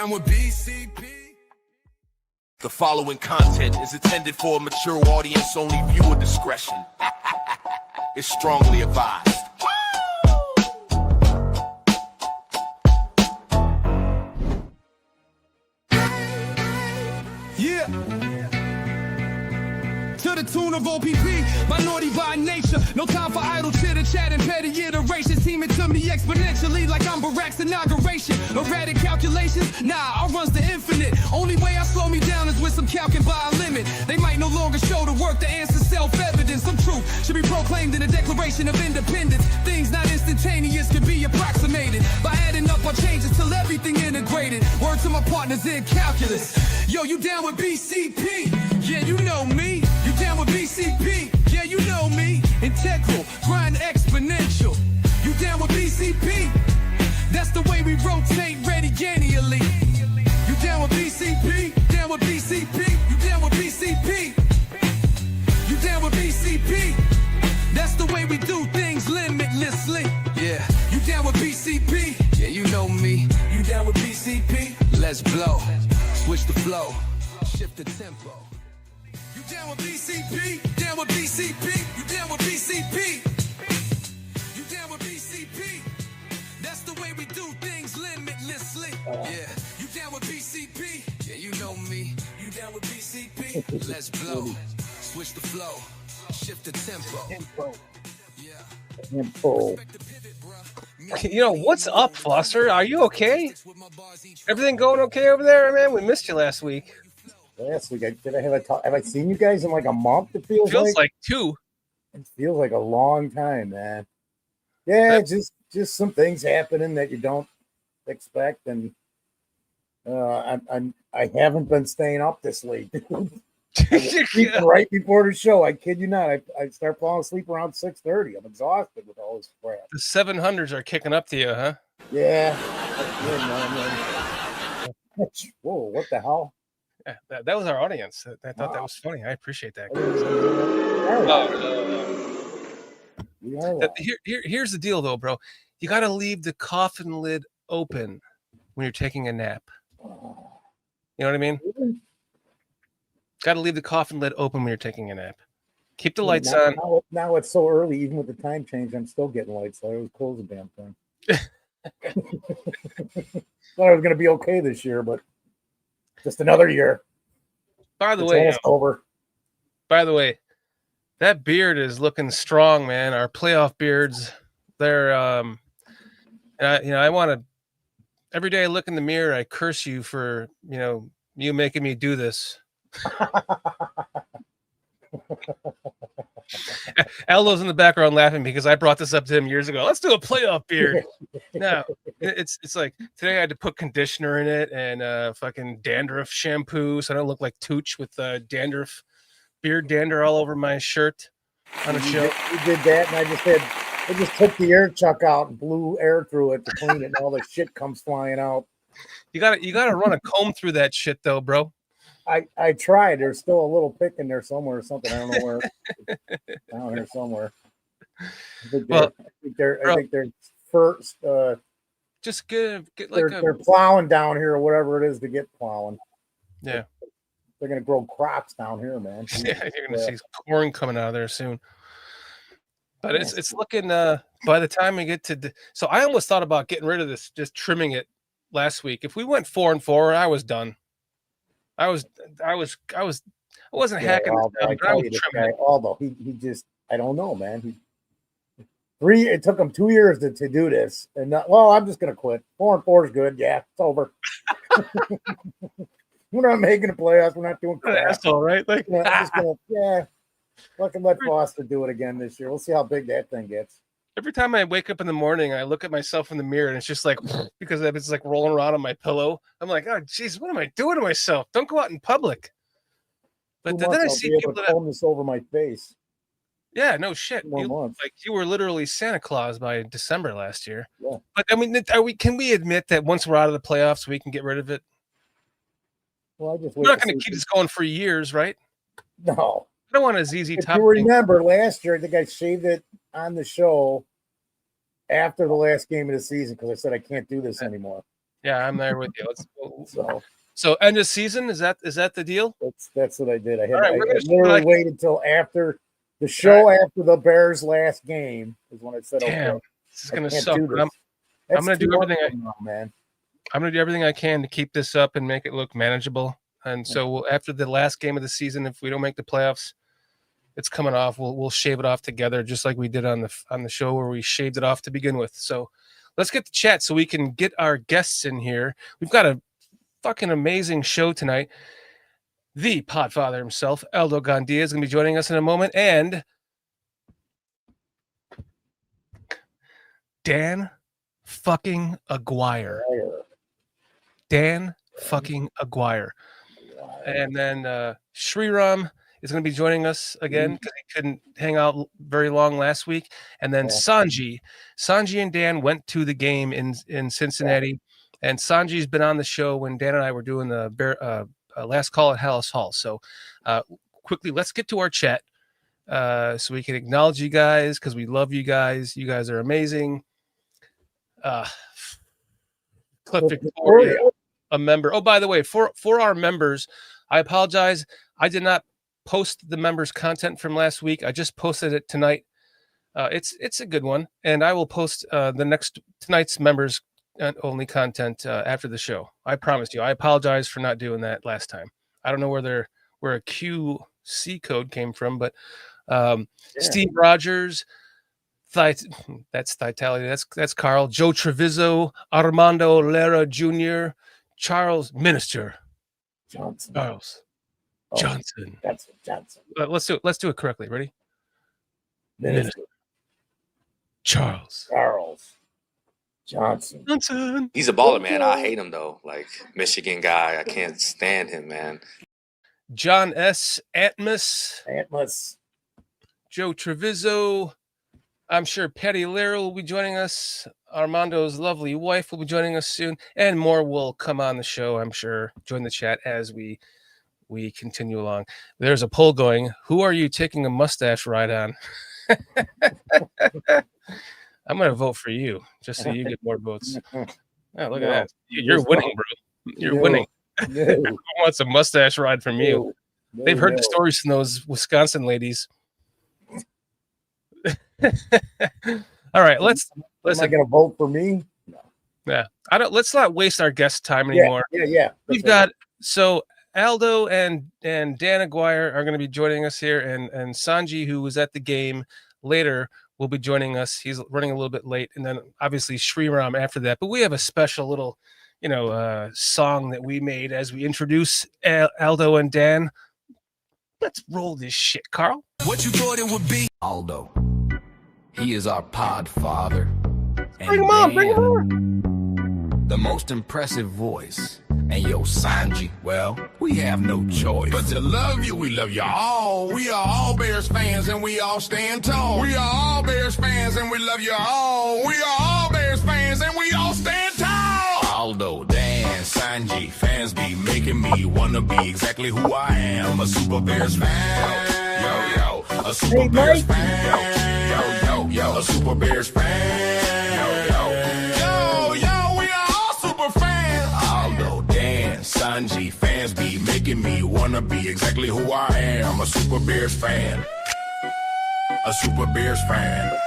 down with BCP? The following content is intended for a mature audience, only viewer discretion is strongly advised. Yeah. To the tune of OPP, minority by nature. No time for idle chitter chat and petty iterations. Teaming to me exponentially like I'm Barack's inauguration. Erratic calculations, nah, I runs the infinite. Only way I slow me down is with some calcing by a limit. They might no longer show the work to answer self-evident. Some truth should be proclaimed in the Declaration of Independence. Things not instantaneous can be approximated by adding up our changes till everything integrated. Word to my partners in calculus. Yo, you down with BCP? Yeah, you know me. You down with BCP? Yeah, you know me. Integral, grind exponential. You down with BCP? That's the way we rotate radiannually. You down with BCP? Down with BCP? You down with BCP? You down with BCP? That's the way we do things limitlessly. Yeah, you down with BCP? Yeah, you know me. You down with BCP? Let's blow. Switch the flow. Shift the tempo. You down with BCP? Down with BCP? You down with BCP? You down with BCP? That's the way we do things limitlessly. Yeah, you down with BCP? Yeah, you know me. You down with BCP? Let's blow. Switch the flow. Shift the tempo. Tempo. You know, what's up, Foster? Are you okay? Everything going okay over there, man? We missed you last week. Last week, have I seen you guys in like a month? It feels like 2. It feels like a long time, man. Yeah, just some things happening that you don't expect, and I haven't been staying up this late. Right before the show, I kid you not, I start falling asleep around 6:30. I'm exhausted with all this crap. The 700s are kicking up to you, huh? Yeah. Whoa, what the hell? Yeah, that was our audience. I thought that was funny. I appreciate that. Here's the deal, though, bro. You got to leave the coffin lid open when you're taking a nap. You know what I mean? Got to leave the coffin lid open when you're taking a nap. Keep the lights on. Now it's so early, even with the time change, I'm still getting lights. So I always close the damn thing. Thought I was going to be okay this year, but just another year. By the way, that beard is looking strong, man. Our playoff beards, they're I want to every day I look in the mirror, I curse you for, you making me do this. Aldo's in the background laughing because I brought this up to him years ago. Let's do a playoff beard. No, it's like today I had to put conditioner in it and fucking dandruff shampoo so I don't look like Tooch with beard dander all over my shirt on a show. You did that, and I just took the air chuck out and blew air through it to clean it, and all the shit comes flying out. You gotta run a comb through that shit though, bro. I tried. There's still a little pick in there somewhere or something. I don't know where. Down here somewhere. I think they're first. Just get like they're plowing down here or whatever it is to get plowing. Yeah. They're gonna grow crops down here, man. Yeah, you're gonna see corn coming out of there soon. But it's looking. By the time we get to, so I almost thought about getting rid of this, just trimming it last week. If we went 4-4, I was done. I wasn't hacking. Although he just, I don't know, man. It took him 2 years to do this, and I'm just gonna quit. 4-4 is good. Yeah, it's over. We're not making the playoffs. We're not doing crap. That's all right. Like, just gonna, let Foster do it again this year. We'll see how big that thing gets. Every time I wake up in the morning, I look at myself in the mirror, and it's just like, because it's like rolling around on my pillow. I'm like, oh, geez, what am I doing to myself? Don't go out in public. But then I see people that comb this over my face. Yeah, no shit. You were literally Santa Claus by December last year. Yeah. But I mean, can we admit that once we're out of the playoffs, we can get rid of it? Well, we're not going to keep this going for years, right? No. I don't want a ZZ Top. If you remember last year, I think I shaved it on the show after the last game of the season because I said I can't do this anymore. Yeah, I'm there with you. So So end of season, is that the deal? that's what I did. I All right, I we're gonna literally waited until after the show, after the Bears' last game is when I said, damn, okay, this is I gonna can't suck. do But this. I'm gonna do everything man. I'm gonna do everything I can to keep this up and make it look manageable. And so after the last game of the season, if we don't make the playoffs, it's coming off. We'll shave it off together, just like we did on the show where we shaved it off to begin with. So let's get to chat so we can get our guests in here. We've got a fucking amazing show tonight. The Podfather himself, Aldo Gandia, is going to be joining us in a moment, and Dan fucking Aguire. Dan fucking Aguire. And then Sriram is going to be joining us again because he couldn't hang out very long last week. And then Sanji and Dan went to the game in Cincinnati, and Sanji's been on the show when Dan and I were doing the last call at Hallis Hall. So quickly, let's get to our chat so we can acknowledge you guys because we love you guys. You guys are amazing. Cliff Victoria, a member. Oh, by the way, for our members, I apologize. I did not post the members' content from last week. I just posted it tonight. It's a good one, and I will post tonight's members only content after the show. I promise you. I apologize for not doing that last time. I don't know where a QC code came from, but Steve Rogers, that's Vitality. That's Carl. Joe Treviso, Armando Lara Jr., Charles Minister Johnson. Charles Johnson. Johnson. Let's do it correctly. Ready? Minister Charles Johnson. He's a baller, man. I hate him though. Like Michigan guy, I can't stand him, man. John S. Antmus. Joe Treviso. I'm sure Patty Lera will be joining us. Armando's lovely wife will be joining us soon, and more will come on the show, I'm sure. Join the chat as we continue along. There's a poll going. Who are you taking a mustache ride on? I'm going to vote for you, just so you get more votes. Oh, look at that. You're winning, bro. You're winning. Who wants a mustache ride from you? They've heard the stories from those Wisconsin ladies. All right, let's. Am I going to vote for me? No. Yeah, let's not waste our guest time anymore. Yeah. We've got Aldo and Dan Aguire are going to be joining us here, and Sanji, who was at the game later, will be joining us. He's running a little bit late, and then obviously Sriram after that. But we have a special little, song that we made as we introduce Aldo and Dan. Let's roll this shit, Carl. What you thought it would be? Aldo. He is our pod father. Bring him on. The most impressive voice. And yo, Sanji, well, we have no choice. But to love you, we love you all. We are all Bears fans and we all stand tall. We are all Bears fans and we love you all. We are all Bears fans and we all stand tall. Aldo, Dan, Sanji, fans be making me wanna be exactly who I am. A Super Bears fan. Yo, a Super Bears fan. Yo, a Super Bears fan. Yo, we are all super fans. Aldo, Dan, Sanji, fans be making me wanna be exactly who I am. A Super Bears fan. A Super Bears fan.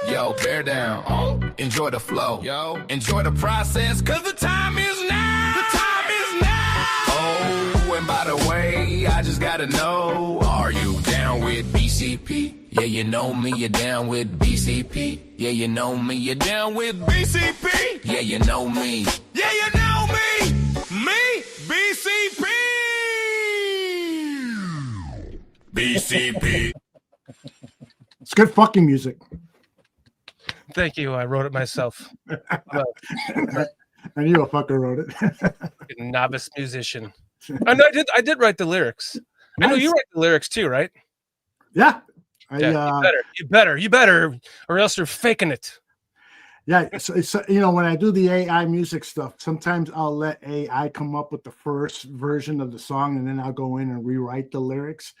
Yo, bear down. Oh, enjoy the flow. Yo, enjoy the process, cause the time is now. The time is now. Oh, and by the way, I just gotta know, are you down with BCP? Yeah, you know me, you're down with BCP. Yeah, you know me, you're down with BCP. Yeah, you know me. Yeah, you know me. Me, BCP. BCP. It's good fucking music. Thank you. I wrote it myself. I knew a fucker wrote it. Novice musician. Oh, no, I did write the lyrics. I know you write the lyrics too, right? Yeah. You better, or else you're faking it. Yeah. So, when I do the AI music stuff, sometimes I'll let AI come up with the first version of the song, and then I'll go in and rewrite the lyrics,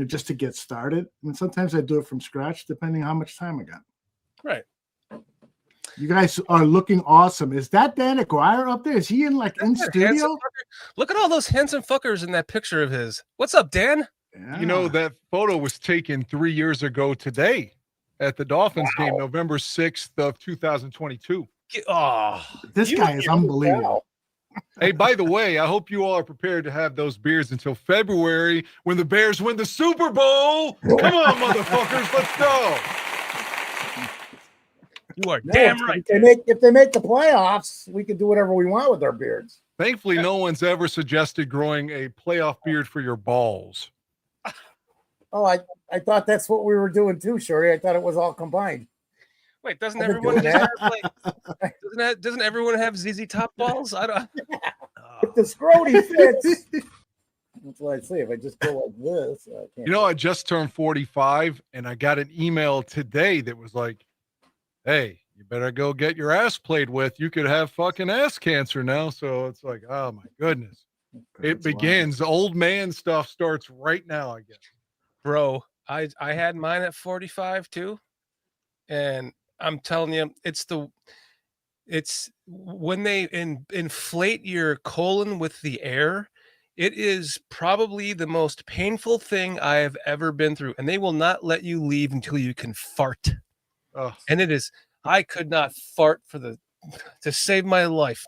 just to get started. And sometimes I do it from scratch, depending on how much time I got. Right. You guys are looking awesome. Is that Dan Aguire up there? Is he in studio? Look at all those handsome fuckers in that picture of his. What's up, Dan? Yeah. You know, that photo was taken 3 years ago today at the Dolphins game, November 6th of 2022. Oh, this guy is unbelievable. Hey, by the way, I hope you all are prepared to have those beers until February when the Bears win the Super Bowl. Come on, motherfuckers, let's go. You are damn right. If they make the playoffs, we can do whatever we want with our beards. Thankfully, no one's ever suggested growing a playoff beard for your balls. Oh, I thought that's what we were doing too, Shorty. I thought it was all combined. Wait, doesn't everyone have doesn't everyone have ZZ Top balls? I don't. If the scrotty fits, that's what I say. If I just go like this, I can't. You know, I just turned 45, and I got an email today that was like, "Hey, you better go get your ass played with. You could have fucking ass cancer now." So it's like, oh my goodness, it begins. Wild. Old man stuff starts right now, I guess. Bro, I had mine at 45 too, and I'm telling you, it's when they inflate your colon with the air, it is probably the most painful thing I have ever been through, and they will not let you leave until you can fart. Oh. And it is, I could not fart to save my life.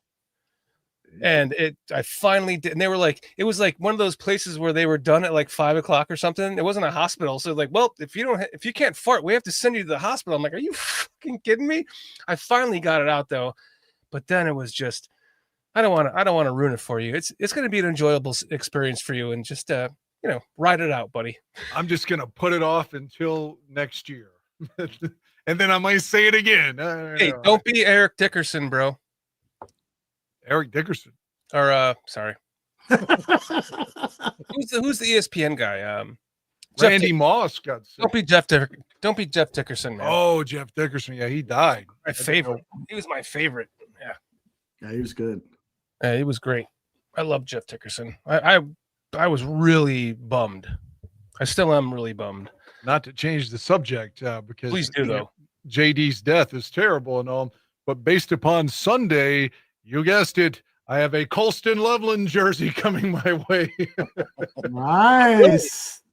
And I finally did. And they were like, it was like one of those places where they were done at like 5 o'clock or something. It wasn't a hospital. So like, well, if you can't fart, we have to send you to the hospital. I'm like, are you fucking kidding me? I finally got it out though. But then it was just, I don't want to ruin it for you. It's going to be an enjoyable experience for you, and just, ride it out, buddy. I'm just going to put it off until next year. And then I might say it again. Hey, don't be Eric Dickerson, bro. Eric Dickerson. Or sorry. Who's the ESPN guy? Randy Moss got sick. Don't be Jeff Dickerson, man. Oh, Jeff Dickerson. Yeah, he died. My favorite. He was my favorite. Yeah. Yeah, he was good. Yeah, he was great. I love Jeff Dickerson. I was really bummed. I still am really bummed. Not to change the subject, because please do though. JD's death is terrible and all, but based upon Sunday, you guessed it, I have a Colston Loveland jersey coming my way. Nice.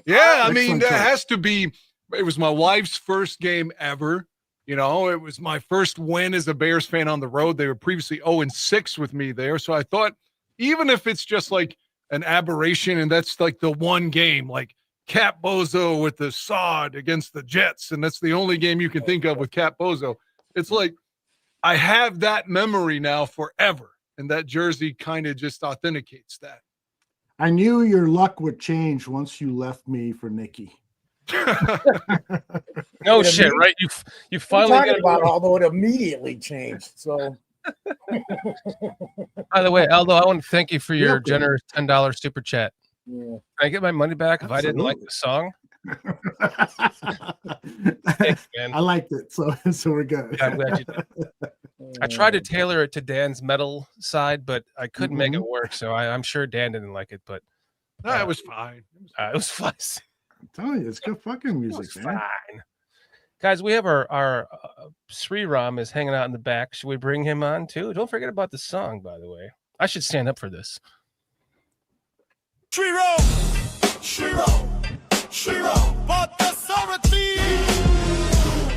Yeah, I mean, that has to be. It was my wife's first game ever. You know, it was my first win as a Bears fan on the road. They were previously 0-6 with me there. So I thought, even if it's just like an aberration and that's like the one game, like Cap Bozo with the sod against the Jets, and that's the only game you can think of with Cap Bozo. It's like, I have that memory now forever. And that jersey kind of just authenticates that. I knew your luck would change once you left me for Nikki. No shit, right? You finally got about, although it immediately changed. So, by the way, Aldo, I want to thank you for your generous $10 super chat. Yeah. Can I get my money back if I didn't like the song? Thanks, man. I liked it, so we're good. Yeah, I'm glad you did. I tried to tailor it to Dan's metal side, but I couldn't make it work. So I'm sure Dan didn't like it, but no, it was fine. It was fun. I'm telling you, it's good fucking music, man. Fine. Guys, we have our Sriram is hanging out in the back. Should we bring him on too? Don't forget about the song, by the way. I should stand up for this. Sriram Parthasarathy.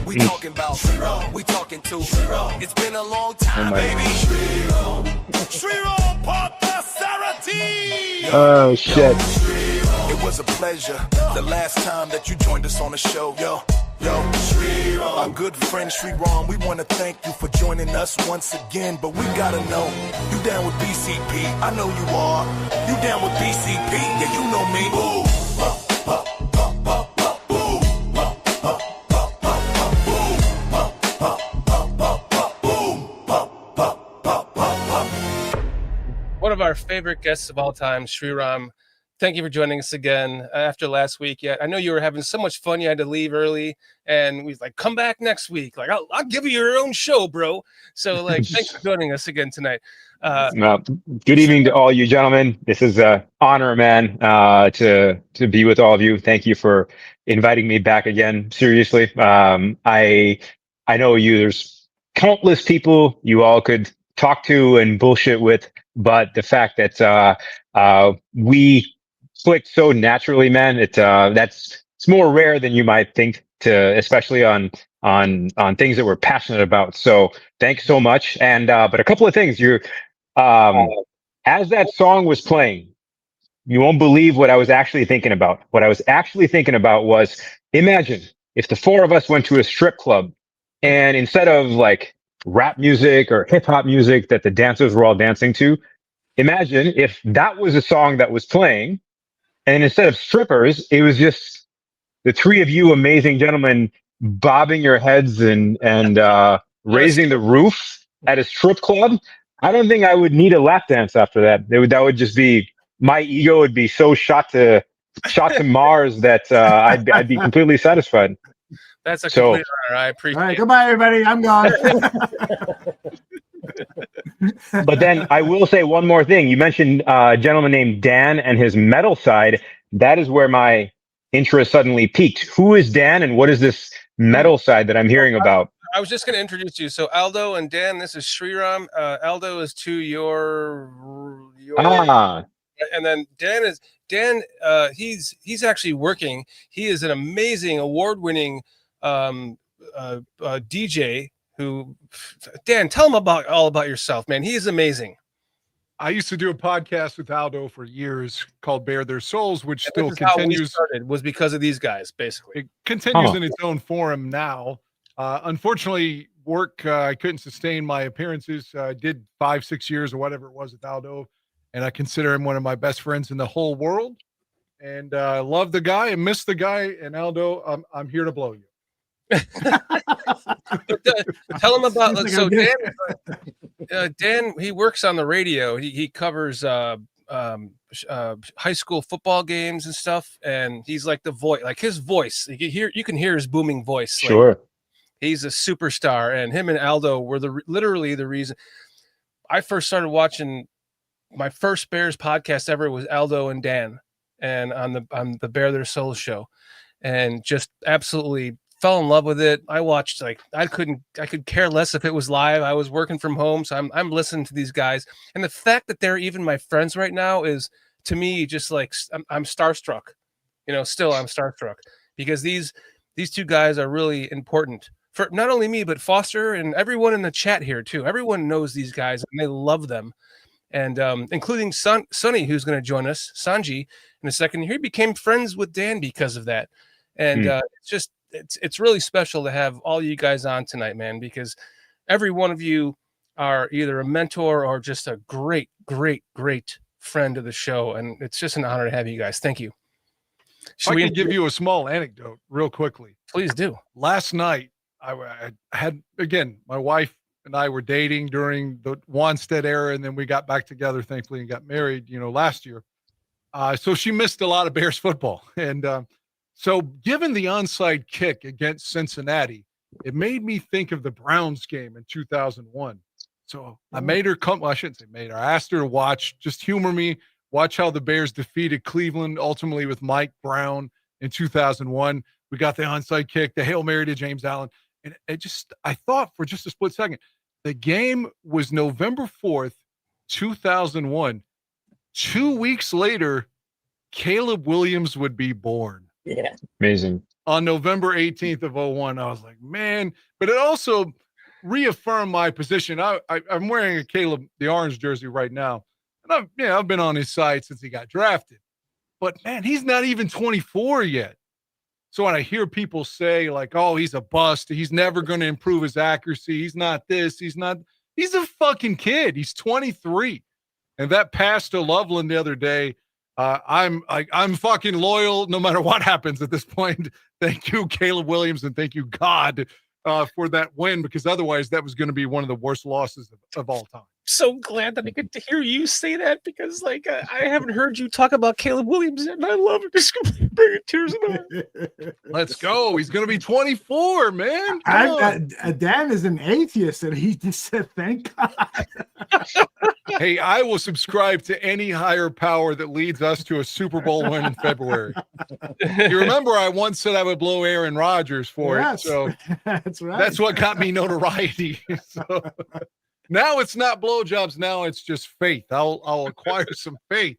We talking about Sriram. We talking to Sriram. It's been a long time, baby. Sriram Parthasarathy. Oh shit. It was a pleasure the last time that you joined us on the show, yo, Sriram. Our good friend Sriram, we want to thank you for joining us once again, but we gotta know, you down with BCP? I know you are. You down with BCP? Yeah, you know me. Ooh. One of our favorite guests of all time, Sriram. Thank you for joining us again after last week. Yeah, I know you were having so much fun. You had to leave early, and we was like, "Come back next week." Like, I'll give you your own show, bro. So, like, thanks for joining us again tonight. Good evening to all you gentlemen. This is an honor, man, to be with all of you. Thank you for inviting me back again. Seriously, I know you. There's countless people you all could talk to and bullshit with, but the fact that we clicked so naturally, man, it's more rare than you might think, especially on things that we're passionate about. So thanks so much. And but a couple of things. As that song was playing, you won't believe what I was actually thinking about. What I was actually thinking about was, imagine if the four of us went to a strip club, and instead of like rap music or hip hop music that the dancers were all dancing to, imagine if that was a song that was playing, and instead of strippers, it was just the three of you amazing gentlemen bobbing your heads and raising the roof at a strip club. I don't think I would need a lap dance after that. That would just be, my ego would be so shot to Mars that I'd be completely satisfied. That's a complete honor. I appreciate it. All right, goodbye, everybody. I'm gone. But then I will say one more thing. You mentioned a gentleman named Dan and his metal side. That is where my interest suddenly peaked. Who is Dan, and what is this metal side that I'm hearing about? I was just going to introduce you. So Aldo and Dan, this is Sriram. Aldo is to your and then Dan. He's actually working. He is an amazing, award-winning DJ. Who, Dan, tell him all about yourself, man. He is amazing. I used to do a podcast with Aldo for years called Bare Their Souls, which and still continues. How we started was because of these guys, basically. It continues in its own forum now. Unfortunately, work, I couldn't sustain my appearances. I did 5-6 years or whatever it was with Aldo, and I consider him one of my best friends in the whole world. And I love the guy and miss the guy. And Aldo, I'm here to blow you. Tell him about. So Dan, he works on the radio. He covers high school football games and stuff, and he's like the voice, like his voice. You can hear his booming voice. Sure. Like, he's a superstar, and him and Aldo were literally the reason I first started watching. My first Bears podcast ever was Aldo and Dan, and on the Bare Their Souls show, and just absolutely fell in love with it. I watched, like, I could care less if it was live. I was working from home, so I'm listening to these guys, and the fact that they're even my friends right now is, to me, just like I'm starstruck. Still I'm starstruck because these two guys are really important for not only me but Foster and everyone in the chat here too. Everyone knows these guys and they love them, and including Sonny, who's going to join us, Sanji, in a second. He became friends with Dan because of that, and it's just. It's really special to have all you guys on tonight, man, because every one of you are either a mentor or just a great, great, great friend of the show. And it's just an honor to have you guys. Thank you. I can give you a small anecdote real quickly. Please do. Last night, I had, again, my wife and I were dating during the Wanstead era, and then we got back together, thankfully, and got married, last year. So she missed a lot of Bears football. And, so given the onside kick against Cincinnati, it made me think of the Browns game in 2001. So I made her come. Well, I shouldn't say made her. I asked her to watch, just humor me, watch how the Bears defeated Cleveland, ultimately with Mike Brown in 2001. We got the onside kick, the Hail Mary to James Allen. And I thought for just a split second, the game was November 4th, 2001. 2 weeks later, Caleb Williams would be born. Yeah. Amazing. On November 18th of 01, I was like, man, but it also reaffirmed my position. I'm wearing a Caleb, the orange jersey right now. And I've been on his side since he got drafted, but man, he's not even 24 yet. So when I hear people say like, oh, he's a bust, he's never going to improve his accuracy, he's not this, he's a fucking kid. He's 23. And that pass to Loveland the other day, I'm fucking loyal no matter what happens at this point. Thank you, Caleb Williams, and thank you, God, for that win, because otherwise that was going to be one of the worst losses of all time. so glad that I get to hear you say that because, like, I haven't heard you talk about Caleb Williams yet, and I love it. Just bringing tears in my eyes. Let's go. He's going to be 24, man. Come on. Dan is an atheist, and he just said, "Thank God." Hey, I will subscribe to any higher power that leads us to a Super Bowl win in February. You remember I once said I would blow Aaron Rodgers for it, so that's right. That's what got me notoriety. So now it's not blowjobs. Now it's just faith. I'll acquire some faith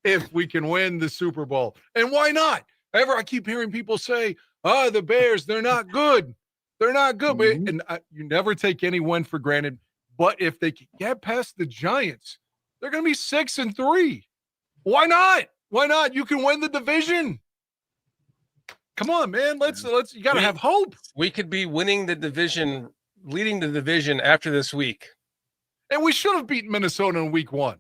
if we can win the Super Bowl. And why not? I keep hearing people say, the Bears, they're not good. They're not good. Mm-hmm. And you never take any win for granted. But if they can get past the Giants, they're going to be 6-3. Why not? Why not? You can win the division. Come on, man. Let's you got to have hope. We could be winning the division, leading the division after this week. And we should have beaten Minnesota in week 1.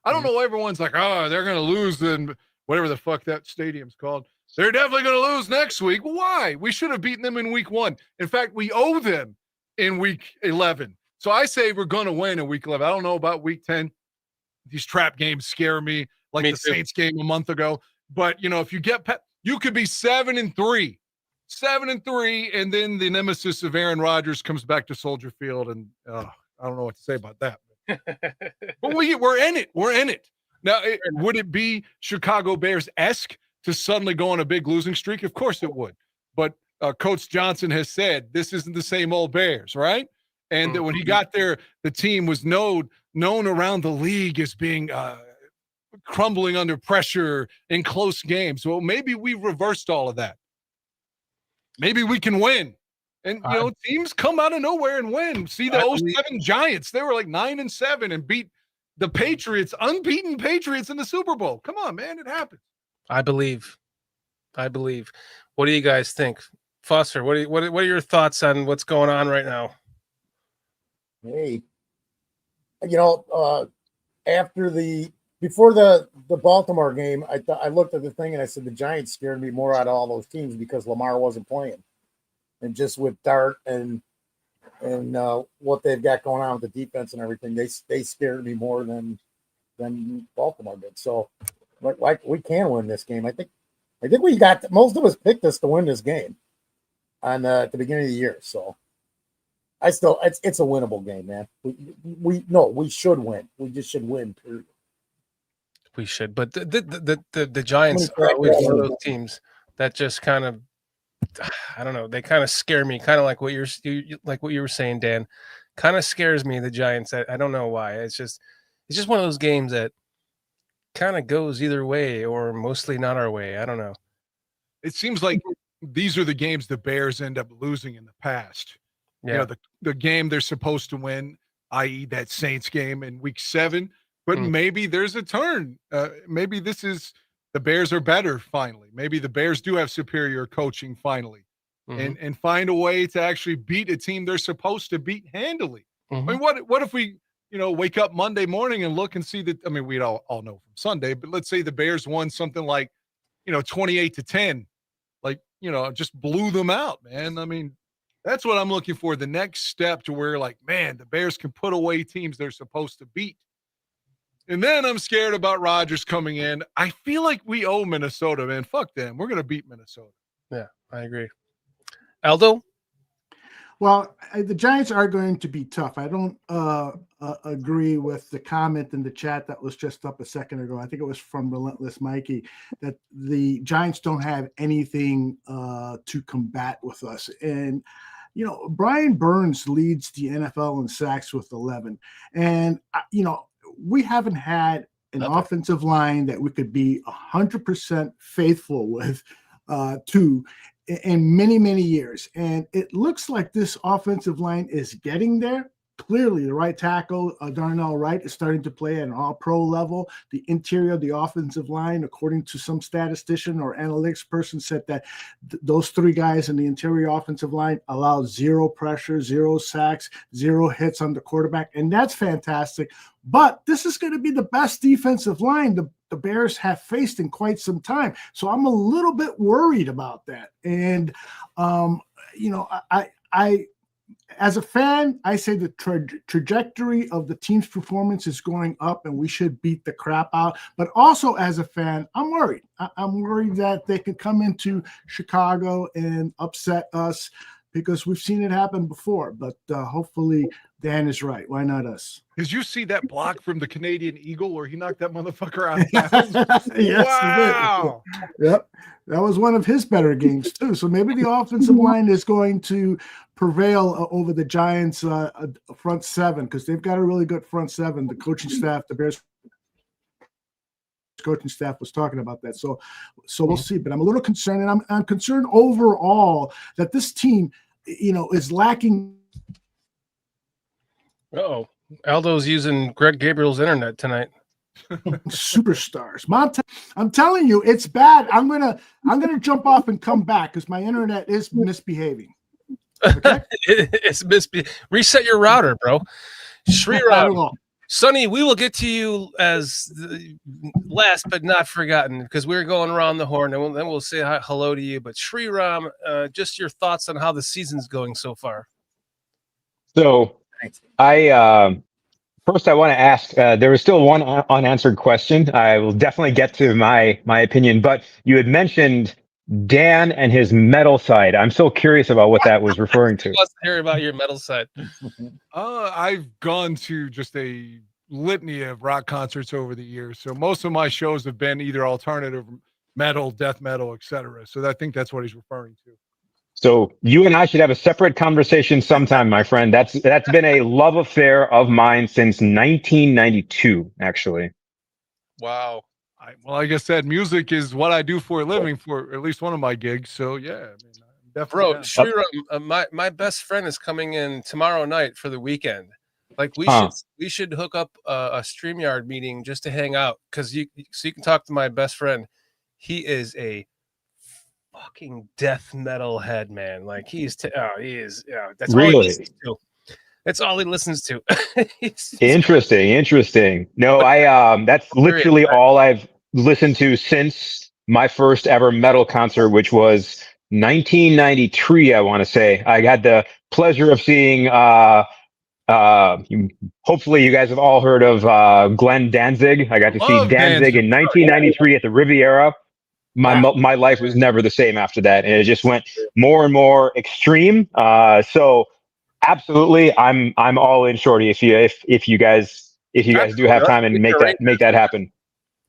I don't know. Everyone's like, they're going to lose in whatever the fuck that stadium's called. They're definitely going to lose next week. Why? We should have beaten them in week 1. In fact, we owe them in week 11. So I say we're going to win in week 11. I don't know about week 10. These trap games scare me, like the Saints game a month ago. But, if you get you could be 7-3. 7-3, and then the nemesis of Aaron Rodgers comes back to Soldier Field, and I don't know what to say about that. But we're in it. We're in it. Now, would it be Chicago Bears-esque to suddenly go on a big losing streak? Of course it would. But Coach Johnson has said this isn't the same old Bears, right? And that when he got there, the team was known around the league as being crumbling under pressure in close games. Well, maybe we reversed all of that. Maybe we can win. And, teams come out of nowhere and win. See the 07 Giants. They were like 9-7 and beat the Patriots, unbeaten Patriots in the Super Bowl. Come on, man. It happens. I believe. What do you guys think? Foster, what are your thoughts on what's going on right now? Hey, before the Baltimore game, I looked at the thing and I said the Giants scared me more out of all those teams because Lamar wasn't playing, and just with Dart and what they've got going on with the defense and everything, they scared me more than Baltimore did. So, like we can win this game. I think we got most of us picked us to win this game at the beginning of the year. So. It's a winnable game, man. We should win. We just should win. Period. We should, but the Giants are always one of those teams that just kind of, I don't know. They kind of scare me, kind of like what you were saying, Dan. Kind of scares me. The Giants. I don't know why. It's just one of those games that kind of goes either way or mostly not our way. I don't know. It seems like these are the games the Bears end up losing in the past. Yeah. The game they're supposed to win, i.e. that Saints game in week 7, but maybe there's a turn. Maybe this is the Bears are better finally. Maybe the Bears do have superior coaching finally and find a way to actually beat a team they're supposed to beat handily. I mean, what if we, wake up Monday morning and look and see that, I mean, we'd all know from Sunday, but let's say the Bears won something like, 28-10, like, just blew them out, man. I mean, that's what I'm looking for. The next step to where, like, man, the Bears can put away teams they're supposed to beat. And then I'm scared about Rodgers coming in. I feel like we owe Minnesota, man. Fuck them. We're going to beat Minnesota. Yeah, I agree. Aldo? Well, the Giants are going to be tough. I don't agree with the comment in the chat that was just up a second ago. I think it was from Relentless Mikey that the Giants don't have anything to combat with us. And Brian Burns leads the NFL in sacks with 11. And, we haven't had an offensive line that we could be 100% faithful with in many, many years. And it looks like this offensive line is getting there. Clearly, the right tackle, Darnell Wright, is starting to play at an all-pro level. The interior of the offensive line, according to some statistician or analytics person, said that those 3 guys in the interior offensive line allowed 0 pressure, 0 sacks, 0 hits on the quarterback, and that's fantastic. But this is going to be the best defensive line the Bears have faced in quite some time. So I'm a little bit worried about that. And, as a fan, I say the trajectory of the team's performance is going up, and we should beat the crap out. But also, as a fan, I'm worried. I'm worried that they could come into Chicago and upset us, because we've seen it happen before. But hopefully Dan is right. Why not us? Did you see that block from the Canadian Eagle where he knocked that motherfucker out of bounds? Yes, Wow. Yep. That was one of his better games too. So maybe the offensive line is going to prevail over the Giants' front seven, because they've got a really good front seven. The coaching staff, the Bears coaching staff was talking about that. So we'll see. But I'm a little concerned, and I'm concerned overall that this team, is lacking. Oh, Aldo's using Greg Gabriel's internet tonight. Superstars. I'm telling you, it's bad. I'm gonna jump off and come back because my internet is misbehaving. Okay? Reset your router, bro. Sriram, Sonny, we will get to you as the last but not forgotten, because we're going around the horn, and then we'll say hello to you. But Sriram, just your thoughts on how the season's going so far. So first, I want to ask, there is still one unanswered question. I will definitely get to my opinion, but you had mentioned Dan and his metal side. I'm so curious about what that was referring to. Let's hear about your metal side. I've gone to just a litany of rock concerts over the years. So most of my shows have been either alternative metal, death metal, etc. So I think that's what he's referring to. So you and I should have a separate conversation sometime, my friend. That's been a love affair of mine since 1992, actually. Wow. Like I said, music is what I do for a living, for at least one of my gigs. So yeah, I mean, definitely. Bro, Sriram, my best friend is coming in tomorrow night for the weekend. Like we should hook up a StreamYard meeting just to hang out, because you can talk to my best friend. He is a fucking death metal head, man. Like that's really all he listens to. That's all he listens to. Interesting. No, that's literally all I've listened to since my first ever metal concert, which was 1993. I want to say I had the pleasure of seeing. Hopefully, you guys have all heard of Glenn Danzig. I got to see Danzig in 1993 at the Riviera. My life was never the same after that, and it just went more and more extreme. So absolutely, I'm all in, Shorty. If you guys do have time and make that happen.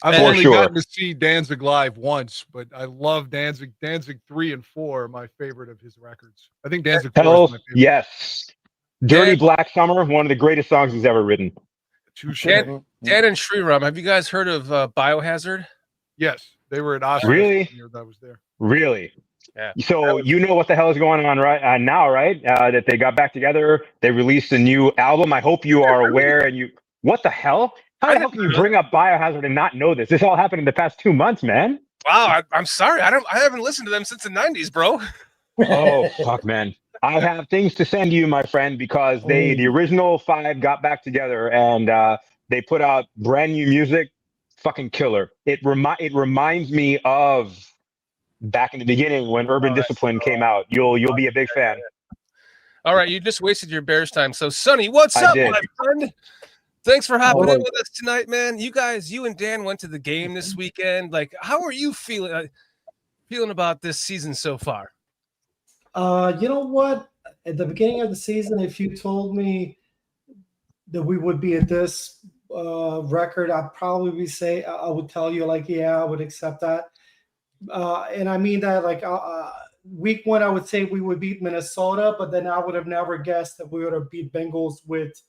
I've only gotten to see Danzig live once, but I love Danzig. Danzig 3 and 4 are my favorite of his records. I think Danzig 4 is my favorite. Yes. Dirty Black Summer, one of the greatest songs he's ever written. Dan and Sriram, have you guys heard of Biohazard? Yes, they were at Oscar. Really? I was there. Really? Yeah. So you know what the hell is going on now, right? That they got back together. They released a new album. I hope you are aware. And what the hell? How the hell can you bring up Biohazard and not know this? This all happened in the past 2 months, man. Wow, I'm sorry. I haven't listened to them since the 90s, bro. Oh fuck, man. I have things to send you, my friend, because the original 5 got back together and they put out brand new music. Fucking killer. It reminds me of back in the beginning when Urban Discipline came out. You'll be a big fan. All right, you just wasted your Bears time. So Sonny, what's up, my friend? Thanks for hopping in with us tonight, man. You and Dan went to the game this weekend. Like, how are you feeling about this season so far? You know what? At the beginning of the season, if you told me that we would be at this record, I would tell you, like, yeah, I would accept that. And I mean that, like, week 1, I would say we would beat Minnesota, but then I would have never guessed that we would have beat Bengals with,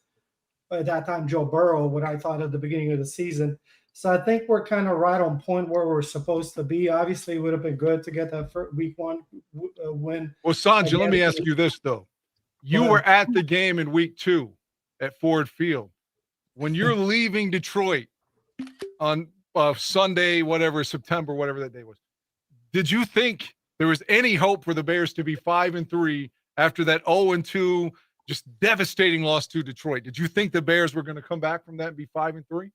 at that time, Joe Burrow, what I thought at the beginning of the season. So I think we're kind of right on point where we're supposed to be. Obviously, it would have been good to get that week 1 win. Well, Sanjay, let me ask you this, though. You were at the game in week 2 at Ford Field. When you're leaving Detroit on Sunday, September, whatever that day was, did you think there was any hope for the Bears to be 5-3 after that 0-2, just devastating loss to Detroit? Did you think the Bears were going to come back from that and be 5-3?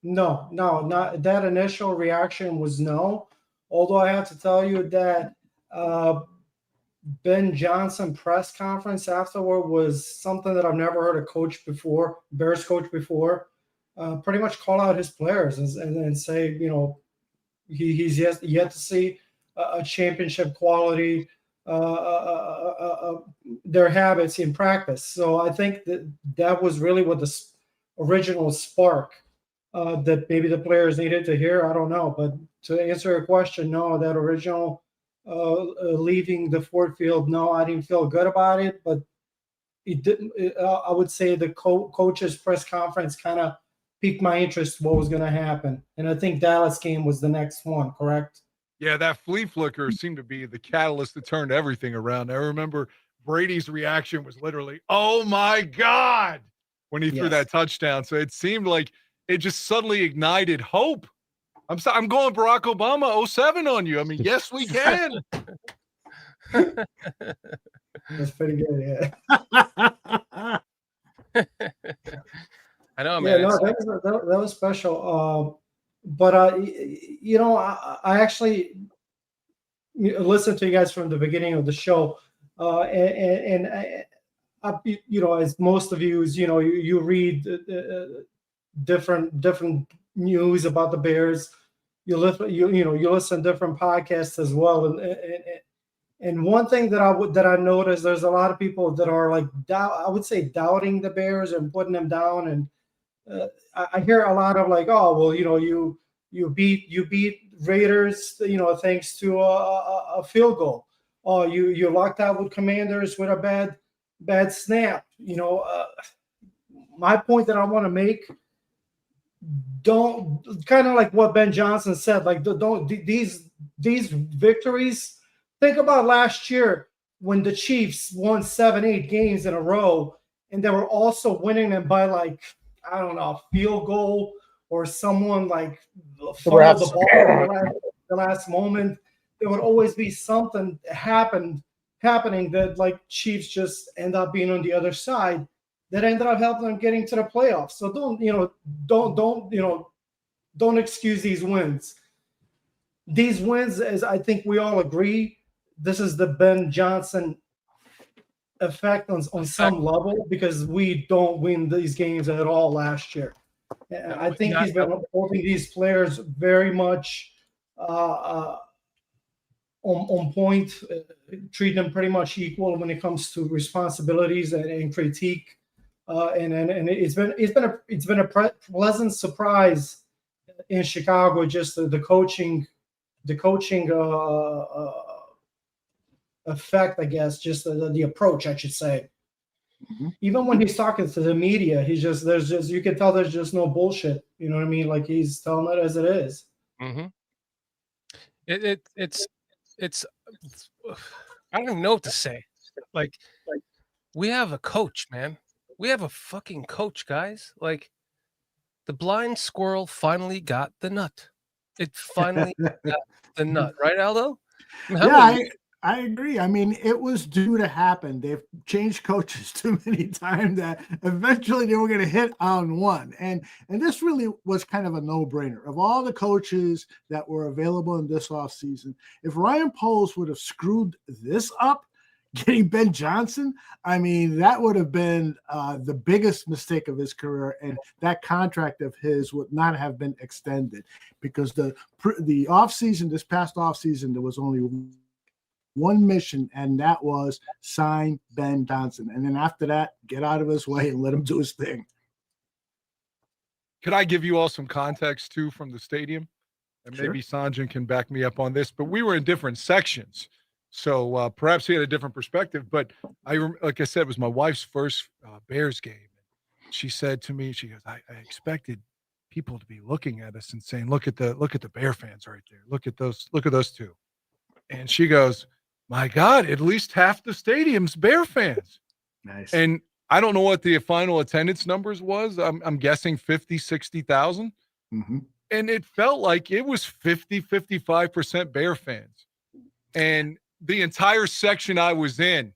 No, not that. Initial reaction was no. Although I have to tell you that Ben Johnson press conference afterward was something that I've never heard a coach before, Bears coach before, pretty much call out his players and say, you know, he's yet to see a championship quality, their habits in practice. So I think that was really what the original spark that maybe the players needed to hear. I don't know, but to answer your question, no, that original leaving the Ford Field, no, I didn't feel good about it, but it didn't. I would say the coach's press conference kind of piqued my interest what was going to happen, and I think Dallas game was the next one, correct? Yeah, that flea flicker seemed to be the catalyst that turned everything around. I remember Brady's reaction was literally, "Oh my God," when he threw that touchdown. So it seemed like it just suddenly ignited hope. I'm going Barack Obama 07 on you. I mean, yes, we can. That's pretty good, I know, man. Yeah, no, that was special. But you know, I actually listened to you guys from the beginning of the show, and you know, as most of you, you know, you read different news about the Bears. You listen to different podcasts as well, and one thing that I noticed, there's a lot of people that are like I would say doubting the Bears and putting them down, and I hear a lot of like, oh well, you know, you beat Raiders, you know, thanks to a field goal. Oh, you locked out with Commanders with a bad snap. You know, my point that I want to make. Don't kind of like what Ben Johnson said. Like, don't these victories. Think about last year when the Chiefs won 7-8 games in a row, and they were also winning them by like, I don't know, a field goal or someone like fumbled the ball at the last moment. There would always be something happening that like Chiefs just end up being on the other side. That ended up helping them getting to the playoffs. So don't excuse these wins. These wins, as I think we all agree, this is the Ben Johnson effect on some level because we don't win these games at all last year. I think he's been holding these players very much on point, treat them pretty much equal when it comes to responsibilities and critique. And it's been a pleasant surprise in Chicago, just the coaching effect, I guess, just the approach, I should say. Mm-hmm. Even when he's talking to the media, you can tell there's just no bullshit. You know what I mean? Like he's telling it as it is. Mm-hmm. It's I don't even know what to say. Like we have a coach, man. We have a fucking coach, guys. Like the blind squirrel finally got the nut. It finally got the nut, right, Aldo? I agree. I mean, it was due to happen. They've changed coaches too many times that eventually they were going to hit on one. And this really was kind of a no-brainer. Of all the coaches that were available in this offseason, if Ryan Poles would have screwed this up, getting Ben Johnson, I mean, that would have been the biggest mistake of his career, and that contract of his would not have been extended because the offseason, this past offseason, there was only one mission, and that was sign Ben Johnson. And then after that, get out of his way and let him do his thing. Could I give you all some context, too, from the stadium? And maybe Sanjin can back me up on this, but we were in different sections. So perhaps he had a different perspective, but like I said, it was my wife's first Bears game. She said to me, she goes, I expected people to be looking at us and saying, look at the Bear fans right there. Look at those two. And she goes, my God, at least half the stadium's Bear fans. Nice. And I don't know what the final attendance numbers was. I'm guessing 50, 60,000. Mm-hmm. And it felt like it was 50, 55% Bear fans. And the entire section I was in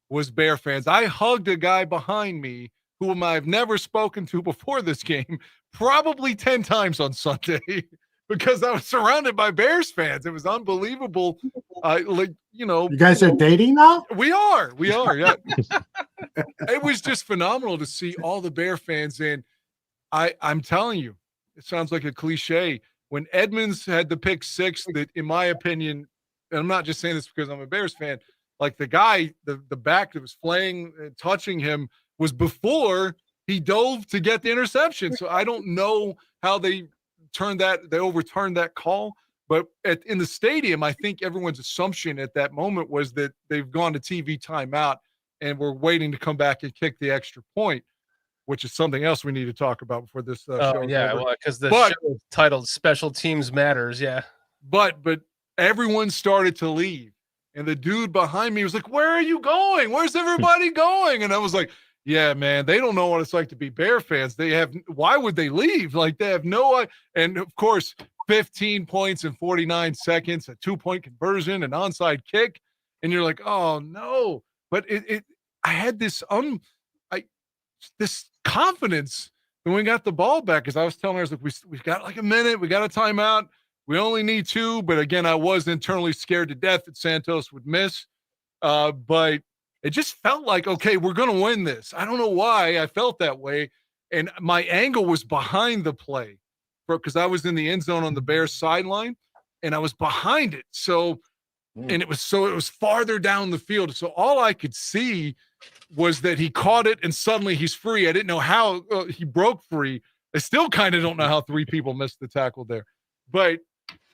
was Bear fans. I hugged a guy behind me whom I've never spoken to before this game, probably 10 times on Sunday. because I was surrounded by Bears fans. It was unbelievable. You guys are dating now? We are. Yeah. It was just phenomenal to see all the Bear fans. And I'm telling you, it sounds like a cliche. When Edmonds had the pick six, that in my opinion, and I'm not just saying this because I'm a Bears fan, like the guy, the back that was flaying, touching him was before he dove to get the interception. So I don't know how they overturned that call. But in the stadium, I think everyone's assumption at that moment was that they've gone to TV timeout and we're waiting to come back and kick the extra point, which is something else we need to talk about before this show is over. Well, because the show is titled Special Teams Matters, yeah. But everyone started to leave. And the dude behind me was like, where are you going? Where's everybody going? And I was like, yeah, man, they don't know what it's like to be Bear fans. Why would they leave? Like, they have no, and of course, 15 points in 49 seconds, a 2-point conversion, an onside kick. And you're like, oh no. But I had this confidence when we got the ball back, because I was telling her, I was like, we've got like a minute, we got a timeout. We only need 2. But again, I was internally scared to death that Santos would miss. But it just felt like, okay, we're going to win this. I don't know why I felt that way. And my angle was behind the play because I was in the end zone on the Bears sideline and I was behind it. So, and it was farther down the field. So all I could see was that he caught it and suddenly he's free. I didn't know how he broke free. I still kind of don't know how 3 people missed the tackle there. But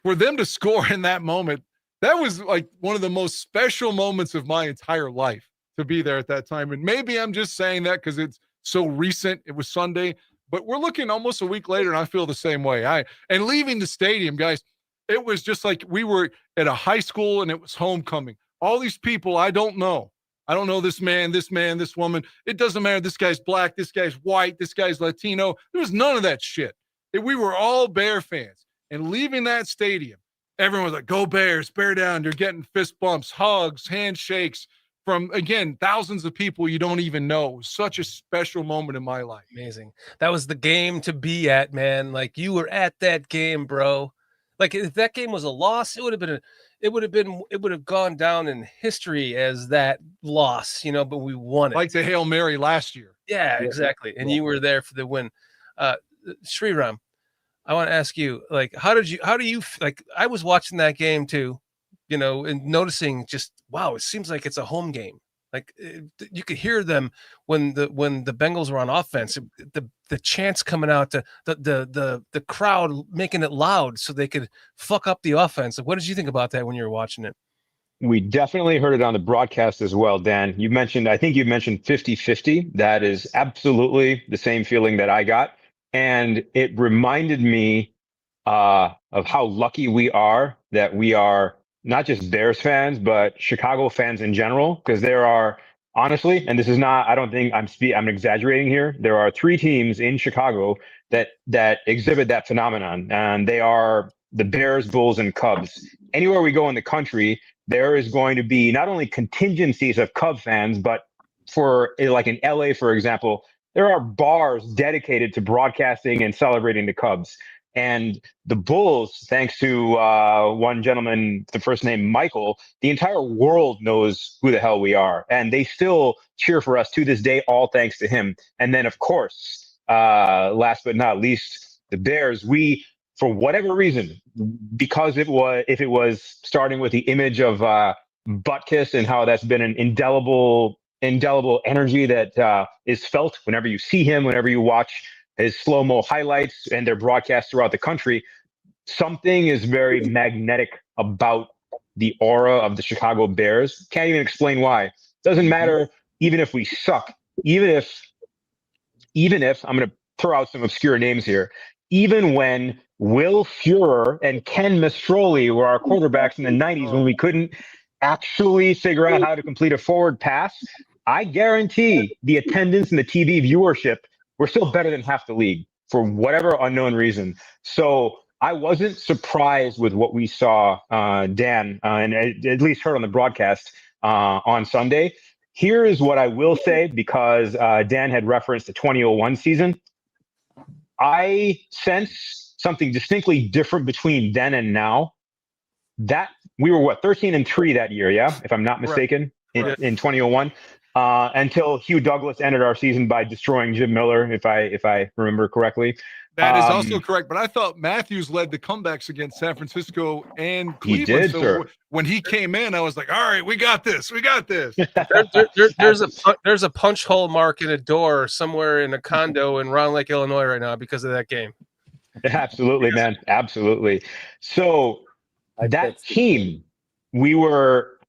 for them to score in that moment, that was like one of the most special moments of my entire life to be there at that time. And maybe I'm just saying that because it's so recent. It was Sunday, but we're looking almost a week later and I feel the same way. And leaving the stadium, guys, it was just like we were at a high school and it was homecoming. All these people I don't know. I don't know this man, this woman. It doesn't matter. This guy's black, this guy's white, this guy's Latino. There was none of that shit. We were all Bear fans. And leaving that stadium, everyone was like, go Bears, bear down. You're getting fist bumps, hugs, handshakes from, again, thousands of people you don't even know. It was such a special moment in my life. Amazing. That was the game to be at, man. Like, you were at that game, bro. Like, if that game was a loss, it would have gone down in history as that loss, but we won it. Like the Hail Mary last year. Yeah, exactly. And you were there for the win. Sriram, I want to ask you, like, how do you, like, I was watching that game too, and noticing just, wow, it seems like it's a home game. Like, you could hear them when the Bengals were on offense, the chants coming out, the crowd making it loud so they could fuck up the offense. What did you think about that when you were watching it? We definitely heard it on the broadcast as well, Dan. I think you mentioned 50-50. That is absolutely the same feeling that I got. And it reminded me of how lucky we are that we are not just Bears fans, but Chicago fans in general, because there are, honestly, and this is not, I don't think I'm exaggerating here. There are 3 teams in Chicago that exhibit that phenomenon, and they are the Bears, Bulls, and Cubs. Anywhere we go in the country, there is going to be not only contingencies of Cub fans, but for, like in LA, for example, there are bars dedicated to broadcasting and celebrating the Cubs. And the Bulls, thanks to one gentleman, the first name Michael, the entire world knows who the hell we are. And they still cheer for us to this day, all thanks to him. And then, of course, last but not least, the Bears, we, for whatever reason, because if it was starting with the image of Butkus and how that's been an indelible energy that is felt whenever you see him, whenever you watch his slow-mo highlights and their broadcasts throughout the country, something is very magnetic about the aura of the Chicago Bears. Can't even explain why. Doesn't matter even if we suck, even if I'm going to throw out some obscure names here, even when Will Fuhrer and Ken Mistroli were our quarterbacks in the 90s when we couldn't actually figure out how to complete a forward pass, I guarantee the attendance and the TV viewership were still better than half the league for whatever unknown reason. So I wasn't surprised with what we saw, Dan, and at least heard on the broadcast on Sunday. Here is what I will say, because Dan had referenced the 2001 season. I sense something distinctly different between then and now. That we were what 13-3 that year, yeah, if I'm not mistaken, in 2001. Until Hugh Douglas ended our season by destroying Jim Miller, if I remember correctly. That is also correct, but I thought Matthews led the comebacks against San Francisco and Cleveland. He did, so sir. When he came in, I was like, all right, we got this. There's a punch hole mark in a door somewhere in a condo in Round Lake, Illinois right now because of that game. Absolutely, man. Absolutely. So that team,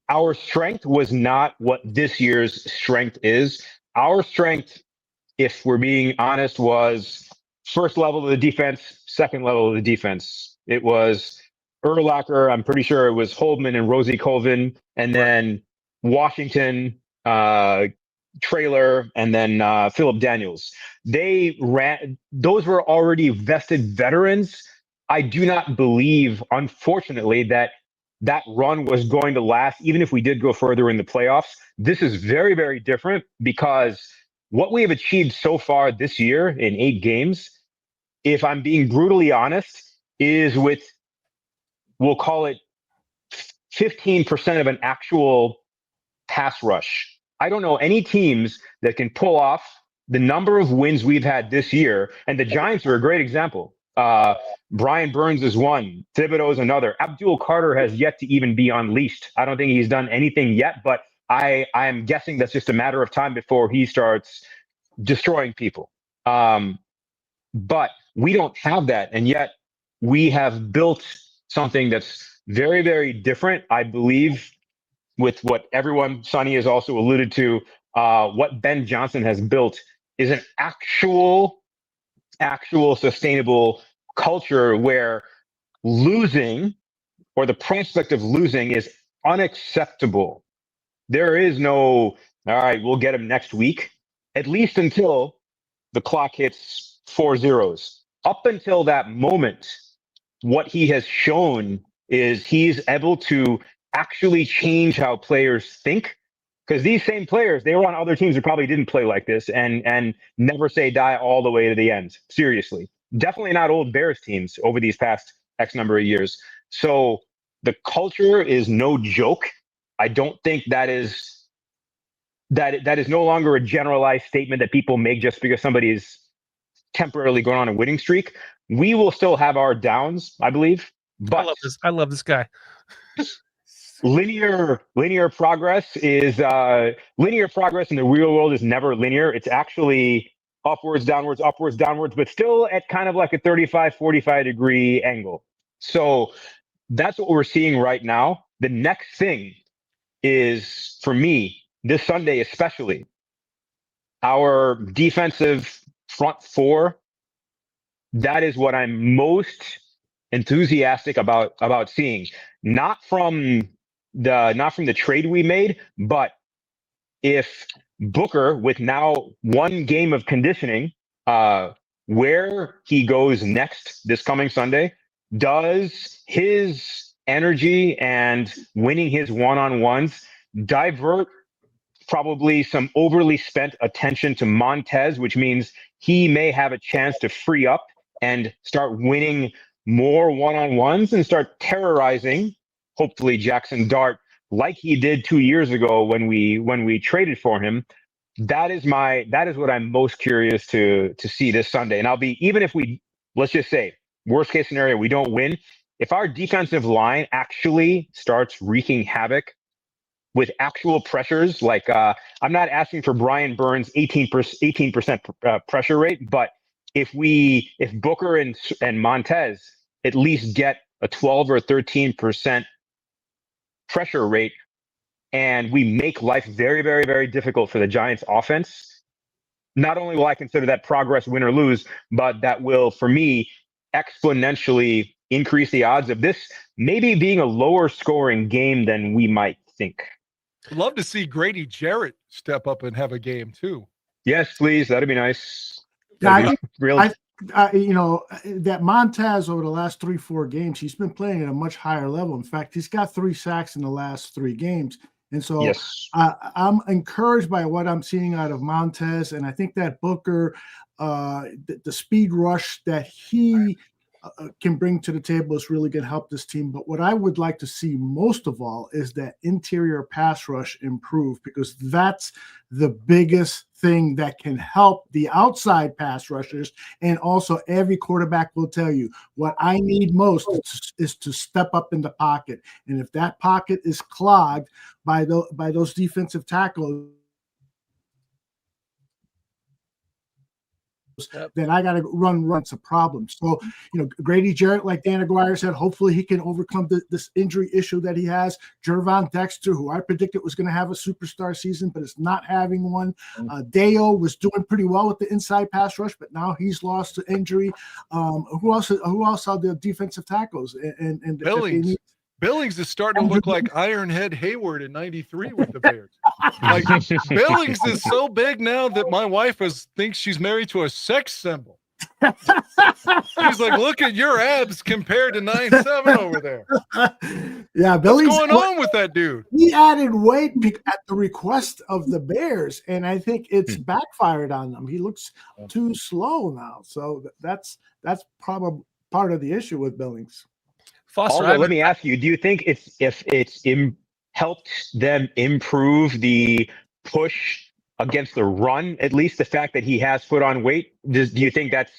our strength was not what this year's strength is. Our strength, if we're being honest, was first level of the defense, second level of the defense. It was Urlacher, I'm pretty sure it was Holdman and Rosie Colvin, and then Washington, Traylor, and then Philip Daniels. Those were already vested veterans. I do not believe, unfortunately, that run was going to last, even if we did go further in the playoffs. This is very, very different because what we have achieved so far this year in 8 games, if I'm being brutally honest, is with, we'll call it 15% of an actual pass rush. I don't know any teams that can pull off the number of wins we've had this year, and the Giants are a great example. Brian Burns is one, Thibodeau is another. Abdul Carter has yet to even be unleashed. I don't think he's done anything yet, but I am guessing that's just a matter of time before he starts destroying people. But we don't have that, and yet we have built something that's very, very different, I believe, with what everyone, Sonny, has also alluded to. What Ben Johnson has built is an actual sustainable culture where losing or the prospect of losing is unacceptable. There is no, all right, we'll get him next week, at least until the clock hits 4 zeros. Up until that moment, what he has shown is he's able to actually change how players think. Because these same players, they were on other teams that probably didn't play like this and never say die all the way to the end. Seriously. Definitely not old Bears teams over these past X number of years. So the culture is no joke. I don't think that is no longer a generalized statement that people make just because somebody is temporarily going on a winning streak. We will still have our downs, I believe. But I love this guy. Linear progress is linear progress in the real world is never linear. It's actually upwards, downwards, but still at kind of like a 35, 45 degree angle. So that's what we're seeing right now. The next thing is, for me, this Sunday especially, our defensive front four. That is what I'm most enthusiastic about seeing. Not from the trade we made, but if Booker, with now 1 game of conditioning, where he goes next this coming Sunday, does his energy and winning his one-on-ones divert probably some overly spent attention to Montez, which means he may have a chance to free up and start winning more one-on-ones and start terrorizing, hopefully, Jackson Dart like he did 2 years ago when we traded for him. That is what I'm most curious to see this Sunday. And I'll be, even if we, let's just say, worst case scenario, we don't win, if our defensive line actually starts wreaking havoc with actual pressures, like I'm not asking for Brian Burns' 18% pressure rate, but if Booker and Montez at least get a 12 or 13% pressure rate, and we make life very, very, very difficult for the Giants offense, not only will I consider that progress, win or lose, but that will, for me, exponentially increase the odds of this maybe being a lower scoring game than we might think. I'd love to see Grady Jarrett step up and have a game too. Yes, please. That'd be nice. That Montez over the last 3-4 games, he's been playing at a much higher level. In fact, he's got 3 sacks in the last 3 games. And so yes. I'm encouraged by what I'm seeing out of Montez. And I think that Booker, the speed rush that he can bring to the table is really going to help this team. But what I would like to see most of all is that interior pass rush improve, because that's the biggest thing that can help the outside pass rushers. And also every quarterback will tell you what I need most is to step up in the pocket. And if that pocket is clogged by those defensive tackles, then I got to run some problems. So, Grady Jarrett, like Dan Aguire said, hopefully he can overcome this injury issue that he has. Jervon Dexter, who I predicted was going to have a superstar season, but is not having one. Deo was doing pretty well with the inside pass rush, but now he's lost to injury. Who else are the defensive tackles? And Billings is starting to look like Ironhead Hayward in '93 with the Bears. Like, Billings is so big now that my wife thinks she's married to a sex symbol. She's like, look at your abs compared to 9'7" over there. Yeah, Billings. What's going on with that dude? He added weight at the request of the Bears, and I think it's backfired on them. He looks too slow now, so that's probably part of the issue with Billings. Foster, let me ask you, do you think it's helped them improve the push against the run, at least the fact that he has put on weight? Do you think that's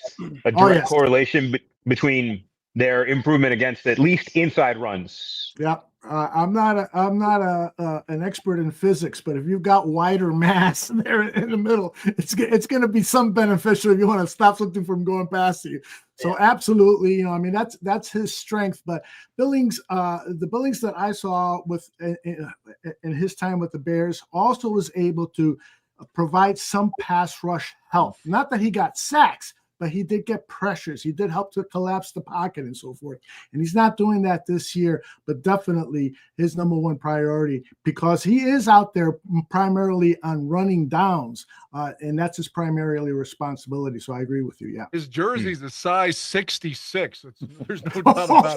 a direct correlation between their improvement against at least inside runs? Yeah. I'm not an expert in physics, but if you've got wider mass there in the middle, it's going to be some beneficial if you want to stop something from going past you. So absolutely, that's his strength. But Billings, the Billings that I saw in his time with the Bears, also was able to provide some pass rush help. Not that he got sacks, but he did get pressures. He did help to collapse the pocket and so forth. And he's not doing that this year, but definitely his number one priority, because he is out there primarily on running downs, and that's his primarily responsibility. So I agree with you. Yeah. His jersey's a size 66. There's no doubt about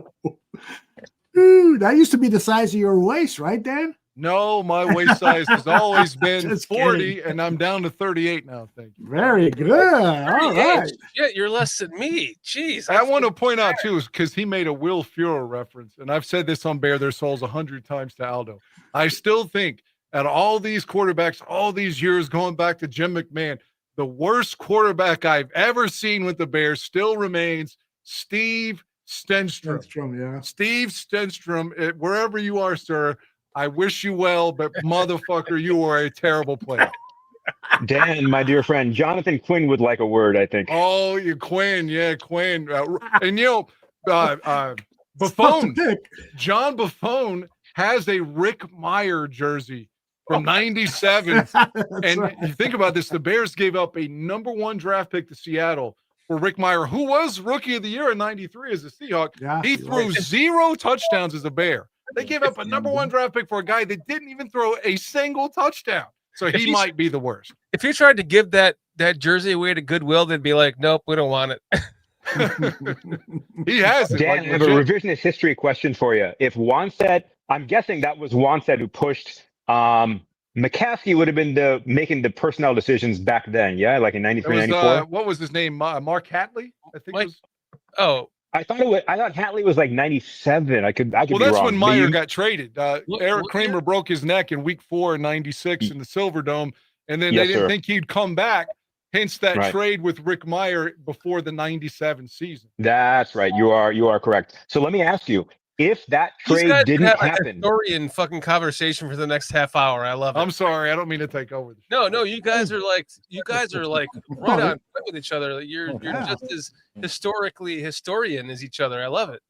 it. Ooh, that used to be the size of your waist, right, Dan? No, my waist size has always been 40, and I'm down to 38 now. Thank you. Very good. All right. Shit, you're less than me. Jeez. I want to point out, too, because he made a Will Ferrell reference, and I've said this on Bare Their Souls 100 times to Aldo. I still think out of all these quarterbacks, all these years going back to Jim McMahon, the worst quarterback I've ever seen with the Bears still remains Steve Stenstrom. Steve Stenstrom, wherever you are, sir, I wish you well, but motherfucker, you are a terrible player. Dan, my dear friend, Jonathan Quinn would like a word, I think. Oh, you Quinn. Yeah, Quinn. And, Buffon, John Buffon has a Rick Meyer jersey from 97. And right. You think about this, the Bears gave up a number 1 draft pick to Seattle for Rick Meyer, who was rookie of the year in 93 as a Seahawk. Yeah, he threw 0 touchdowns as a Bear. They gave up a number 1 draft pick for a guy that didn't even throw a single touchdown. So he might be the worst. If you tried to give that jersey away to Goodwill, they'd be like, nope, we don't want it. He has it. Dan, I have a revisionist history question for you. If Wanstead, I'm guessing that was Wanstead who pushed McCaskey would have been making the personnel decisions back then, yeah? Like in 93, 94? What was his name? Mark Hatley, I think it was. Oh. I thought Hatley was like 97. I could be wrong. Well, that's when Meyer got traded. Eric Kramer broke his neck in week 4 in 96 in the Silverdome, and then they didn't think he'd come back. Hence that trade with Rick Meyer before the 97 season. That's right. You are correct. So let me ask you, if that trade didn't happen, a historian fucking conversation for the next half hour. I love it. I'm sorry, I don't mean to take over the show. No, you guys are like right on with each other. You're just as historian as each other. I love it.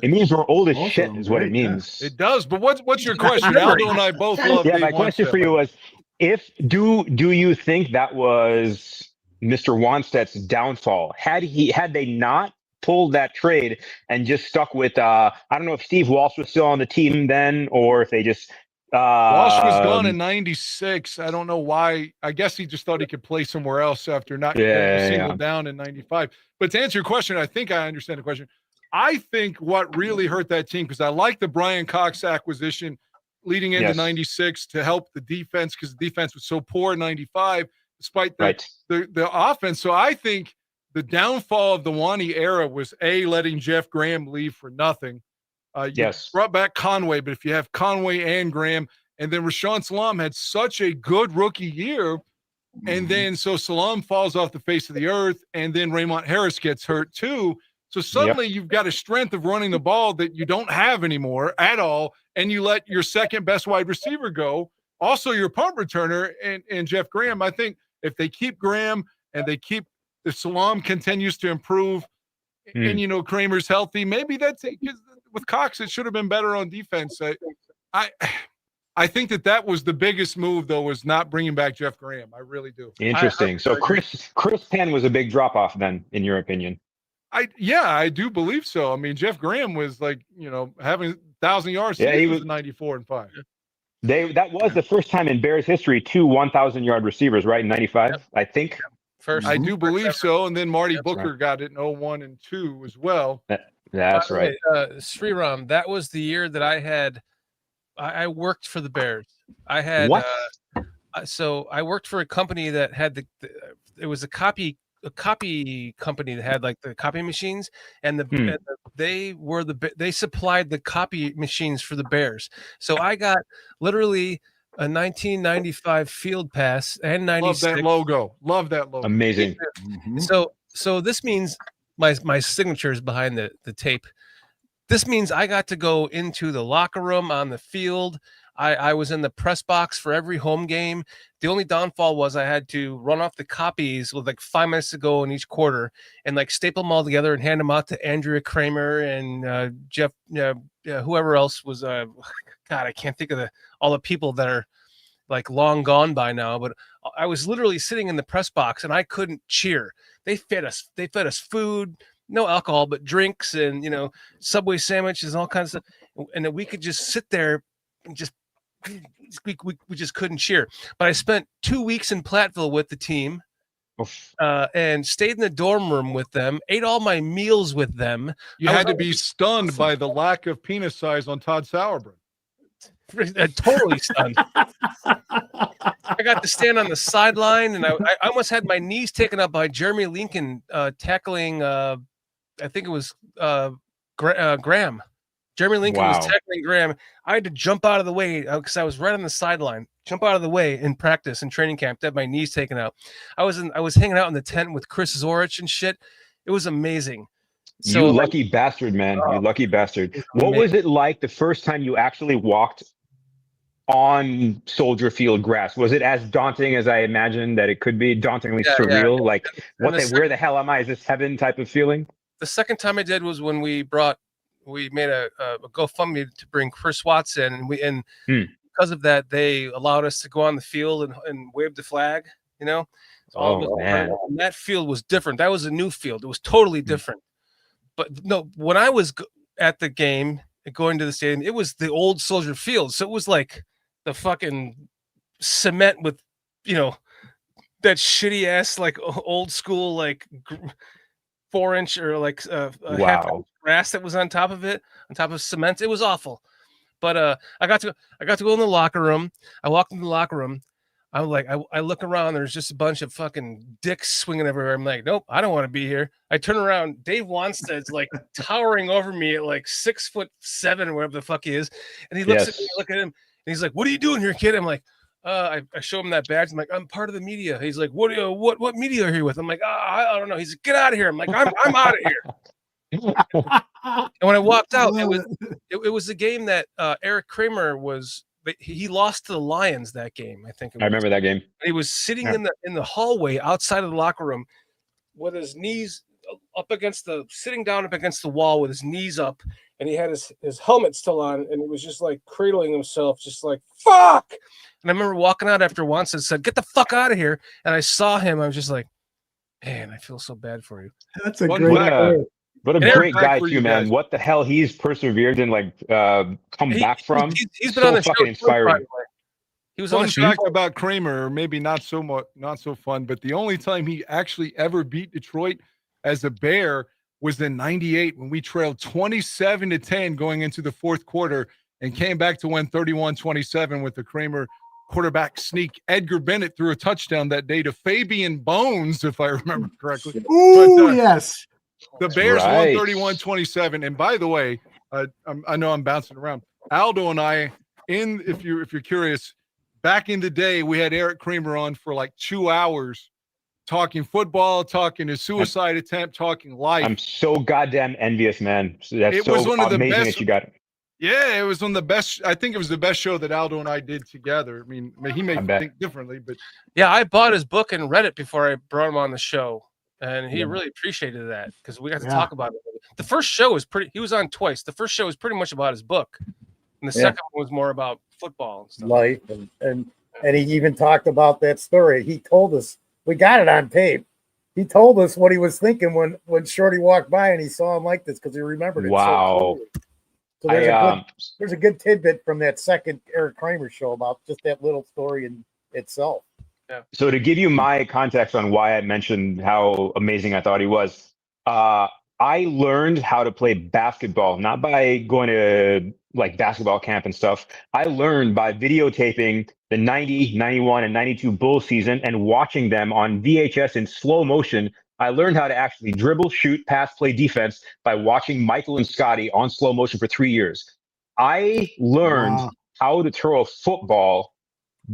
It means we're old as shit, is what it means. It does. But what's your question? Aldo and I both love. Yeah, my question for you was: do you think that was Mr. Wanstead's downfall? Had they not pulled that trade and just stuck with I don't know if Steve Walsh was still on the team then, or if they just Walsh was gone in 96. I don't know why. I guess he just thought he could play somewhere else after not singled down in 95. But to answer your question, I think I understand the question. I think what really hurt that team, because I like the Brian Cox acquisition leading into 96 to help the defense, because the defense was so poor in 95 despite the offense. So I think the downfall of the Wani era was letting Jeff Graham leave for nothing. You brought back Conway, but if you have Conway and Graham, and then Rashawn Salam had such a good rookie year, and then so Salam falls off the face of the earth, and then Raymond Harris gets hurt too. So suddenly you've got a strength of running the ball that you don't have anymore at all, and you let your second best wide receiver go, also your punt returner, and Jeff Graham. I think if they keep Graham and if Salam continues to improve, and Kramer's healthy, maybe that's it. With Cox, it should have been better on defense. I think that was the biggest move, though, was not bringing back Jeff Graham. I really do. Interesting. So Chris Penn was a big drop off then, in your opinion. I do believe so. I mean, Jeff Graham was having 1,000 yards. Yeah, he was 94-5. That was the first time in Bears history 2 1,000-yard receivers, right? In 95, I think. First, I do believe so. And then Marty Booker got it in 01 and 2 as well. That's right. Sriram, that was the year that I worked for the Bears. I had what? So I worked for a company that had it was a copy company that had like the copy machines, and they supplied the copy machines for the Bears. So I got literally a 1995 field pass and 96. Love that logo. Amazing. So this means my signature is behind the tape. This means I got to go into the locker room on the field. I was in the press box for every home game. The only downfall was I had to run off the copies with like 5 minutes to go in each quarter and like staple them all together and hand them out to Andrea Kramer and Jeff, whoever else was. God, I can't think of all the people that are like long gone by now. But I was literally sitting in the press box and I couldn't cheer. They fed us food. No alcohol, but drinks and, Subway sandwiches and all kinds of stuff. And then we could just sit there and we just couldn't cheer. But I spent 2 weeks in Platteville with the team and stayed in the dorm room with them, ate all my meals with them. You had to be stunned by the lack of penis size on Todd Sauerbrunn. Totally stunned. I got to stand on the sideline, and I almost had my knees taken up by Jeremy Lincoln tackling. I think it was Graham. Jeremy Lincoln was tackling Graham. I had to jump out of the way because I was right on the sideline. Jump out of the way in practice and training camp to have my knees taken out. I was hanging out in the tent with Chris Zorich and shit. It was amazing. So, you lucky bastard, man. You lucky bastard. What was it like the first time you actually walked on Soldier Field grass? Was it as daunting as I imagined that it could be? Dauntingly surreal? Yeah. Like, where the hell am I? Is this heaven type of feeling? The second time I did was when we made a GoFundMe to bring Chris Watson, and because of that, they allowed us to go on the field and wave the flag, man. And that field was different. That was a new field. It was totally different. But no, when I was at the game, going to the stadium, it was the old Soldier Field. So it was like the fucking cement with, that shitty ass, like old school, like 4-inch or like half-inch grass that was on top of it, on top of cement. It was awful. But I got to go in the locker room. I walked in the locker room. I'm like, I look around. There's just a bunch of fucking dicks swinging everywhere. I'm like, nope, I don't want to be here. I turn around. Dave Wanstead's like towering over me at like 6'7" or whatever the fuck he is. And he looks at me, I look at him, and he's like, "What are you doing here, kid?" I'm like, I show him that badge. I'm like, "I'm part of the media." He's like, "What media are you with?" I'm like, I don't know. He's like, "Get out of here." I'm like, I'm out of here. And when I walked out, it was the game that Eric Kramer was. He lost to the Lions that game. I think I remember that game. He was sitting in the hallway outside of the locker room with his knees sitting down up against the wall with his knees up, and he had his helmet still on, and he was just like cradling himself, just like fuck. And I remember walking out after once and said, "Get the fuck out of here." And I saw him. I was just like, man, I feel so bad for you. That's a great. What a great guy too, man. What the hell he's persevered and come back from. He's been on the fucking show inspiring. He was on the fact about Kramer, maybe not so fun, but the only time he actually ever beat Detroit as a Bear was in '98 when we trailed 27-10 going into the fourth quarter and came back to win 31-27 with the Kramer quarterback sneak. Edgar Bennett threw a touchdown that day to Fabian Bones, if I remember correctly. Ooh, yes. The Bears won Right. 31-27. And by the way, I know I'm bouncing around. Aldo and I, if you're curious, back in the day, we had Eric Kramer on for like 2 hours talking football, talking his suicide attempt, talking life. I'm so goddamn envious, man. That's It was so one of the amazing best- that you got it. Yeah, it was one of the best. I think it was the best show that Aldo and I did together. I mean, he may I bet. think differently, but Yeah, I bought his book and read it before I brought him on the show, and he really appreciated that because we got to talk about it. The first show was pretty. He was on twice. The first show was pretty much about his book, and the second one was more about football and stuff. Life, and he even talked about that story. He told us, we got it on tape. He told us what he was thinking when Shorty walked by and he saw him like this because he remembered it. Wow. So there's a good tidbit from that second Eric Kramer show about just that little story in itself. Yeah. So to give you my context on why I mentioned how amazing I thought he was, I learned how to play basketball, not by going to like basketball camp and stuff. I learned by videotaping the 90, 91, and 92 Bulls season and watching them on VHS in slow motion. I learned how to actually dribble, shoot, pass, play defense by watching Michael and Scotty on slow motion for 3 years. I learned how to throw a football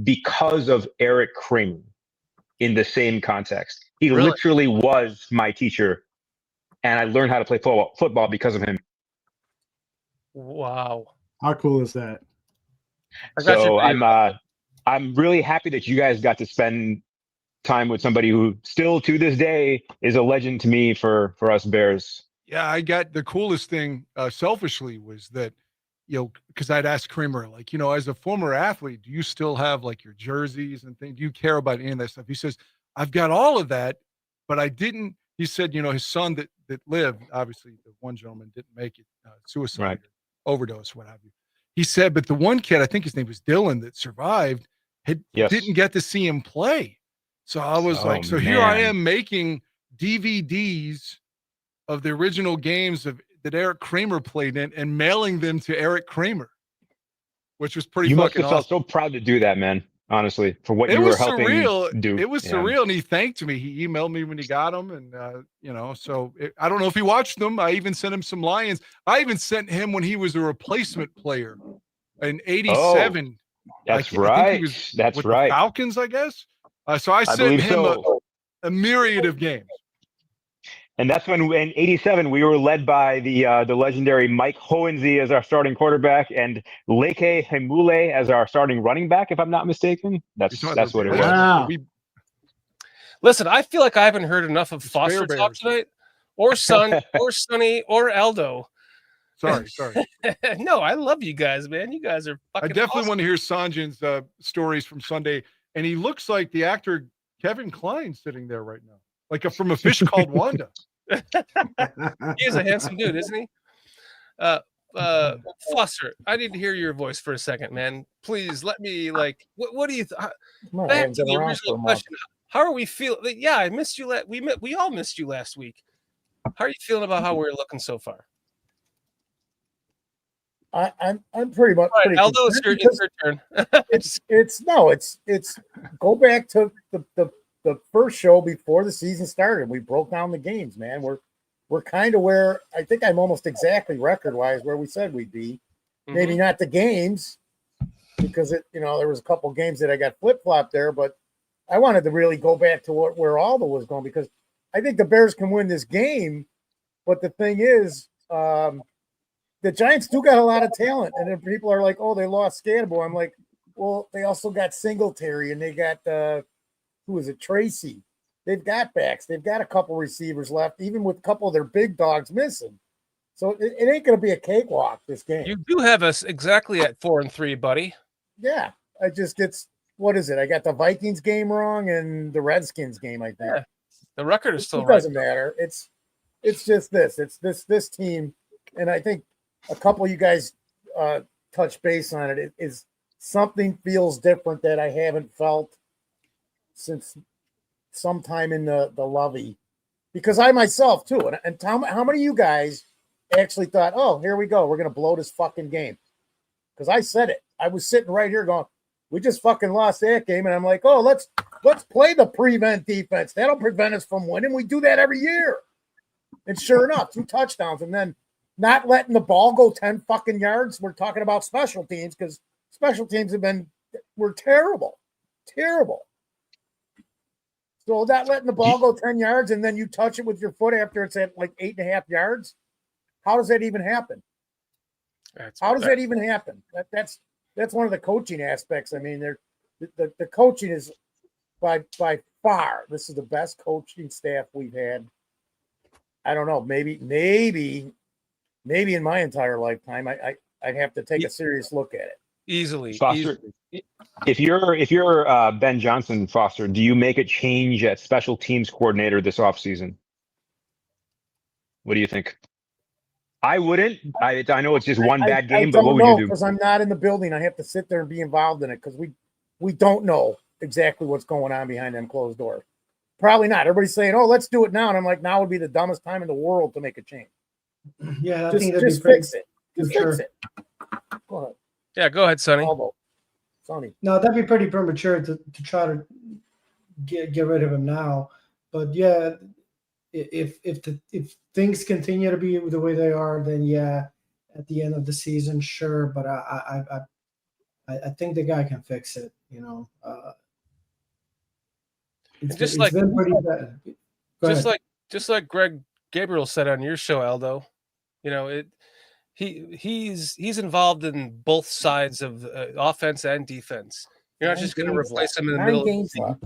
because of Eric Kramer in the same context. He literally was my teacher, and I learned how to play football because of him. Wow. How cool is that? So I'm really happy that you guys got to spend time with somebody who still to this day is a legend to me for us Bears. yeah, I got the coolest thing selfishly was that, because I'd asked Kramer, like, as a former athlete, do you still have like your jerseys and things? Do you care about any of that stuff? He says, I've got all of that, but I didn't. He said, his son that lived, obviously the one gentleman didn't make it, suicide, overdose, what have you. He said, but the one kid, I think his name was Dylan, that survived, didn't get to see him play. So I was here I am making DVDs of the original games that Eric Kramer played in and mailing them to Eric Kramer, which was pretty You must fucking have felt awesome. so proud to do that, man. Honestly, for what you were helping do. It was surreal, and he thanked me. He emailed me when he got them, and I don't know if he watched them. I even sent him some Lions. I even sent him when he was a replacement player in '87. That's I think right. he was That's with right. The Falcons, I guess. So I sent him a myriad of games. And that's when in '87 we were led by the legendary Mike Hohensee as our starting quarterback and Leke Hemule as our starting running back, if I'm not mistaken. That's what it was. Wow. Listen, I feel like I haven't heard enough of Foster talk tonight, or Son, or Sonny, or Aldo. Sorry. No, I love you guys, man. You guys are fucking I definitely awesome. want to hear Sanjin's stories from Sunday, and he looks like the actor Kevin Kline sitting there right now, like from A Fish Called Wanda. He is a handsome dude, isn't he? Foster, I need to hear your voice for a second, man. Please let me what do you back to the original question? How are we feeling? Yeah, I missed you. We all missed you last week. How are you feeling about how we're looking so far? I'm pretty much. All right, Aldo, it's your turn. It's go back to the first show before the season started. We broke down the games, man. We're kind of where I think I'm almost exactly record wise where we said we'd be. Maybe not the games because there was a couple games that I got flip flopped there, but I wanted to really go back to where Aldo was going because I think the Bears can win this game. But the thing is, the Giants do got a lot of talent, and then people are like, "Oh, they lost Scannable." I'm like, "Well, they also got Singletary, and they got who is it, Tracy? They've got backs. They've got a couple receivers left, even with a couple of their big dogs missing. So it ain't going to be a cakewalk this game." You do have us exactly at 4-3, buddy. Yeah, what is it? I got the Vikings game wrong and the Redskins game. I think yeah. The record is still right. It doesn't matter. It's just this. It's this team, and I think a couple of you guys touch base on it. It is something feels different that I haven't felt since sometime in the Lovey, because I myself too, and how many of you guys actually thought, "Oh, here we go, we're gonna blow this fucking game"? Because I said it. I was sitting right here going, We just fucking lost that game, and I'm like, oh, let's play the prevent defense. That'll prevent us from winning. We do that every year. And sure enough, 2 touchdowns, and then not letting the ball go 10 fucking yards. We're talking about special teams because special teams were terrible. Terrible. So not letting the ball go 10 yards and then you touch it with your foot after it's at like 8.5 yards. How does that even happen? How does that even happen? That's one of the coaching aspects. I mean, the coaching is by far, this is the best coaching staff we've had. I don't know, maybe in my entire lifetime. I'd have to take a serious look at it. Easily. Foster, if you're Ben Johnson, Foster, do you make a change at special teams coordinator this offseason? What do you think? I wouldn't. I know it's just one bad game, but what would you do? Because I'm not in the building. I have to sit there and be involved in it because we don't know exactly what's going on behind them closed doors. Probably not. Everybody's saying, "Oh, let's do it now," and I'm like, "Now would be the dumbest time in the world to make a change." Yeah, I just, think just fix it. Just fix it. Go ahead. Yeah, go ahead, Sonny. Sonny. No, that'd be pretty premature to try to get rid of him now. But yeah, if things continue to be the way they are, then yeah, at the end of the season, sure. But I think the guy can fix it. You know, it's been pretty bad. Just like Greg Gabriel said on your show, Aldo. You know, he's involved in both sides of offense and defense. You're not just going to replace him in the middle of the season.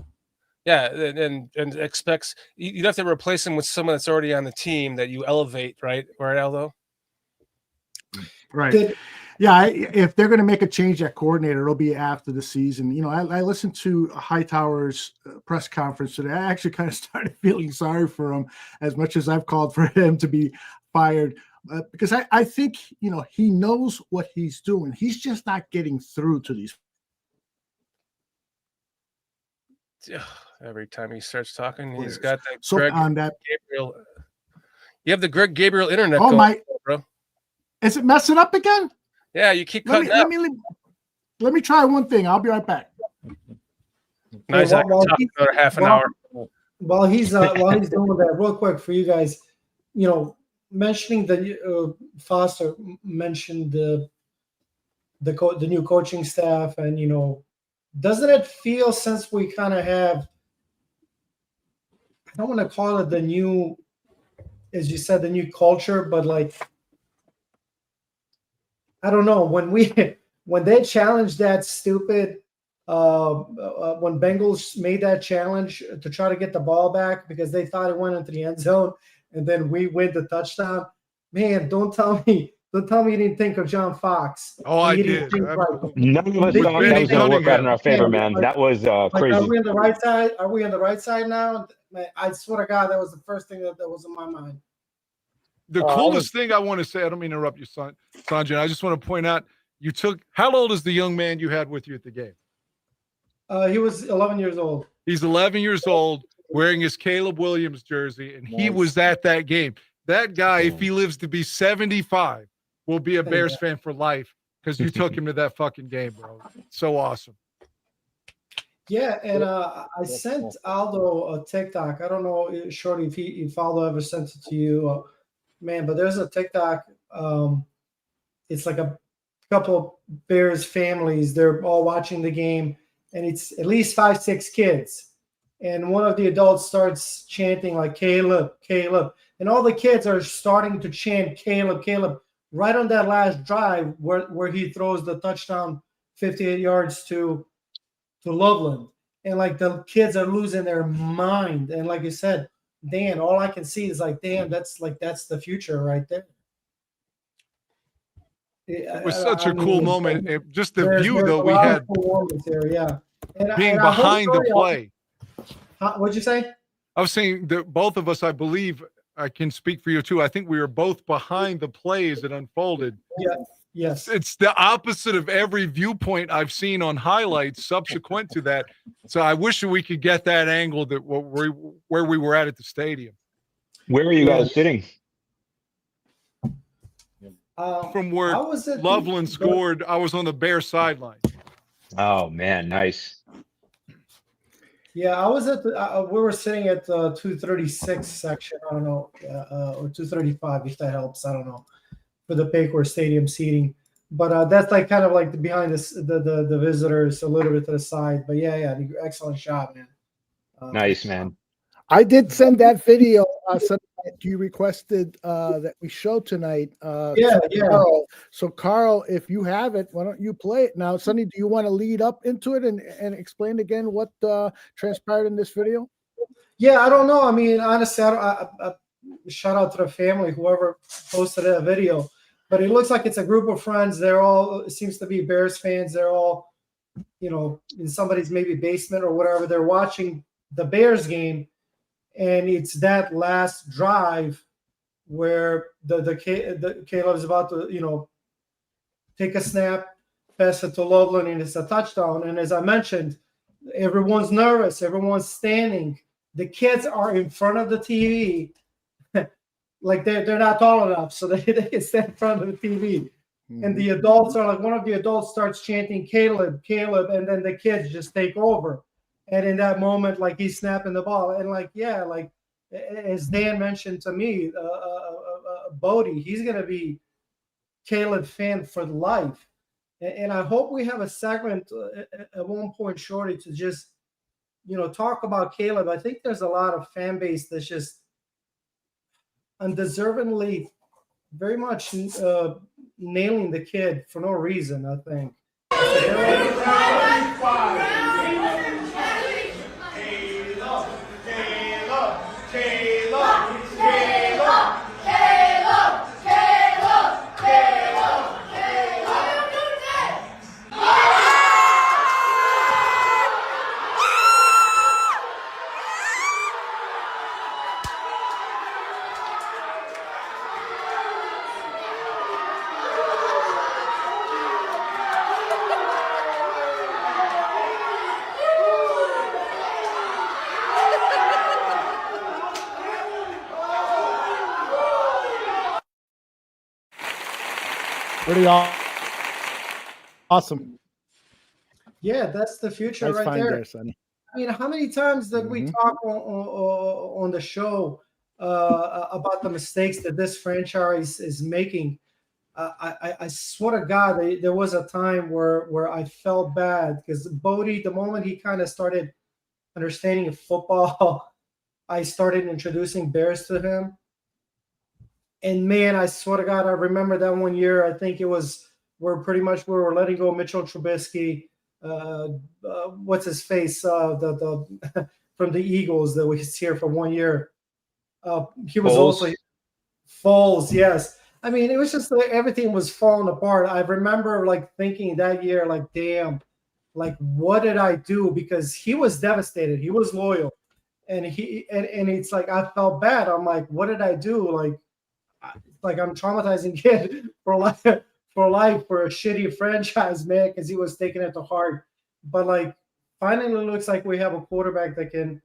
Yeah, and expects you'd have to replace him with someone that's already on the team that you elevate, right, Aldo? Right. Yeah, if they're going to make a change at coordinator, it'll be after the season. You know, I listened to Hightower's press conference today. I actually kind of started feeling sorry for him as much as I've called for him to be fired. Because I think, you know, he knows what he's doing. He's just not getting through to these. Every time he starts talking, he's got that so Greg on that Gabriel. You have the Greg Gabriel internet. Oh, going, bro. Is it messing up again? Yeah, you keep cutting out. Let me try one thing. I'll be right back. Nice. I can talk another half an hour. While he's doing that, real quick for you guys, you know, mentioning the Foster mentioned the new coaching staff, and you know, doesn't it feel, since we kind of have, I don't want to call it the new, as you said, the new culture, but like, I don't know, when they challenged that stupid when Bengals made that challenge to try to get the ball back because they thought it went into the end zone and then we win the touchdown. Man, don't tell me you didn't think of John Fox. Oh, I did. None of us thought that was going to work out in our favor, man. That was crazy. Are we on the right side? Are we on the right side now? Man, I swear to God, that was the first thing that was in my mind. The coolest thing I want to say, I don't mean to interrupt you, Sanjin. I just want to point out, how old is the young man you had with you at the game? He was 11 years old. He's 11 years old, wearing his Caleb Williams jersey, and he was at that game. That guy, if he lives to be 75, will be a Bears fan for life because you took him to that fucking game, bro. So awesome. Yeah, and I sent Aldo a TikTok. I don't know, Shorty, if Aldo ever sent it to you. Man, but there's a TikTok. It's like a couple Bears families. They're all watching the game, and it's at least 5-6 kids. And one of the adults starts chanting like, Caleb, Caleb. And all the kids are starting to chant Caleb, Caleb, right on that last drive where he throws the touchdown 58 yards to Loveland. And like the kids are losing their mind. And like you said, Dan, all I can see is like, damn, that's the future right there. It was such a cool moment. Just the view, though, we had cool there, yeah. And being behind the play. What'd you say? I was saying that both of us, I believe, I can speak for you too. I think we were both behind the play as it unfolded. Yeah. Yes. It's the opposite of every viewpoint I've seen on highlights subsequent to that. So I wish we could get that angle that where we were at the stadium. Where were you guys sitting? From where Loveland scored, I was on the Bears sideline. Oh man, nice. Yeah, I was at the. We were sitting at the 236 section. I don't know, or 235 if that helps. I don't know for the Paycor Stadium seating, but that's like kind of like the behind the visitors a little bit to the side. But yeah, excellent shot, man. Nice, man. I did send that video. You requested that we show tonight. Yeah. Carl. So, Carl, if you have it, why don't you play it now? Sonny, do you want to lead up into it and explain again what transpired in this video? Yeah, I don't know. I mean, honestly, I shout out to the family, whoever posted that video. But it looks like it's a group of friends. They're all, it seems to be Bears fans. They're all, in somebody's maybe basement or whatever. They're watching the Bears game. And it's that last drive where the Caleb's about to, take a snap, pass it to Loveland, and it's a touchdown. And as I mentioned, everyone's nervous. Everyone's standing. The kids are in front of the TV. Like they're not tall enough, so they can stand in front of the TV. Mm-hmm. And the adults are like, one of the adults starts chanting, Caleb, and then the kids just take over. And in that moment, like he's snapping the ball, and like as Dan mentioned to me, Bodie, he's gonna be Caleb fan for life. And I hope we have a segment at one point, Shorty, to just talk about Caleb. I think there's a lot of fan base that's just undeservingly very much nailing the kid for no reason. I think. Pretty awesome. Yeah, that's the future nice right there. Sonny. I mean, how many times did we talk on the show about the mistakes that this franchise is making? I swear to God, there was a time where I felt bad because Bodie, the moment he kind of started understanding football, I started introducing Bears to him. And man, I swear to God, I remember that one year. I think it was where we were letting go Mitchell Trubisky. What's his face? The from the Eagles that was here for 1 year. He was also Foles. Yes, I mean it was just like everything was falling apart. I remember like thinking that year, like, damn, like what did I do? Because he was devastated. He was loyal, and it's like I felt bad. I'm like, what did I do? Like I'm traumatizing kid for life for a shitty franchise, man, because he was taking it to heart. But like finally it looks like we have a quarterback that can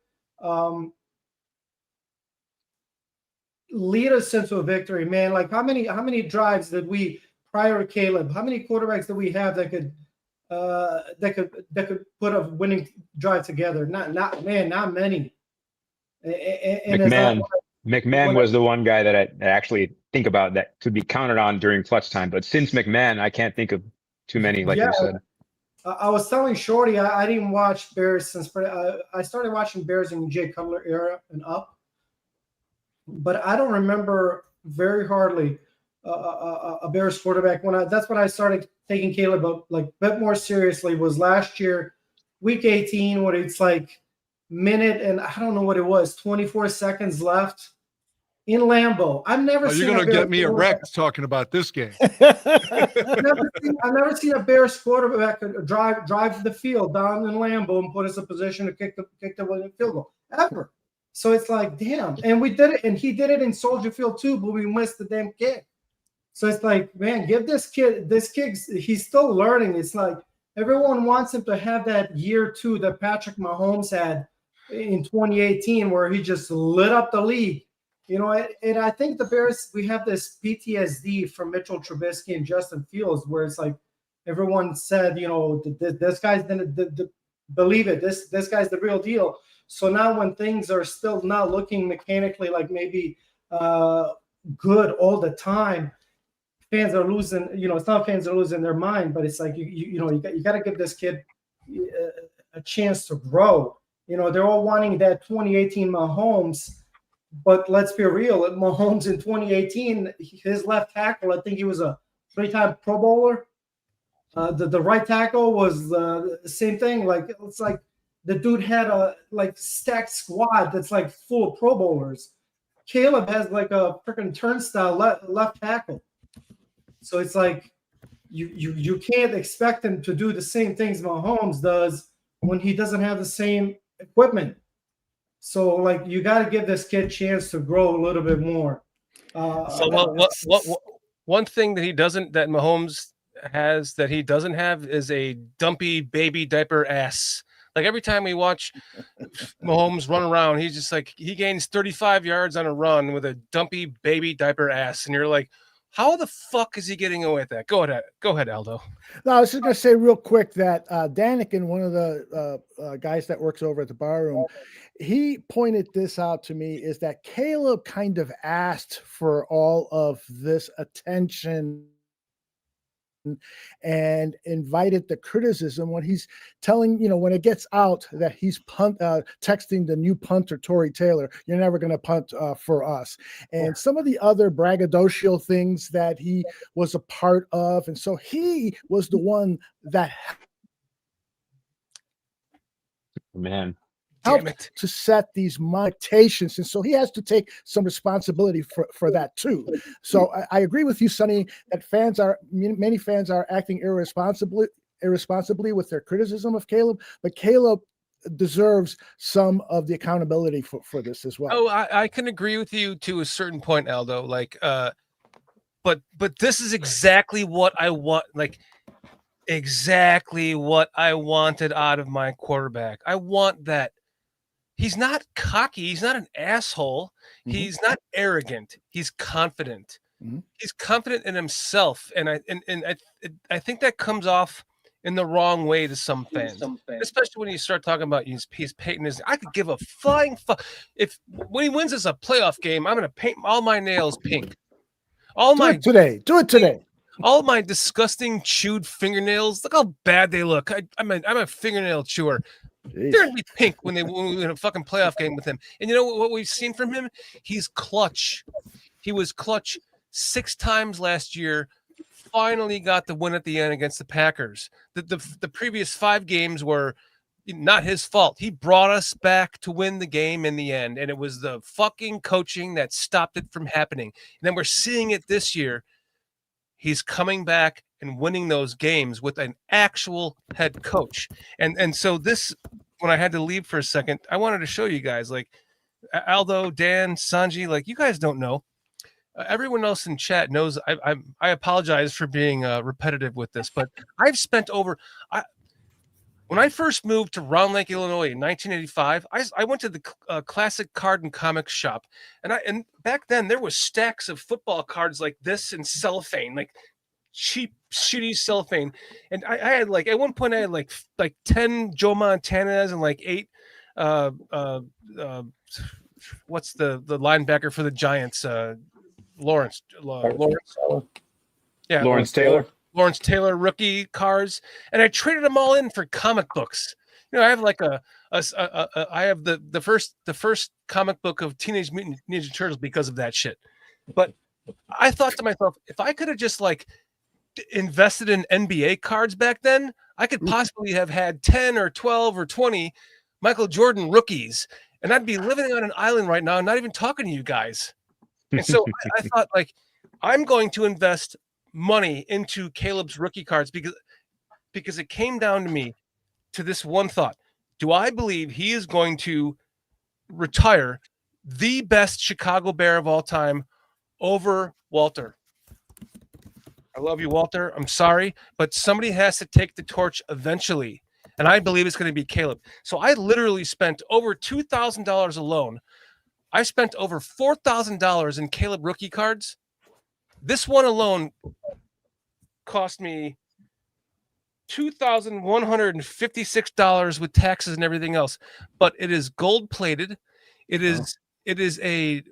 lead us into a victory, man. Like how many drives did we prior to Caleb? How many quarterbacks did we have that could put a winning drive together? Not many. And McMahon was the one guy that I actually think about that could be counted on during clutch time. But since McMahon, I can't think of too many, like you said. I was telling Shorty, I didn't watch Bears since I started watching Bears in Jay Cutler era and up. But I don't remember very hardly a Bears quarterback. That's when I started taking Caleb a bit more seriously was last year, week 18, when it's like minute and I don't know what it was, 24 seconds left in Lambeau. I've never seen. You're going to get me erect talking about this game. I've never seen a Bears quarterback drive the field down in Lambeau and put us in a position to kick the winning field goal ever. So it's like, damn. And we did it, and he did it in Soldier Field too, but we missed the damn kick. So it's like, man, give this kid, he's still learning. It's like everyone wants him to have that year 2 that Patrick Mahomes had in 2018, where he just lit up the league. And I think the Bears, we have this PTSD from Mitchell Trubisky and Justin Fields, where it's like everyone said, this guy's gonna believe it. This guy's the real deal. So now when things are still not looking mechanically like maybe good all the time, fans are losing. Some fans are losing their mind. But it's like you got to give this kid a chance to grow. They're all wanting that 2018 Mahomes. But let's be real. Mahomes in 2018, his left tackle, I think he was a 3-time Pro Bowler. The right tackle was the same thing. Like, it's like the dude had a stacked squad that's like full of Pro Bowlers. Caleb has like a freaking turnstile left tackle. So it's like you can't expect him to do the same things Mahomes does when he doesn't have the same equipment. So, like, you got to give this kid a chance to grow a little bit more. One thing that Mahomes has that he doesn't have is a dumpy baby diaper ass. Like, every time we watch Mahomes run around, he's just like, he gains 35 yards on a run with a dumpy baby diaper ass. And you're like, how the fuck is he getting away with that? Go ahead, Aldo. No, I was just going to say real quick that Daniken, one of the guys that works over at the bar room, he pointed this out to me, is that Caleb kind of asked for all of this attention and invited the criticism when he's telling, when it gets out that he's texting the new punter, Tory Taylor, you're never going to punt for us. And some of the other braggadocial things that he was a part of. And so he was the one that helped to set these limitations, and so he has to take some responsibility for that too. So I agree with you, Sonny, that many fans are acting irresponsibly with their criticism of Caleb, but Caleb deserves some of the accountability for this as well. Oh, I can agree with you to a certain point, Aldo. Like, but this is exactly what I want. Like, exactly what I wanted out of my quarterback. I want that. He's not cocky. He's not an asshole. Mm-hmm. He's not arrogant. He's confident. Mm-hmm. He's confident in himself, and I think that comes off in the wrong way to some fans, especially when you start talking about he's painting his. I could give a flying fuck if when he wins us a playoff game, I'm going to paint all my nails pink. Do it today. All my disgusting chewed fingernails. Look how bad they look. I'm a fingernail chewer. Jeez. They're gonna be pink when we win a fucking playoff game with him. And you know what we've seen from him? He's clutch. He was clutch 6 times last year. Finally got the win at the end against the Packers. The previous 5 games were not his fault. He brought us back to win the game in the end, and it was the fucking coaching that stopped it from happening. And then we're seeing it this year. He's coming back and winning those games with an actual head coach. And so this, when I had to leave for a second, I wanted to show you guys, like, Aldo, Dan, Sanji, like, you guys don't know. Everyone else in chat knows. I apologize for being repetitive with this, but I've spent when I first moved to Round Lake, Illinois in 1985, I went to the Classic Card and Comics shop, and back then there was stacks of football cards like this in cellophane, like cheap, shitty cellophane. And I had like at one point I had like 10 Joe Montanas and like 8 what's the linebacker for the Giants? Lawrence Taylor rookie cards, and I traded them all in for comic books. I have like I have the first comic book of Teenage Mutant Ninja Turtles because of that shit. But I thought to myself, if I could have just like invested in NBA cards back then, I could possibly have had 10 or 12 or 20 Michael Jordan rookies, and I'd be living on an island right now, not even talking to you guys. And so I thought, like, I'm going to invest money into Caleb's rookie cards because it came down to me to this one thought. Do I believe he is going to retire the best Chicago Bear of all time over Walter? I love you, Walter. I'm sorry, but somebody has to take the torch eventually, and I believe it's going to be Caleb. So I literally spent over $2,000 alone. I spent over $4,000 in Caleb rookie cards. This one alone cost me $2,156 with taxes and everything else, but it is gold plated. It is a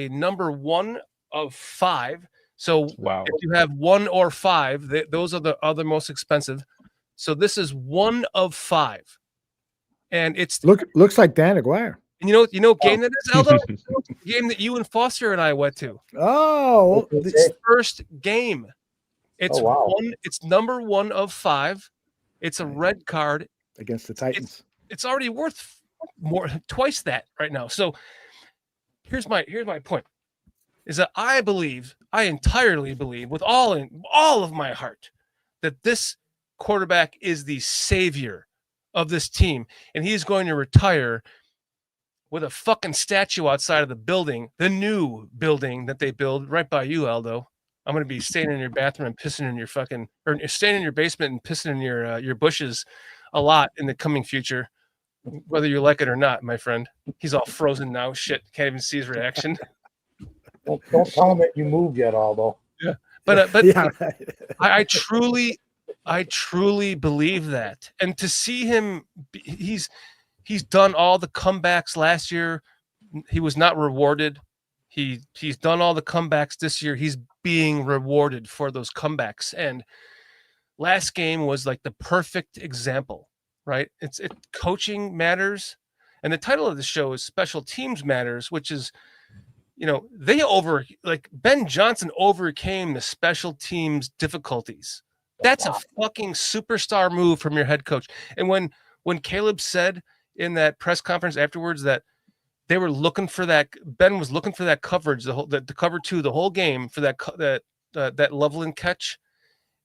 number 1 of 5. So Wow. if you have 1 or 5, those are the other most expensive. So this is 1 of 5, and it's looks like Dan Aguire. And you know what game that is, Aldo? The game that you and Foster and I went to. Oh, It's first game. It's wow. It's number 1 of 5. It's a red card against the Titans. It's already worth twice that right now. So here's my point: is that I entirely believe, with all of my heart, that this quarterback is the savior of this team, and he's going to retire with a fucking statue outside of the building, the new building that they build right by you, Aldo. I'm going to be staying in your bathroom and pissing in your or staying in your basement and pissing in your bushes a lot in the coming future, whether you like it or not, my friend. He's all frozen now. Shit, can't even see his reaction. Don't tell him that you moved yet, Aldo. Yeah, but yeah. I truly believe that, and to see him, he's done all the comebacks last year. He was not rewarded. He's done all the comebacks this year. He's being rewarded for those comebacks. And last game was like the perfect example, right? Coaching matters. And the title of the show is Special Teams Matters, which is, Ben Johnson overcame the special teams difficulties. That's a fucking superstar move from your head coach. And when Caleb said in that press conference afterwards that they were looking for that, Ben was looking for that coverage, the cover 2 the whole game for that level and catch,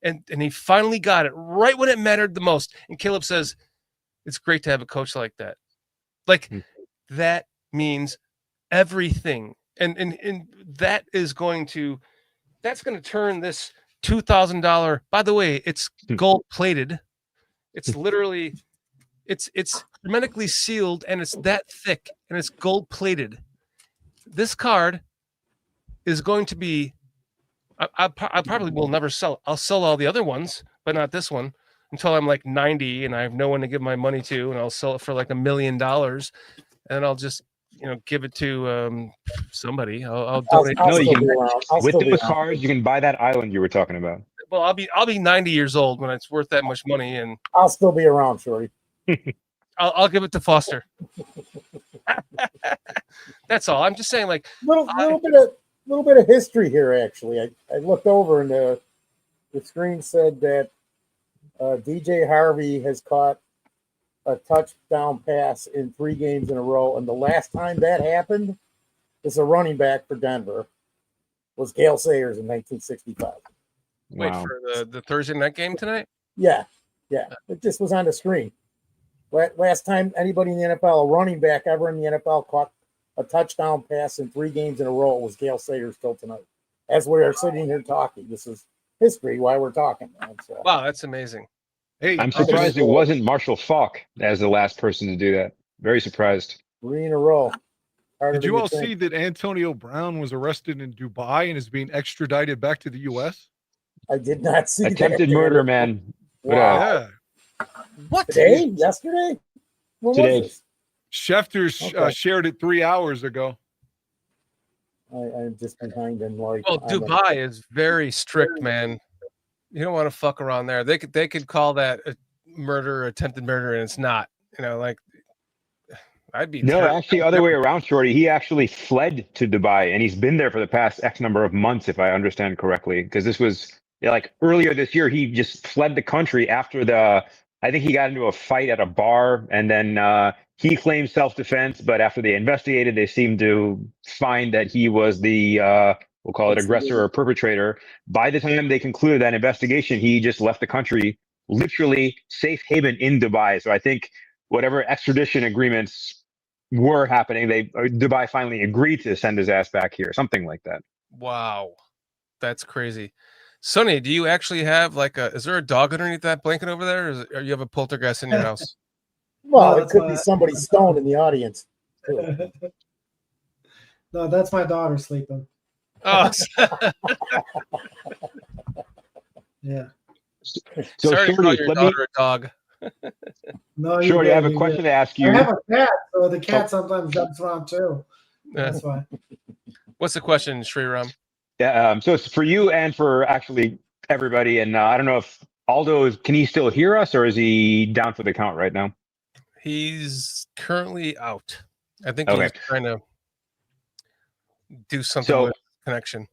and he finally got it right when it mattered the most. And Caleb says, "It's great to have a coach like that." That means everything, and that's going to turn this $2,000. By the way, it's gold plated. It's literally. It's hermetically sealed, and it's that thick, and it's gold plated. This card is going to be. I probably will never sell it. I'll sell all the other ones, but not this one until I'm like 90 and I have no one to give my money to, and I'll sell it for like $1 million, and I'll just give it to somebody. I'll donate. No, you can with those cards. You can buy that island you were talking about. Well, I'll be 90 years old when it's worth that much money, and I'll still be around, Shorty. I'll give it to Foster. That's all. I'm just saying, like little bit of history here. Actually, I looked over and the screen said that DJ Harvey has caught a touchdown pass in 3 games in a row, and the last time that happened, as a running back for Denver, was Gale Sayers in 1965. Wait, for the Thursday night game tonight? Yeah. It just was on the screen. Last time anybody in the NFL, a running back ever in the NFL, caught a touchdown pass in 3 games in a row was Gale Sayers till tonight. As we are sitting here talking, this is history while we're talking. So. Wow, that's amazing. Hey, I'm surprised it wasn't Marshall Faulk as the last person to do that. Very surprised. 3 in a row. Did you all see that Antonio Brown was arrested in Dubai and is being extradited back to the U.S.? I did not see attempted that. murder, man. Wow. Yeah. What? Today? Yesterday? When Today. was this? Schefter shared it 3 hours ago. I'm just behind him. Like, well, Dubai is very strict, man. You don't want to fuck around there. They could call that a murder, attempted murder, and it's not. I'd be actually, other way around, Shorty. He actually fled to Dubai, and he's been there for the past X number of months, if I understand correctly. Because this was earlier this year, he just fled the country after I think he got into a fight at a bar, and then he claimed self-defense. But after they investigated, they seemed to find that he was the we'll call it aggressor or perpetrator. By the time they concluded that investigation, he just left the country, literally safe haven in Dubai. So I think whatever extradition agreements were happening, Dubai finally agreed to send his ass back here, something like that. Wow, that's crazy. Sonny, do you actually have is there a dog underneath that blanket over there, or you have a poltergeist in your house? Well, it could be somebody stoned in the audience. No, that's my daughter sleeping. Oh. Yeah. So, Sorry to call Shorty, your let me. daughter a dog. No, you Shorty, I have good. a You question good. to ask I you. have a cat, so the cat sometimes jumps around too. Yeah. That's why. What's the question, Sriram? Yeah. So it's for you and for actually everybody. And I don't know if Aldo can he still hear us or is he down for the count right now? He's currently out. I think Okay. he's trying to do something So with connection.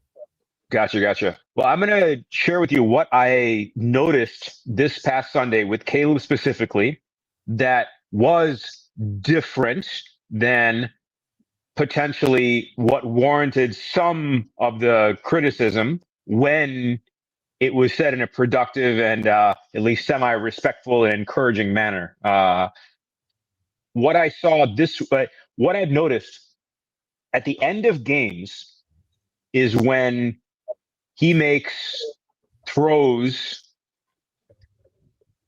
Gotcha. Well, I'm going to share with you what I noticed this past Sunday with Caleb specifically that was different than potentially what warranted some of the criticism when it was said in a productive and at least semi-respectful and encouraging manner. What I saw what I've noticed at the end of games is when he makes throws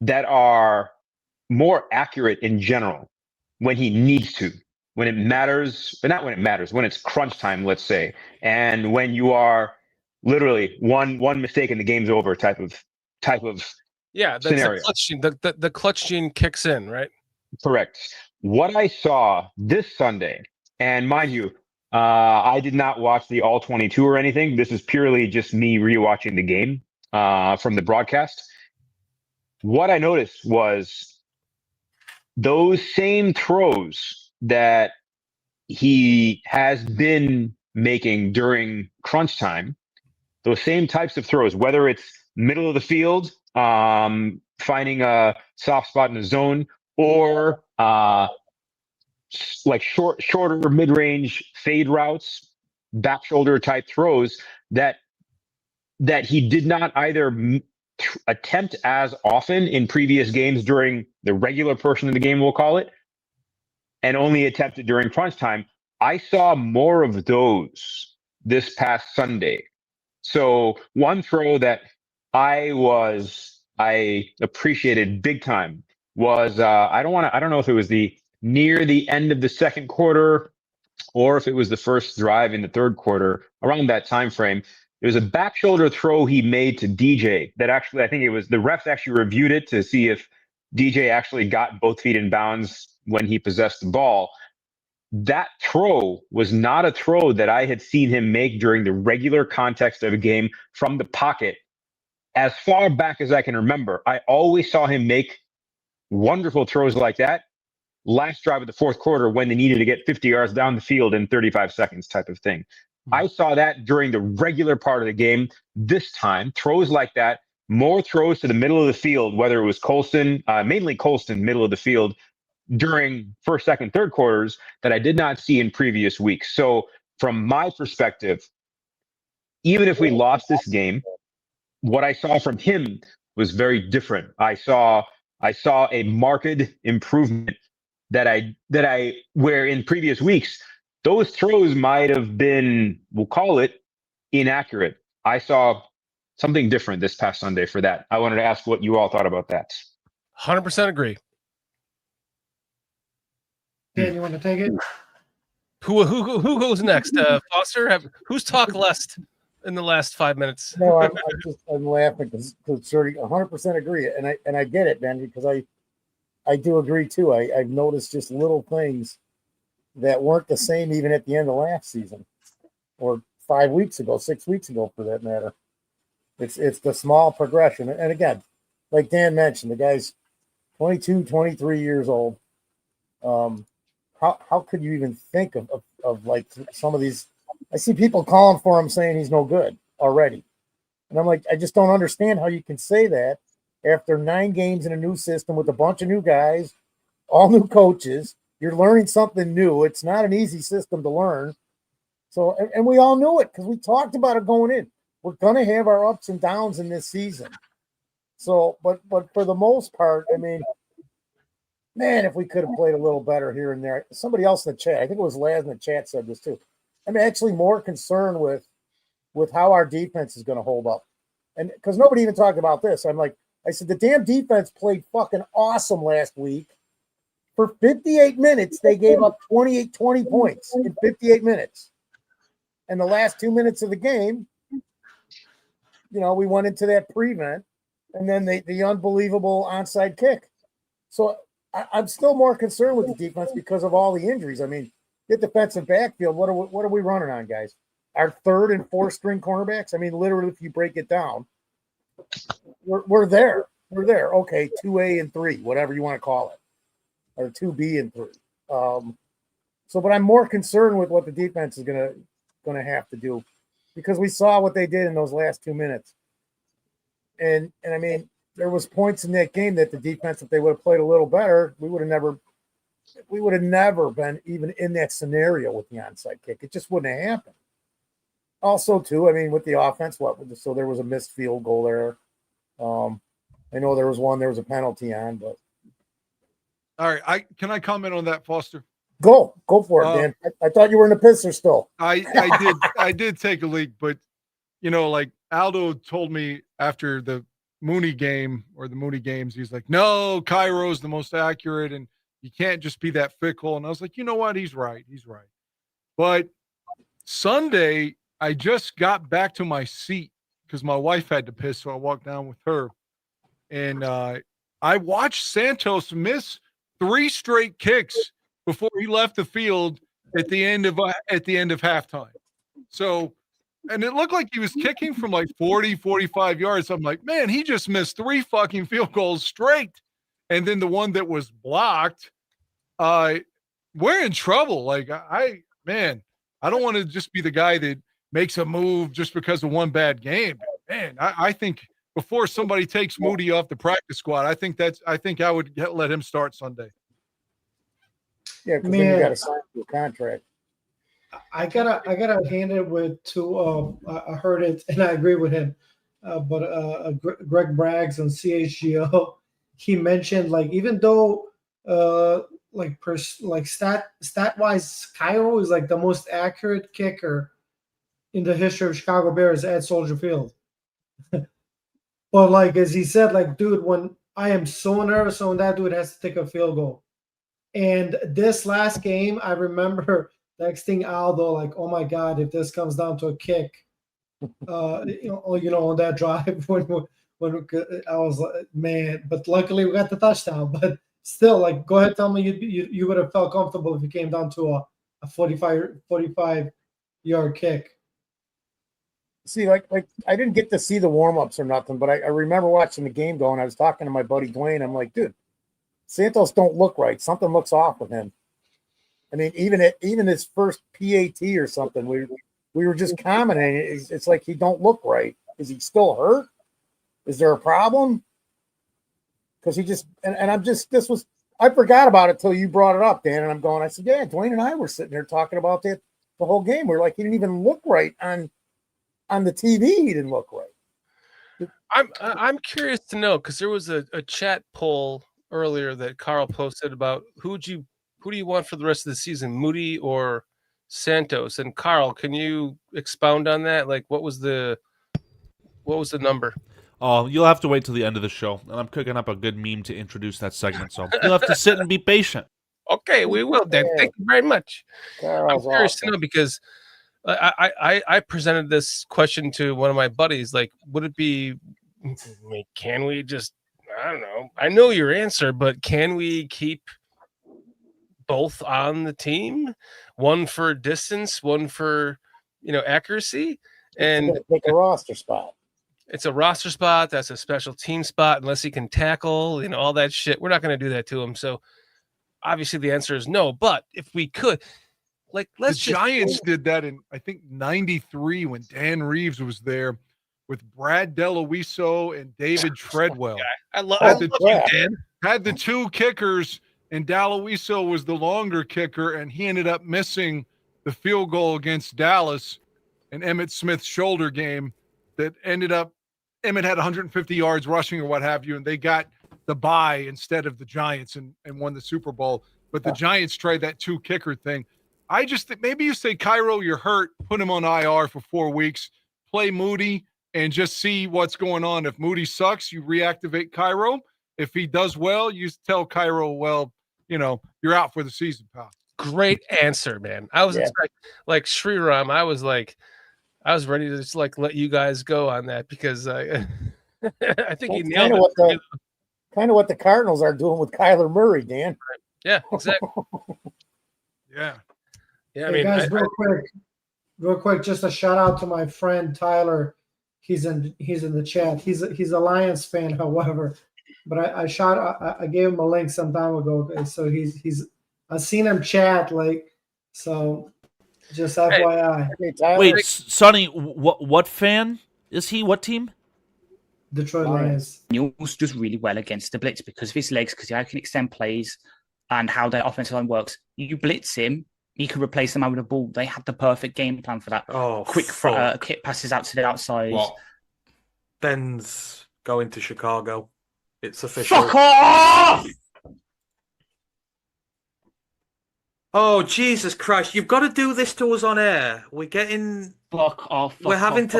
that are more accurate in general when he needs to, when it matters, but not when it matters, when it's crunch time, let's say, and when you are literally one mistake and the game's over type of Yeah, that's scenario. the clutch gene. The clutch gene kicks in, right? Correct. What I saw this Sunday, and mind you, I did not watch the all 22 or anything. This is purely just me rewatching the game from the broadcast. What I noticed was those same throws that he has been making during crunch time, those same types of throws, whether it's middle of the field, finding a soft spot in the zone, or like shorter mid-range fade routes, back shoulder type throws that he did not either attempt as often in previous games during the regular portion of the game, we'll call it, and only attempted during crunch time. I saw more of those this past Sunday. So one throw that I appreciated big time was I don't know if it was the near the end of the second quarter or if it was the first drive in the third quarter, around that time frame. It was a back shoulder throw he made to DJ that actually, I think it was the refs actually reviewed it to see if DJ actually got both feet in bounds when he possessed the ball. That throw was not a throw that I had seen him make during the regular context of a game from the pocket. As far back as I can remember, I always saw him make wonderful throws like that last drive of the fourth quarter when they needed to get 50 yards down the field in 35 seconds type of thing. I saw that during the regular part of the game. This time, throws like that, more throws to the middle of the field, whether it was Colston, mainly Colston, middle of the field, during first, second, third quarters that I did not see in previous weeks. So from my perspective, even if we lost this game, what I saw from him was very different. I saw a marked improvement where in previous weeks, those throws might have been, we'll call it, inaccurate. I saw something different this past Sunday for that. I wanted to ask what you all thought about that. 100% agree. Dan, you want to take it? Who goes next? Foster? Who's talked less in the last 5 minutes? No, I'm laughing because 100% agree, and I get it, man, because I do agree too. I've noticed just little things that weren't the same even at the end of last season, or 5 weeks ago, 6 weeks ago, for that matter. It's the small progression, and again, like Dan mentioned, the guy's 22, 23 years old. How could you even think of like some of these? I see people calling for him saying he's no good already. And I'm like, I just don't understand how you can say that after 9 games in a new system with a bunch of new guys, all new coaches. You're learning something new. It's not an easy system to learn. So, and we all knew it because we talked about it going in. We're going to have our ups and downs in this season. So, but for the most part, I mean, man, if we could have played a little better here and there. Somebody else in the chat, I think it was Laz in the chat, said this too. I'm actually more concerned with how our defense is going to hold up. And because nobody even talked about this. I said, the damn defense played fucking awesome last week. For 58 minutes, they gave up 20 points in 58 minutes. And the last 2 minutes of the game, we went into that prevent and then the unbelievable onside kick. So I'm still more concerned with the defense because of all the injuries. I mean, get defensive backfield. What are we running on, guys? Our third and fourth string cornerbacks. I mean, literally, if you break it down, we're there. We're there. Okay, 2A and 3, whatever you want to call it, or 2B and 3. But I'm more concerned with what the defense is gonna have to do, because we saw what they did in those last 2 minutes. And I mean, there was points in that game that the defense, if they would have played a little better, we would have never been even in that scenario with the onside kick. It just wouldn't have happened. Also, too, I mean, with the offense, so there was a missed field goal there. I know there was a penalty on, but all right. Can I comment on that, Foster? Go for it, Dan. I thought you were in the pisser still. I did take a leak, but like Aldo told me after the Mooney game or the Mooney games, he's like, no, Cairo's the most accurate and you can't just be that fickle. And I was like, you know what? He's right. But Sunday, I just got back to my seat because my wife had to piss, so I walked down with her. And I watched Santos miss 3 straight kicks before he left the field at the end of halftime. So, and it looked like he was kicking from like 40, 45 yards. I'm like, man, he just missed 3 fucking field goals straight. And then the one that was blocked, we're in trouble. Like, I don't want to just be the guy that makes a move just because of one bad game. Man, I think before somebody takes Moody off the practice squad, I think I would let him start Sunday. Yeah, because then you got to sign your contract. I gotta hand it to I heard it and I agree with him. But Greg Braggs on CHGO, he mentioned, like, even though stat wise, Cairo is like the most accurate kicker in the history of Chicago Bears at Soldier Field. But like, as he said, like, dude, when I am so nervous when that dude has to take a field goal. And this last game, I remember texting Aldo, like, oh my God, if this comes down to a kick, on that drive when I was like, man, but luckily we got the touchdown. But still, like, go ahead, tell me you would have felt comfortable if you came down to a 45-yard kick. See, like I didn't get to see the warm-ups or nothing, but I remember watching the game going. I was talking to my buddy Dwayne. I'm like, dude, Santos don't look right. Something looks off with him. I mean, even his first PAT or something, we were just commenting. It's like he don't look right. Is he still hurt? Is there a problem? Because he just I forgot about it till you brought it up, Dan. And I said, yeah, Dwayne and I were sitting there talking about that the whole game. We're like, he didn't even look right on the TV. He didn't look right. I'm curious to know, because there was a chat poll earlier that Carl posted about who do you want for the rest of the season, Moody or Santos? And Carl, can you expound on that? Like, what was the number? Oh, you'll have to wait till the end of the show, and I'm cooking up a good meme to introduce that segment, so you'll have to sit and be patient. Okay, we will, Dan. Yeah. Thank you very much. Carl's I'm curious awesome. to know, because I presented this question to one of my buddies. Like, would it be? Can we just? I don't know. I know your answer, but can we keep both on the team? One for distance, one for accuracy, and take a roster spot. It's a roster spot. That's a special team spot, unless he can tackle, all that shit. We're not going to do that to him. So obviously the answer is no. But if we could, like, let's the Giants did that in, I think, 93 when Dan Reeves was there with Brad DeLuiso and David Treadwell. I love you, Dan. Had the 2 kickers, and DeLuiso was the longer kicker, and he ended up missing the field goal against Dallas in Emmitt Smith's shoulder game that ended up Emmett had 150 yards rushing or what have you, and they got the bye instead of the Giants and won the Super Bowl. But the Giants tried that 2 kicker thing. I just think maybe you say, Cairo, you're hurt, put him on IR for 4 weeks, play Moody, and just see what's going on. If Moody sucks, you reactivate Cairo. If he does well, you tell Cairo, well, you're out for the season, pal. Great answer, man. I was expecting, like, Sriram, I was ready to just, like, let you guys go on that, because I think he That's nailed it. Kind of what the Cardinals are doing with Kyler Murray, Dan. Yeah, exactly. Yeah. Yeah, I Hey mean, guys, real quick, just a shout out to my friend Tyler. He's in the chat. He's a Lions fan, however, but I gave him a link some time ago. Okay, so I've seen him chat so just FYI. Wait, Sonny, what fan is he? What team? Detroit Lions. Daniels does really well against the blitz because of his legs, because he can extend plays and how their offensive line works. You blitz him, he can replace them out with a ball. They had the perfect game plan for that. Quick passes out to the outside. What? Ben's going to Chicago. It's official. Fuck off! Oh, Jesus Christ. You've got to do this to us on air. We're getting... Fuck off. We're having to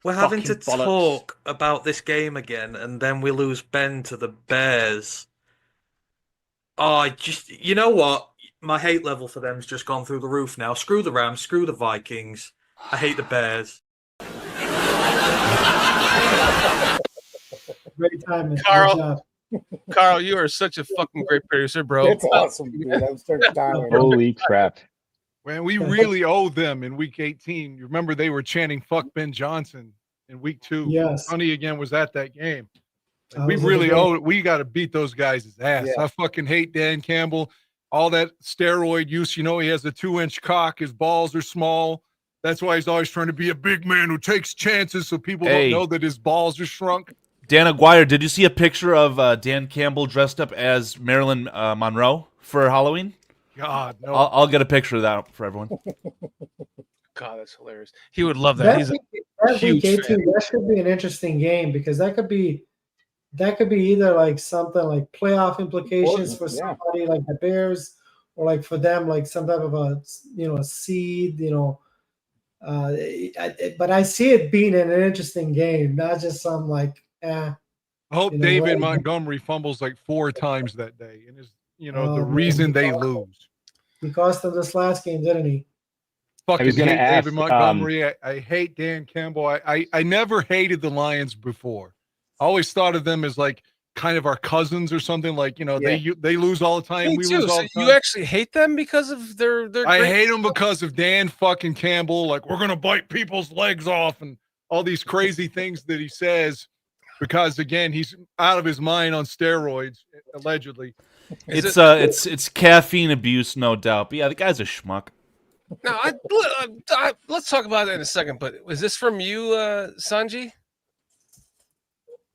Fucking talk about this game again, and then we lose Ben to the Bears. Oh, you know what? My hate level for them's just gone through the roof now. Screw the Rams, screw the Vikings. I hate the Bears. Great timing. Carl, you are such a fucking great producer, bro. It's awesome, dude. I'm starting dying. Holy crap. Man, we really owe them in week 18. You remember they were chanting "fuck Ben Johnson" in week 2. Yes. Sonny again was at that game. I We was really at the game. owe it. We got to beat those guys' ass. Yeah. I fucking hate Dan Campbell. All that steroid use. You know, he has a 2-inch cock. His balls are small. That's why he's always trying to be a big man who takes chances so people don't know that his balls are shrunk. Dan Aguire, did you see a picture of Dan Campbell dressed up as Marilyn Monroe for Halloween? God, no. I'll get a picture of that for everyone. God, that's hilarious. He would love that. He's a huge fan. That should be an interesting game because that could be either like something like playoff implications for somebody like the Bears, or like for them like some type of a seed. But I see it being an interesting game, not just some like. I hope David Montgomery fumbles like 4 times that day, and is the reason they lose. He cost them this last game, didn't he? Fucking hate ask, David Montgomery. I hate Dan Campbell. I never hated the Lions before. I always thought of them as like kind of our cousins or something. Like they lose all the time. Me We too. lose all So the time. you actually hate them because of their I great- hate them because of Dan fucking Campbell. Like, we're gonna bite people's legs off and all these crazy things that he says. Because again, he's out of his mind on steroids, allegedly. It's caffeine abuse, no doubt. But yeah, the guy's a schmuck. No, let's talk about that in a second. But was this from you, Sanji?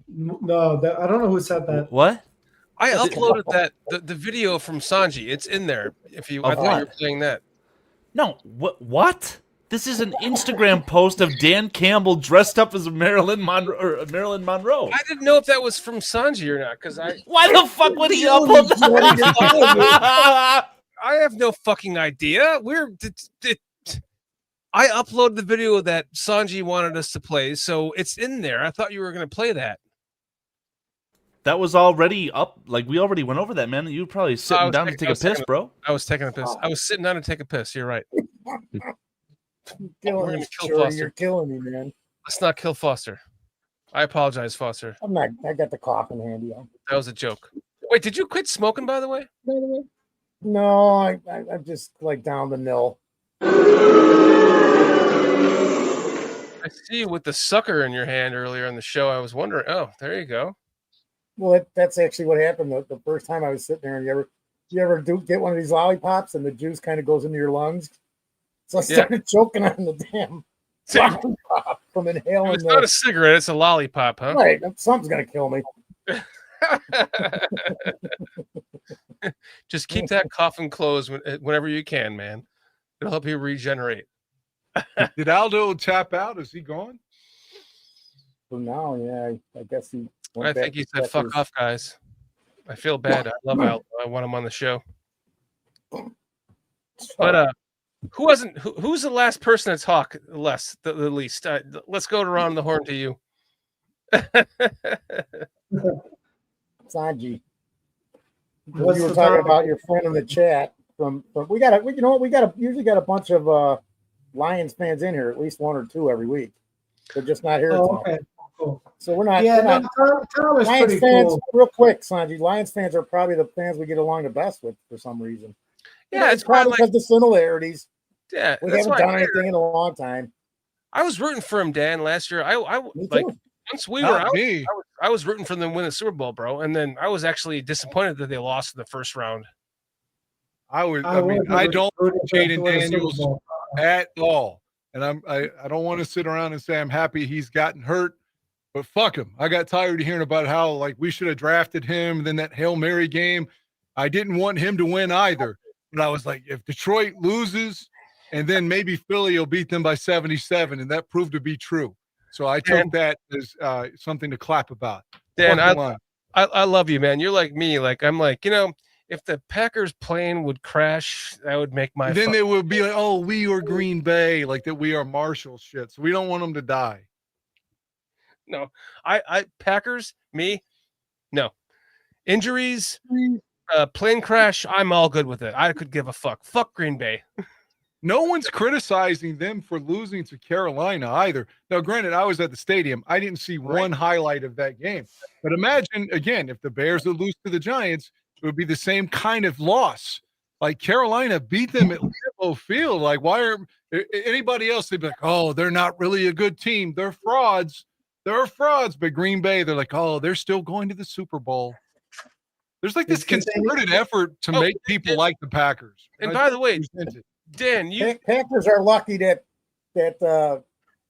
No, I don't know who said that. What? I uploaded the video from Sanji. It's in there. I thought you were playing that. No, what? This is an Instagram post of Dan Campbell dressed up as Marilyn Monroe. I didn't know if that was from Sanji or not because Why the fuck would he upload that? I have no fucking idea. I uploaded the video that Sanji wanted us to play, so it's in there. I thought you were going to play that. That was already up. Like, we already went over that, man. You were probably sitting down to take a piss, bro. I was taking a piss. I was sitting down to take a piss. You're right. You're killing me, man. Let's not kill Foster. I apologize, Foster. I'm not. I got the coffin handy. That was a joke. Wait, did you quit smoking, by the way? No, I'm just like down the nil. I see you with the sucker in your hand earlier in the show. I was wondering. Oh, there you go. Well, that's actually what happened the first time I was sitting there. And you ever get one of these lollipops and the juice kind of goes into your lungs? So I started choking on the damn lollipop from inhaling. It's not a cigarette; it's a lollipop, huh? Right. Something's gonna kill me. Just keep that coffin closed whenever you can, man. It'll help you regenerate. Did Aldo tap out? Is he gone? For now, yeah. I guess he. I think he said, "Fuck off, guys." I feel bad. I love Aldo. I want him on the show. But who's the last person to talk the least? Let's go around the horn to you. Sanji. You were talking about your friend in the chat. We usually got a bunch of Lions fans in here, at least 1 or 2 every week. They're just not here. Oh, okay. Cool. So we're not. Yeah, we're no, not Tyler's Lions pretty fans, cool. real quick, Sanjay. Lions fans are probably the fans we get along the best with for some reason. Yeah, It's probably because the similarities. Yeah, We that's haven't why done anything in a long time. I was rooting for him, Dan, last year. I Me like too. once we Not were out, me. I was rooting for them to win the Super Bowl, bro. And then I was actually disappointed that they lost in the first round. I don't Jaden Daniels at all. And I don't want to sit around and say I'm happy he's gotten hurt, but fuck him. I got tired of hearing about how like we should have drafted him. Then that Hail Mary game, I didn't want him to win either. But I was like, if Detroit loses, and then maybe Philly will beat them by 77, and that proved to be true. So I took that as something to clap about. Dan, I love you, man. You're like me. Like I'm like, if the Packers plane would crash, that would make my. Then they would be like, oh, we are Green Bay, like that we are Marshall shit. So we don't want them to die. No, I Packers, me, no. Injuries, plane crash, I'm all good with it. I could give a fuck. Fuck Green Bay. No one's criticizing them for losing to Carolina either. Now, granted, I was at the stadium. I didn't see one highlight of that game. But imagine, again, if the Bears would lose to the Giants, it would be the same kind of loss. Like Carolina beat them at Lambeau Field. Like, why are anybody else? They'd be like, oh, they're not really a good team. They're frauds. They're frauds. But Green Bay, they're like, oh, they're still going to the Super Bowl. There's like this concerted effort to make people like the Packers. And by the way, Dan, Packers are lucky that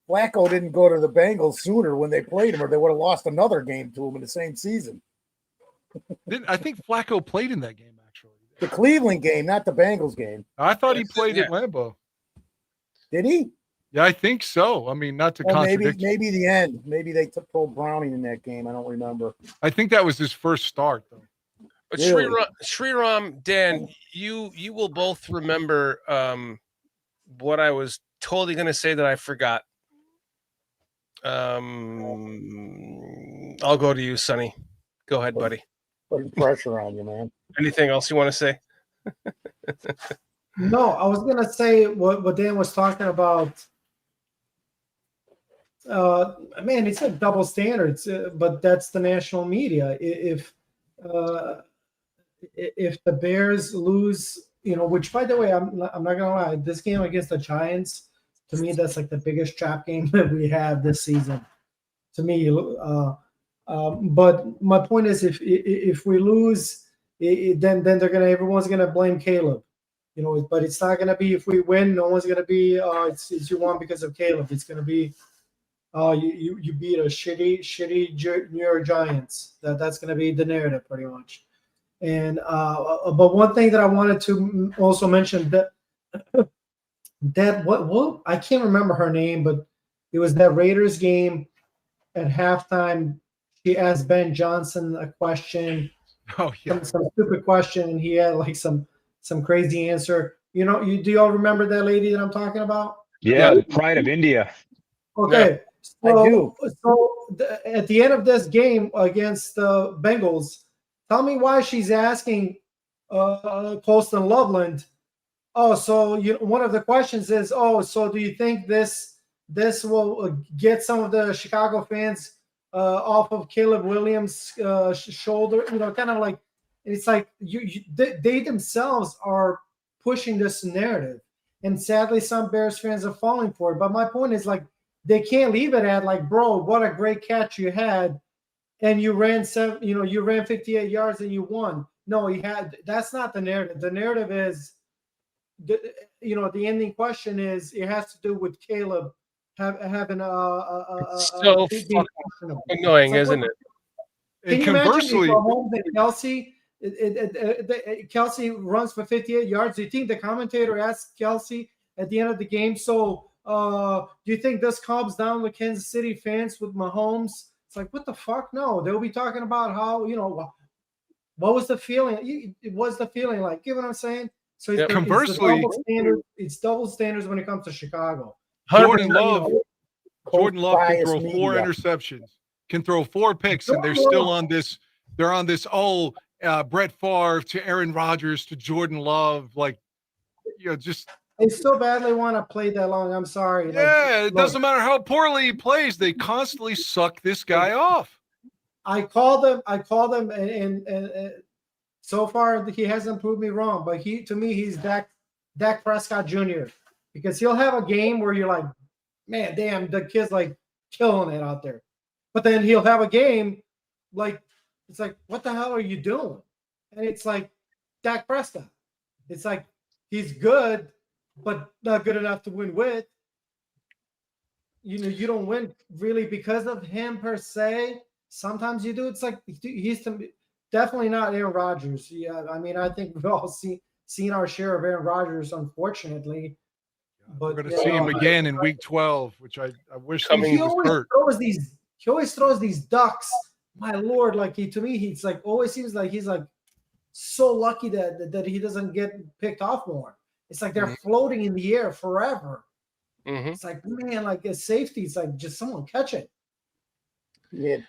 Flacco didn't go to the Bengals sooner when they played him, or they would have lost another game to him in the same season. I think Flacco played in that game, actually. The Cleveland game, not the Bengals game. I thought he played at Lambeau. Did he? Yeah, I think so. I mean, not to contradict. Maybe the end. Maybe they told Browning in that game. I don't remember. I think that was his first start, though. But really? Sriram, Dan, you will both remember what I was totally going to say that I forgot. I'll go to you, Sonny. Go ahead, buddy. Putting pressure on you, man. Anything else you want to say? No, I was going to say what Dan was talking about. Man, it's a double standards, but that's the national media. If the Bears lose, which by the way, I'm not gonna lie, this game against the Giants, to me, that's like the biggest trap game that we have this season. To me, but my point is, if we lose, then everyone's gonna blame Caleb, But it's not gonna be if we win. No one's gonna be it's you won because of Caleb. It's gonna be you beat a shitty New York Giants. That's gonna be the narrative pretty much. And but one thing that I wanted to also mention that what I can't remember her name, but it was that Raiders game at halftime. She asked Ben Johnson a question, some stupid question, and he had like some crazy answer. Do y'all remember that lady that I'm talking about? Yeah, the Pride of India. Okay, I do. So at the end of this game against the Bengals. Tell me why she's asking Colston Loveland. Oh, so one of the questions is, so do you think this will get some of the Chicago fans off of Caleb Williams' shoulder? Kind of like it's like they themselves are pushing this narrative, and sadly, some Bears fans are falling for it. But my point is, like, they can't leave it at like, bro, what a great catch you had. And you ran 58 yards and you won. No, that's not the narrative. The narrative is, the ending question is, it has to do with Caleb having so fucking annoying, isn't it? Can you imagine Kelsey runs for 58 yards? Do you think the commentator asked Kelsey at the end of the game, so do you think this comes down with Kansas City fans with Mahomes? It's like, what the fuck? No, they'll be talking about how, what was the feeling? It was the feeling like, you know what I'm saying? So conversely, it's double standards when it comes to Chicago. Jordan Love can throw 4 interceptions, can throw 4 picks, and they're still on this. They're on this Brett Favre to Aaron Rodgers to Jordan Love. Like, just They so badly want to play that long. I'm sorry. Yeah, Like, it doesn't matter how poorly he plays. They constantly suck this guy off. I called them, and so far he hasn't proved me wrong. But to me, he's Dak Prescott Jr. because he'll have a game where you're like, man, damn, the kid's like killing it out there. But then he'll have a game like it's like, what the hell are you doing? And it's like Dak Prescott. It's like he's good, but not good enough to win with. You don't win really because of him per se. Sometimes you do. It's like he's definitely not Aaron Rodgers. Yeah, I mean, I think we've all seen our share of Aaron Rodgers, unfortunately. But we're going to see him again in Week 12, which I wish he was hurt. He always throws these ducks. My Lord, like to me, he's like always seems like he's like so lucky that he doesn't get picked off more. It's like they're floating in the air forever. It's like, man, like a safety. It's like just someone catch it. He had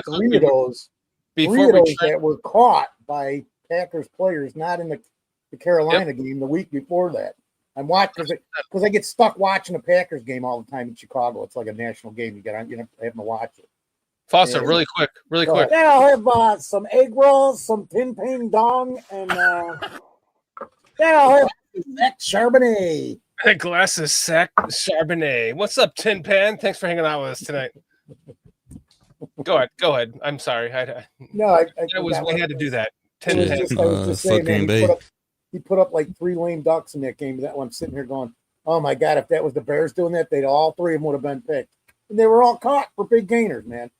three of those that were caught by Packers players, not in the Carolina game the week before that. I'm watching because I get stuck watching a Packers game all the time in Chicago. It's like a national game. You have to watch it. Foster, really quick. Yeah, I'll have some egg rolls, some pin ping dong, and I'll have that Charbonnet. A glass of sac Charbonnet. What's up, Tin Pan? Thanks for hanging out with us tonight. Go ahead. I'm sorry. We had to do that. Tin Pan. He put up like 3 lame ducks in that game. That one, I'm sitting here going, oh my God, if that was the Bears doing that, all 3 of them would have been picked. And they were all caught for big gainers, man.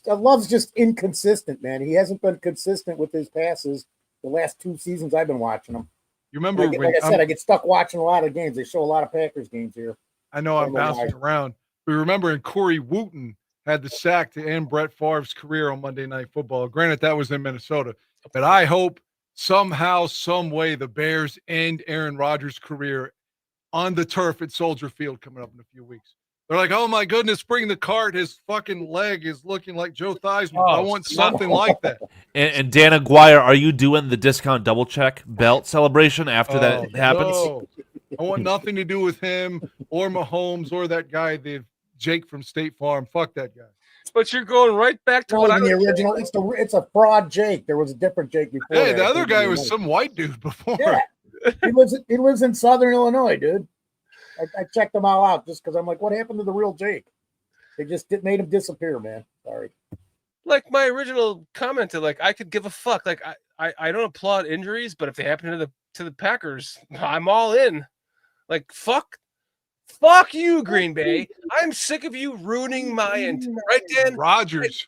Love's just inconsistent, man. He hasn't been consistent with his passes the last 2 seasons I've been watching him. You remember like I said, I get stuck watching a lot of games. They show a lot of Packers games here. I know I'm bouncing around. We remember when Corey Wooten had the sack to end Brett Favre's career on Monday Night Football. Granted, that was in Minnesota. But I hope somehow, some way, the Bears end Aaron Rodgers' career on the turf at Soldier Field coming up in a few weeks. They're like, oh my goodness, bring the cart. His fucking leg is looking like Joe Theismann. I want something like that. And Dan Aguire, are you doing the discount double check belt celebration after that happens? No. I want nothing to do with him or Mahomes or that guy, Jake from State Farm. Fuck that guy. But you're going right back to the original. It's a fraud Jake. There was a different Jake before. Hey, the other guy was some white dude before. Yeah. He lives in Southern Illinois, dude. I checked them all out just because I'm like, what happened to the real Jake? They just made him disappear, man. Sorry. Like my original comment, like I could give a fuck. Like I don't applaud injuries, but if they happen to the Packers, I'm all in. Like fuck you, Green Bay. I'm sick of you ruining my right, Dan? Rodgers.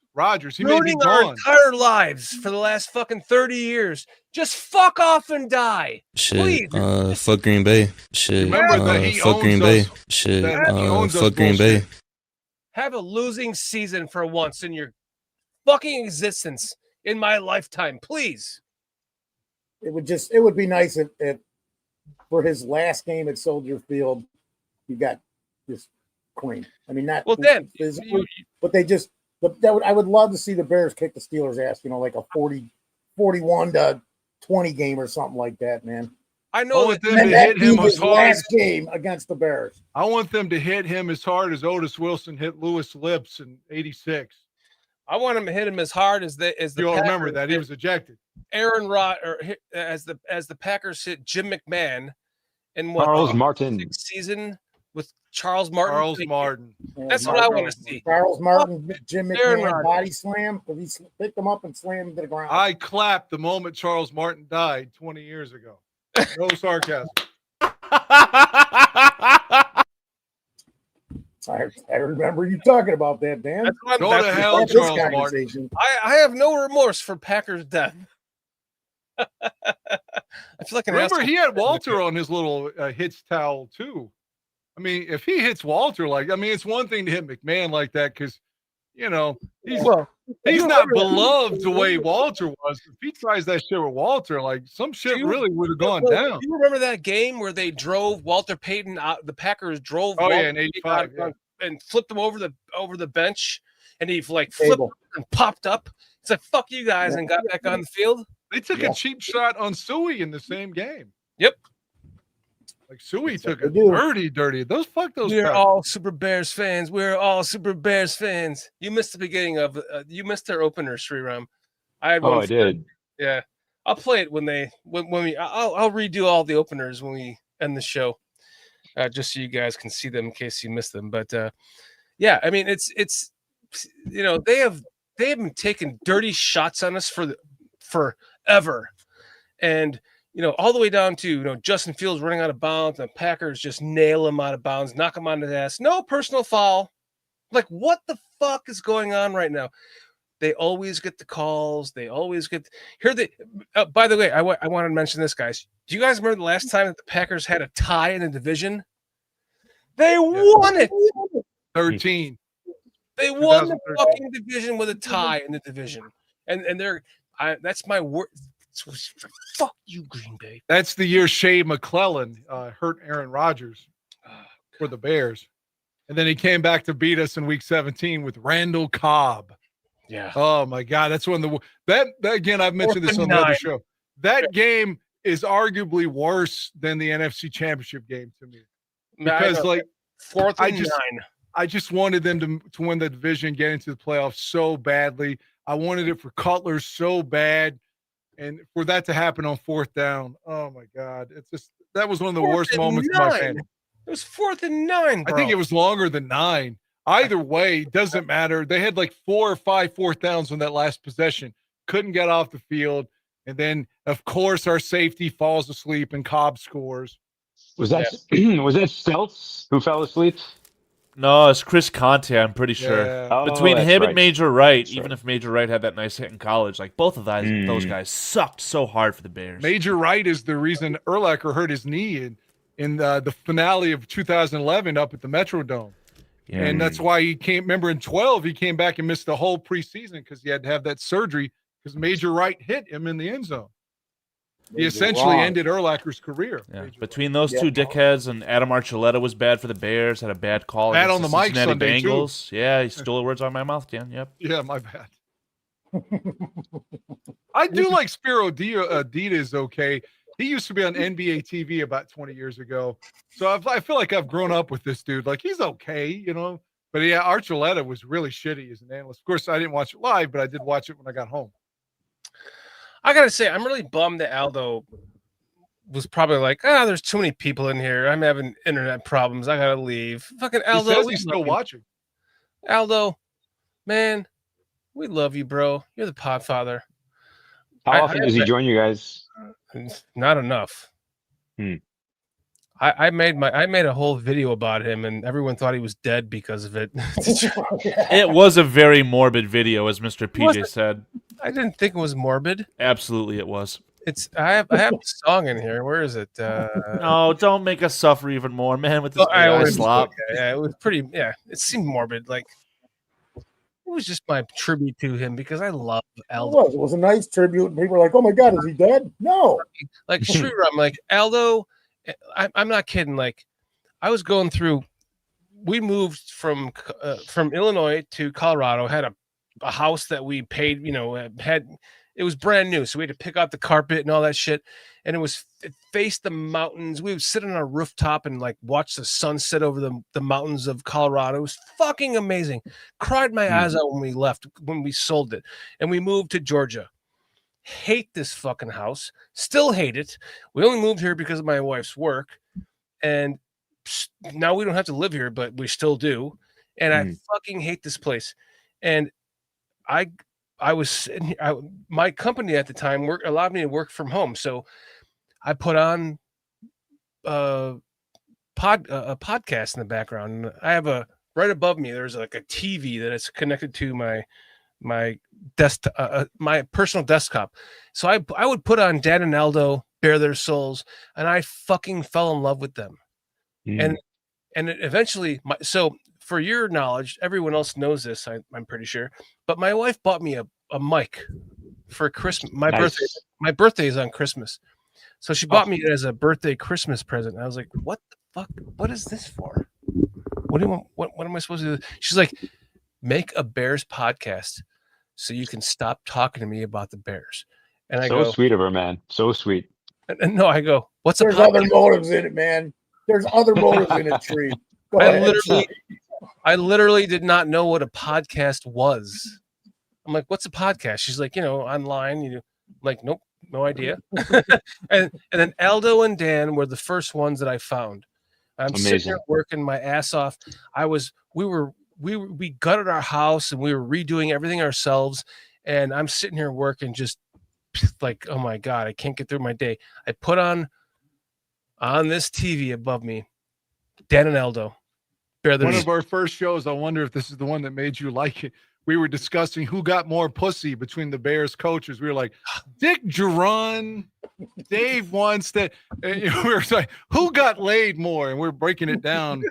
He may be ruining our entire lives for the last fucking 30 years. Just fuck off and die. Shit. Fuck Green Bay. Shit. Fuck Green Bay. Shit. Fuck Green Bay. Have a losing season for once in your fucking existence in my lifetime, please. It would be nice if for his last game at Soldier Field, you got this queen. I mean, not well then, but they just I would love to see the Bears kick the Steelers' ass, like a 41-20 game or something like that, man. I know that them to hit him as hard last game against the Bears. I want them to hit him as hard as Otis Wilson hit Lewis Lips in '86. I want him to hit him as hard as the. You all remember that he was ejected. Aaron Rod, or as the Packers hit Jim McMahon in Charles Martin season with Charles Martin. That's what I want to see. Charles Martin, Jim McMahon body slam because he picked him up and slammed him to the ground. I clapped the moment Charles Martin died 20 years ago. No sarcasm. I remember you talking about that, Dan. Go to hell, Charles Martin. I have no remorse for Packers' death. I feel like remember he had Walter on his little hits towel too. I mean, if he hits Walter it's one thing to hit McMahon like that because he's not beloved the way Walter was. If he tries that shit with Walter, some shit really would have gone down. You remember that game where they drove Walter Payton out? The Packers drove Walter in '85 and flipped him over the bench, and he flipped and popped up. It's like fuck you guys, and got back on the field. They took a cheap shot on Suey in the same game. Yep. Like Suey took they it do. dirty. Those We're Packers. all Super Bears fans. We're all Super Bears fans. You missed the beginning of you missed their opener, Sriram. I had one. I did. Yeah, I'll play it when we. I'll redo all the openers when we end the show, just so you guys can see them in case you missed them. But yeah, I mean it's they have been taking dirty shots on us forever, and all the way down to Justin Fields running out of bounds, and the Packers just nail him out of bounds, knock him on his ass. No personal foul. Like, what the fuck is going on right now? They always get the calls. They always get by the way, I wanted to mention this, guys. Do you guys remember the last time that the Packers had a tie in the division? They won it. 13. They won the fucking division with a tie in the division, and that's my word. Fuck you, Green Bay. That's the year Shea McClellan hurt Aaron Rodgers for the Bears. And then he came back to beat us in week 17 with Randall Cobb. Yeah. Oh my God. That's one of that again, I've mentioned this on the other show. That game is arguably worse than the NFC Championship game to me. Because fourth and 9. I just wanted them to win the division, get into the playoffs so badly. I wanted it for Cutler so bad. And for that to happen on fourth down, oh my God. It's just that was one of the worst moments of my fan. It was 4th and 9, bro. I think it was longer than 9. Either way, doesn't matter. They had like 4 or 5 fourth downs on that last possession. Couldn't get off the field. And then, of course, our safety falls asleep and Cobb scores. Was that Stelz who fell asleep? No, it's Chris Conte, I'm pretty sure. Oh, Between that's him right. and Major Wright, That's even right. if Major Wright had that nice hit in college, like both of those guys sucked so hard for the Bears. Major Wright is the reason Urlacher hurt his knee in the finale of 2011 up at the Metrodome. Yeah. And that's why he came. Remember in 12, he came back and missed the whole preseason because he had to have that surgery because Major Wright hit him in the end zone. He essentially ended Urlacher's career. Yeah. Between those two dickheads and Adam Archuleta was bad for the Bears, had a bad call Bad against on the the mic Cincinnati Sunday, too. Bengals. Yeah, he stole the words out of my mouth, Dan. Yep. Yeah, my bad. I do like Spiro Adidas, okay. He used to be on NBA TV about 20 years ago. So I feel like I've grown up with this dude. Like, he's okay, But yeah, Archuleta was really shitty as an analyst. Of course, I didn't watch it live, but I did watch it when I got home. I gotta say, I'm really bummed that Aldo was probably like, there's too many people in here. I'm having internet problems. I gotta leave. Fucking Aldo. He says he's still watching. Aldo, man, we love you, bro. You're the podfather. How often does he join you guys? Not enough. I made a whole video about him, and everyone thought he was dead because of it. It was a very morbid video, as Mr. PJ said. I didn't think it was morbid. Absolutely, it was. I have a song in here. Where is it? No, don't make us suffer even more, man. With this slop. Yeah, it was pretty. Yeah, it seemed morbid. Like it was just my tribute to him because I love Aldo. It was a nice tribute, and people were like, "Oh my God, is he dead?" No, like Sriram, like Aldo. I'm not kidding. Like I was going through. We moved from Illinois to Colorado. Had a house that we paid. It was brand new, so we had to pick out the carpet and all that shit. And it faced the mountains. We would sit on our rooftop and like watch the sunset over the mountains of Colorado. It was fucking amazing. Cried my eyes out when we left, when we sold it, and we moved to Georgia. Hate this fucking house. Still hate it. We only moved here because of my wife's work, and now we don't have to live here, but we still do. And I fucking hate this place. And I was sitting here, my company at the time allowed me to work from home. So I put on a podcast in the background. I have right above me, there's like a TV that is connected to my desktop, my personal desktop. So I would put on Dan and Aldo, Bare Their Souls, and I fucking fell in love with them. And it eventually, so for your knowledge, everyone else knows this, I'm pretty sure, but my wife bought me a mic for Christmas. My birthday is on Christmas. So she bought me it as a birthday Christmas present. I was like, what the fuck? What is this for? What do you want? What am I supposed to do? She's like, make a Bears podcast so you can stop talking to me about the Bears. And I go, sweet of her, man. So sweet. And no, I go, What's There's other motives in it, man. There's other motives in it, Tree. Go ahead. I literally did not know what a podcast was. I'm like, what's a podcast? She's like, online. I'm like, nope, no idea. and then Aldo and Dan were the first ones that I found. I'm sitting here working my ass off. We gutted our house and we were redoing everything ourselves. And I'm sitting here working, just like, oh my God, I can't get through my day. I put on this TV above me, Dan and Aldo. One of our first shows, I wonder if this is the one that made you like it. We were discussing who got more pussy between the Bears coaches. We were like, Dick Duran, Dave wants that. And we were like, who got laid more? And we're breaking it down.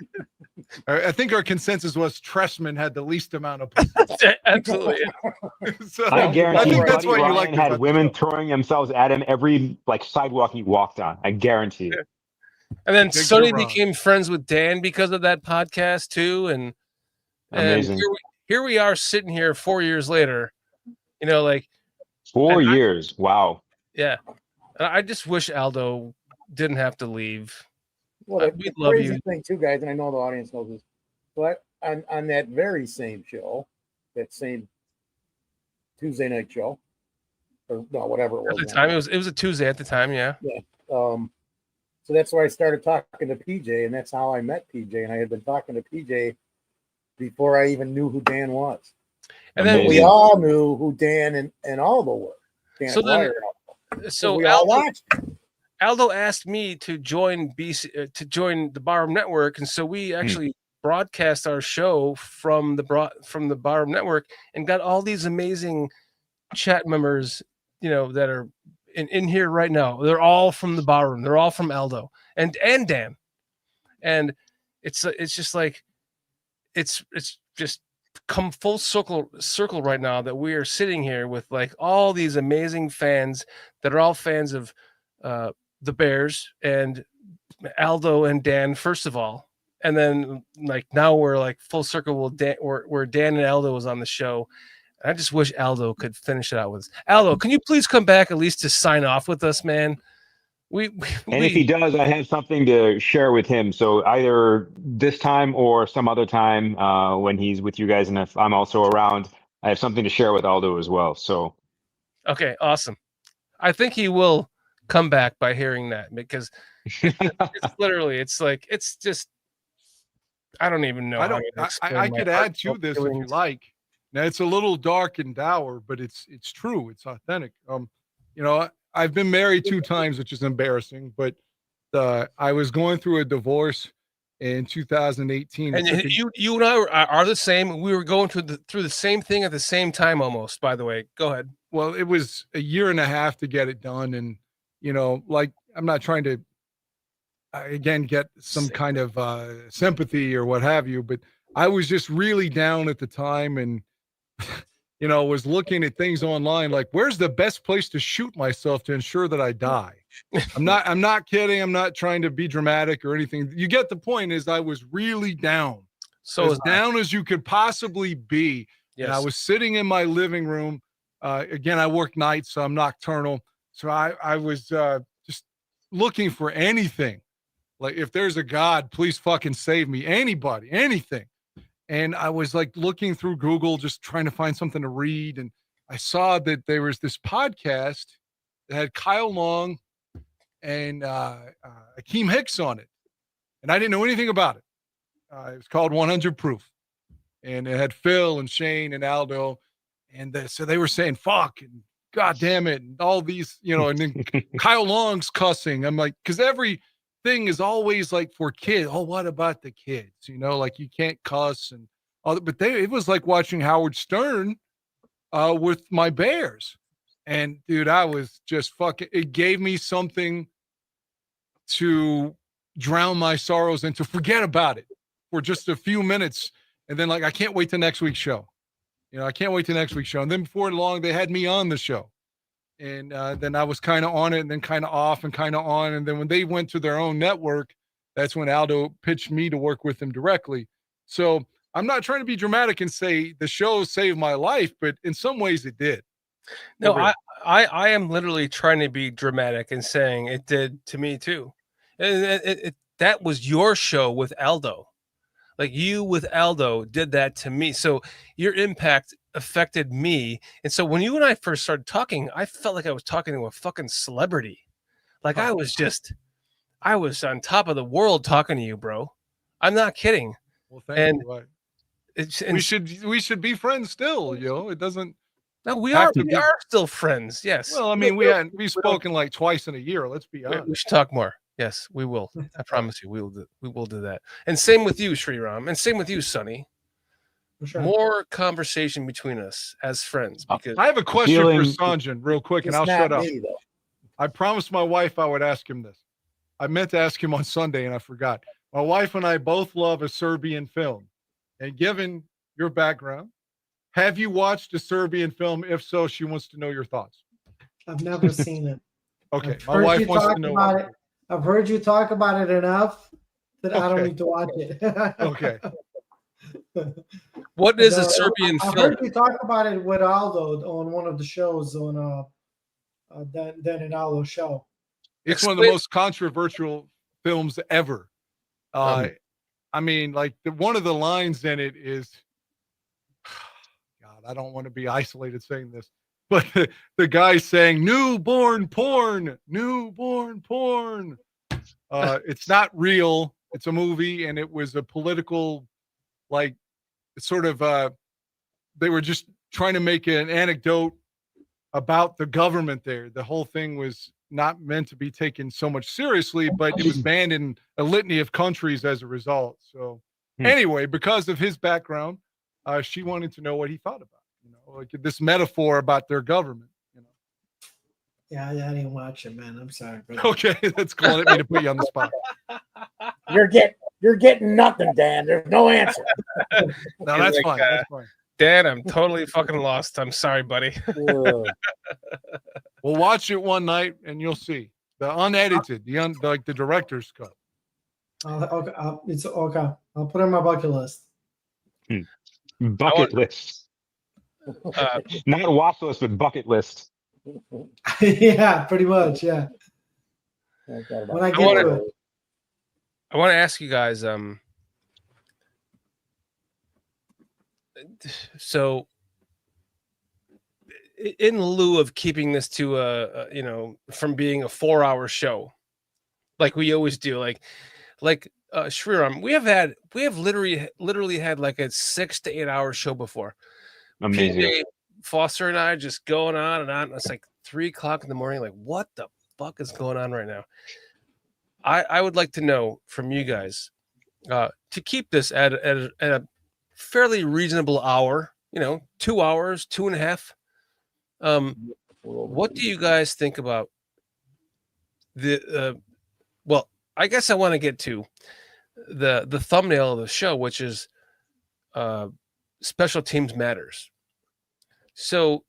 I think our consensus was Tressman had the least amount of pussy. Absolutely. So, I guarantee that's what you like. Had women throwing themselves at him every sidewalk he walked on. I guarantee it. And then Sonny became friends with Dan because of that podcast too. And amazing. Here we are sitting here 4 years later, 4 years. Wow. Yeah. I just wish Aldo didn't have to leave. Well, we love crazy you. thing too, guys, and I know the audience knows this, but on that very same show, that same Tuesday night show, or no, whatever it was. At the time, it was a Tuesday at the time, yeah. Yeah. So that's where I started talking to PJ, and that's how I met PJ. And I had been talking to PJ before I even knew who Dan was. And then we all knew who Dan and Aldo were. Aldo asked me to join the Barroom Network, and so we actually broadcast our show from the Barroom Network and got all these amazing chat members, that are in here right now. They're all from the Barroom. They're all from Aldo and Dan, and it's just like it's just come full circle right now that we are sitting here with like all these amazing fans that are all fans of the Bears and Aldo and Dan first of all, and then like now we're like full circle where Dan and Aldo was on the show. I just wish Aldo could finish it out with us. Aldo, can you please come back at least to sign off with us, man? If he does, I have something to share with him. So either this time or some other time when he's with you guys, and if I'm also around, I have something to share with Aldo as well. So, okay, awesome. I think he will come back by hearing that because it's literally, it's just, I don't even know. I could add to this if you like. Now it's a little dark and dour, but it's true. It's authentic. I've been married 2 times, which is embarrassing, but I was going through a divorce in 2018. And you and I are the same. We were going through the same thing at the same time almost, by the way. Go ahead. Well, it was a year and a half to get it done. And, I'm not trying to, again, get some kind of sympathy or what have you, but I was just really down at the time and, was looking at things online, like where's the best place to shoot myself to ensure that I die? I'm not kidding. I'm not trying to be dramatic or anything. You get the point. Is I was really down. So as down as you could possibly be. Yes. And I was sitting in my living room. Again, I work nights, so I'm nocturnal. So I was just looking for anything. Like if there's a God, please fucking save me. Anybody, anything. And I was like looking through Google, just trying to find something to read. And I saw that there was this podcast that had Kyle Long and Akeem Hicks on it. And I didn't know anything about it. It was called 100 Proof. And it had Phil and Shane and Aldo. And so they were saying, fuck, and God damn it. And all these, and then Kyle Long's cussing. I'm like, because every thing is always like for kids. Oh, what about the kids? Like you can't cuss and all that. But it was like watching Howard Stern with my Bears. And dude, I was just it gave me something to drown my sorrows and to forget about it for just a few minutes. And then I can't wait to next week's show. I can't wait to next week's show. And then before long, they had me on the show. And then I was kind of on it and then kind of off and kind of on. And then when they went to their own network, that's when Aldo pitched me to work with them directly. So I'm not trying to be dramatic and say the show saved my life, but in some ways it did. No, I am literally trying to be dramatic and saying it did to me too. That was your show with Aldo. Like you with Aldo did that to me. So your impact affected me. And so when you and I first started talking, I felt like I was talking to a fucking celebrity. Like I was on top of the world talking to you, bro. I'm not kidding. Well, thank you. We should be friends still. It doesn't. No, we have are. to We be. are still friends. Yes. Well, I mean, we've spoken like twice in a year. Let's be honest. We should talk more. Yes, we will. I promise you, we will do that. And same with you, Sriram, and same with you, Sonny. Sure. More conversation between us as friends. Because I have a question for Sanjin, real quick, and I'll shut up. Me, though. I promised my wife I would ask him this. I meant to ask him on Sunday, and I forgot. My wife and I both love a Serbian film, and given your background, have you watched a Serbian film? If so, she wants to know your thoughts. I've never seen it. Okay, my wife wants to know about it. I've heard you talk about it enough that I don't Okay. need to watch it. Okay. What is a Serbian I film? heard you talk about it with Aldo on one of the shows on Dan and Aldo show. It's one of the most controversial films ever. I mean, like one of the lines in it is, God, I don't want to be isolated saying this, but the guy saying newborn porn. It's not real. It's a movie, and it was a political, like, sort of. They were just trying to make an anecdote about the government there. The whole thing was not meant to be taken so much seriously, but it was banned in a litany of countries as a result. So anyway, because of his background, she wanted to know what he thought about, like this metaphor about their government. Yeah, I didn't watch it, man. I'm sorry. Brother. Okay, that's cool. I didn't mean to put you on the spot. You're getting nothing, Dan. There's no answer. No, that's fine. That's fine. Dan, I'm totally fucking lost. I'm sorry, buddy. We'll watch it one night and you'll see the unedited, like the director's cut. Okay, it's okay. I'll put it on my bucket list. Bucket list. Not a watch list, but bucket list. Yeah, pretty much. Yeah. When I get to it. I want to ask you guys. So, in lieu of keeping this to from being a 4-hour show, like we always do, like Sriram, we have literally had like a 6 to 8 hour show before. Amazing. PJ, Foster and I just going on and on. It's like 3 o'clock in the morning. Like, what the fuck is going on right now? I would like to know from you guys to keep this at a fairly reasonable hour, 2 hours, 2.5. What do you guys think about the well, I guess I want to get to the thumbnail of the show, which is special teams matters. So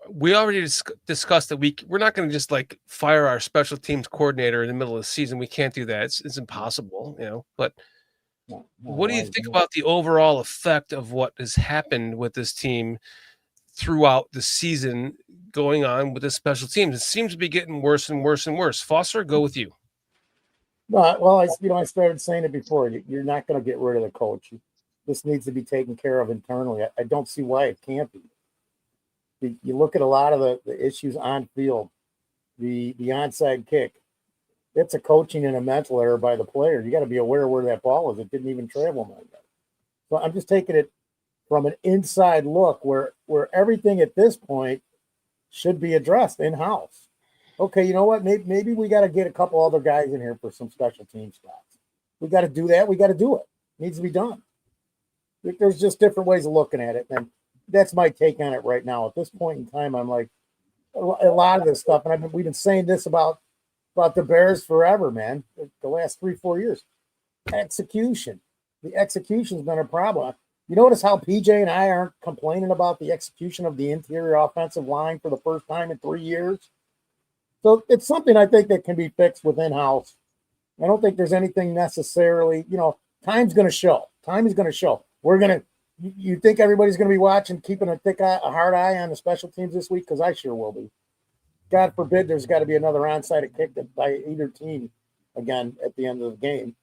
we already discussed that we're not going to just like fire our special teams coordinator in the middle of the season. We can't do that. It's impossible, but what do you think about the overall effect of what has happened with this team throughout the season going on with the special teams? It seems to be getting worse and worse and worse. Foster, go with you. Well, I started saying it before. You're not going to get rid of the coach. This needs to be taken care of internally. I don't see why it can't be. You look at a lot of the issues on field, the onside kick. It's a coaching and a mental error by the player. You got to be aware where that ball is. It didn't even travel like that. So I'm just taking it from an inside look where everything at this point should be addressed in-house. Okay, you know what? Maybe we got to get a couple other guys in here for some special team spots. We got to do that. We got to do it. It needs to be done. There's just different ways of looking at it. And that's my take on it right now. At this point in time, I'm like, a lot of this stuff, and we've been saying this about the Bears forever, man. The last 3-4 years. Execution. The execution's been a problem. You notice how PJ and I aren't complaining about the execution of the interior offensive line for the first time in 3 years? So it's something I think that can be fixed within house. I don't think there's anything necessarily, time's going to show. Time is going to show. We're going to You think everybody's going to be watching, keeping a hard eye on the special teams this week? Because I sure will be. God forbid there's got to be another onside kick by either team again at the end of the game.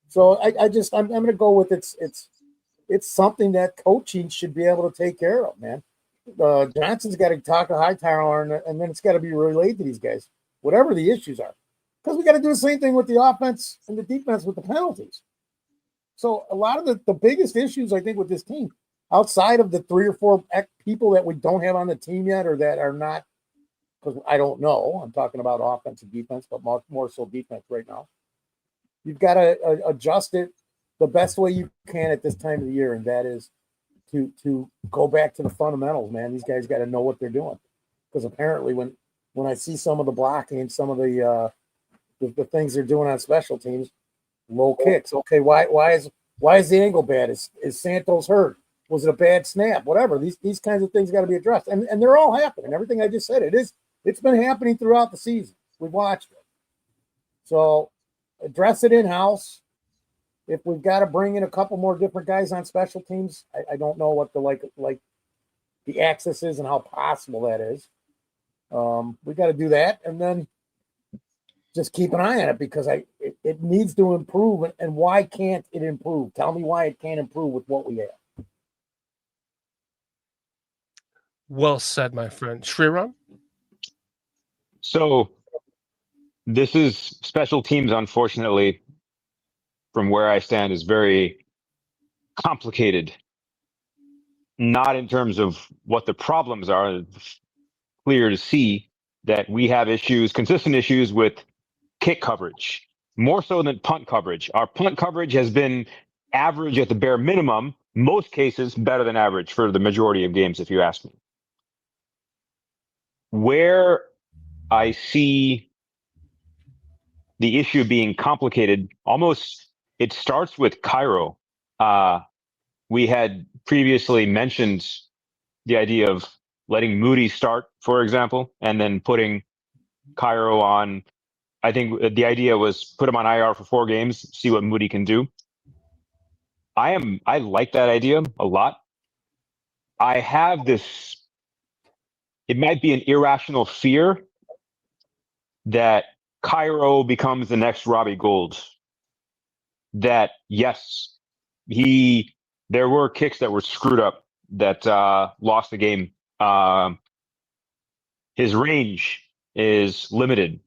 So I'm going to go with it's something that coaching should be able to take care of, man. Johnson's got to talk to Hightower, and then it's got to be relayed to these guys, whatever the issues are. Because we got to do the same thing with the offense and the defense with the penalties. So a lot of the biggest issues, I think, with this team, outside of the 3 or 4 people that we don't have on the team yet or that are not, because I don't know, I'm talking about offense and defense, but more so defense right now. You've got to adjust it the best way you can at this time of the year, and that is to go back to the fundamentals, man. These guys got to know what they're doing. Because apparently when I see some of the blocking and some of the things they're doing on special teams, low kicks. Okay, why is the angle bad? Is Santos hurt? Was it a bad snap? Whatever. These kinds of things got to be addressed, and they're all happening. Everything I just said, it's been happening throughout the season. We've watched it. So address it in house. If we've got to bring in a couple more different guys on special teams, I don't know what the like the access is and how possible that is. We got to do that, and then just keep an eye on it because it needs to improve. And why can't it improve? Tell me why it can't improve with what we have. Well said, my friend. Sriram? So this is special teams, unfortunately, from where I stand, is very complicated. Not in terms of what the problems are. It's clear to see that we have issues, consistent issues with kick coverage, more so than punt coverage. Our punt coverage has been average at the bare minimum, most cases better than average for the majority of games, if you ask me. Where I see the issue being complicated, almost it starts with Cairo. We had previously mentioned the idea of letting Moody start, for example, and then putting Cairo on. I think the idea was put him on IR for 4 games, see what Moody can do. I like that idea a lot. I have this, it might be an irrational fear that Cairo becomes the next Robbie Gould. That, yes, there were kicks that were screwed up that lost the game. His range is limited.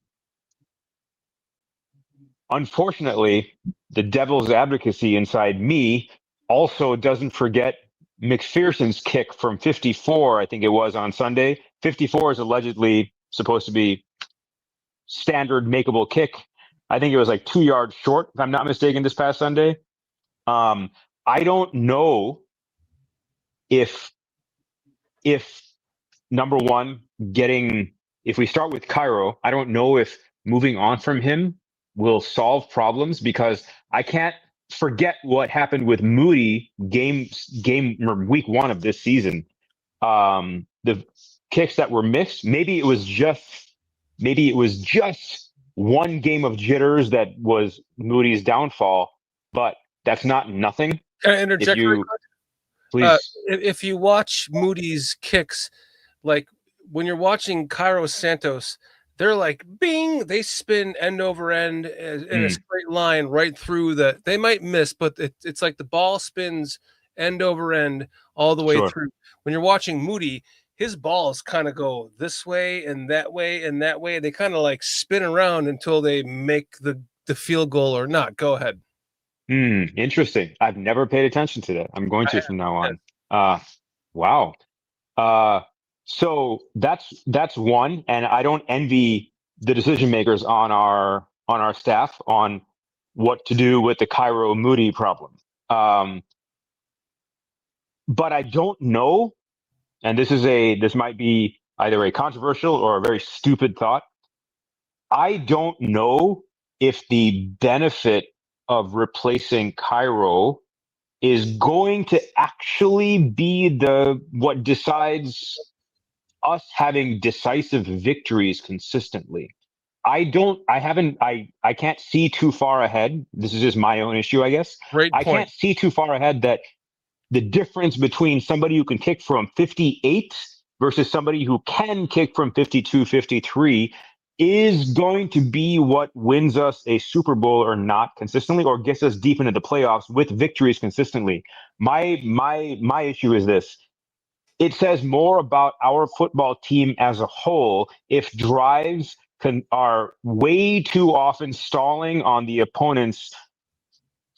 Unfortunately, the devil's advocacy inside me also doesn't forget McPherson's kick from 54, I think it was on Sunday. 54 is allegedly supposed to be standard makeable kick. I think it was like 2 yards short, if I'm not mistaken, this past Sunday. I don't know if number one, if we start with Cairo, I don't know if moving on from him will solve problems, because I can't forget what happened with Moody week 1 of this season. The kicks that were missed, maybe it was just one game of jitters that was Moody's downfall, but that's not nothing. Can I interject? Please. If you watch Moody's kicks, like when you're watching Cairo Santos, they're like bing, they spin end over end in a straight line right through they might miss, but it's like the ball spins end over end all the way through. When you're watching Moody, his balls kind of go this way and that way and that way. They kind of like spin around until they make the field goal or not. Go ahead. Interesting. I've never paid attention to that. I'm going to from now on. Wow. So that's one, and I don't envy the decision makers on our staff on what to do with the Cairo Moody problem. But I don't know, and this might be either a controversial or a very stupid thought. I don't know if the benefit of replacing Cairo is going to actually be what decides us having decisive victories consistently. I can't see too far ahead. This is just my own issue, I guess. Great point. I can't see too far ahead that the difference between somebody who can kick from 58 versus somebody who can kick from 52, 53 is going to be what wins us a Super Bowl or not consistently, or gets us deep into the playoffs with victories consistently. My issue is this. It says more about our football team as a whole if drives are way too often stalling on the opponent's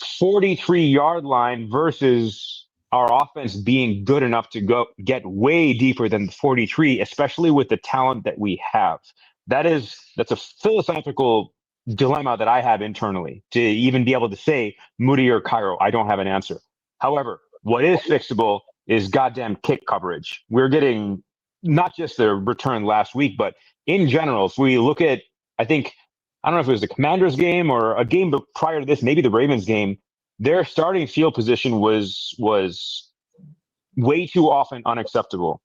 43-yard line versus our offense being good enough to get way deeper than the 43, especially with the talent that we have. That's a philosophical dilemma that I have internally to even be able to say Moody or Cairo. I don't have an answer. However, what is fixable is goddamn kick coverage. We're getting not just the return last week, but in general, if we look at, I don't know if it was the Commanders game or a game prior to this, maybe the Ravens game, their starting field position was way too often unacceptable.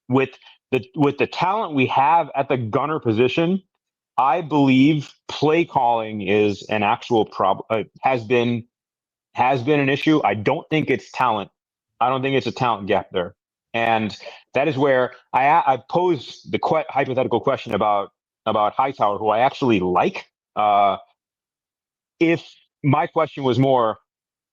With the talent we have at the gunner position, I believe play calling is an actual problem. Has been an issue. I don't think it's talent. I don't think it's a talent gap there, and that is where I posed the hypothetical question about Hightower, who I actually like. If my question was more,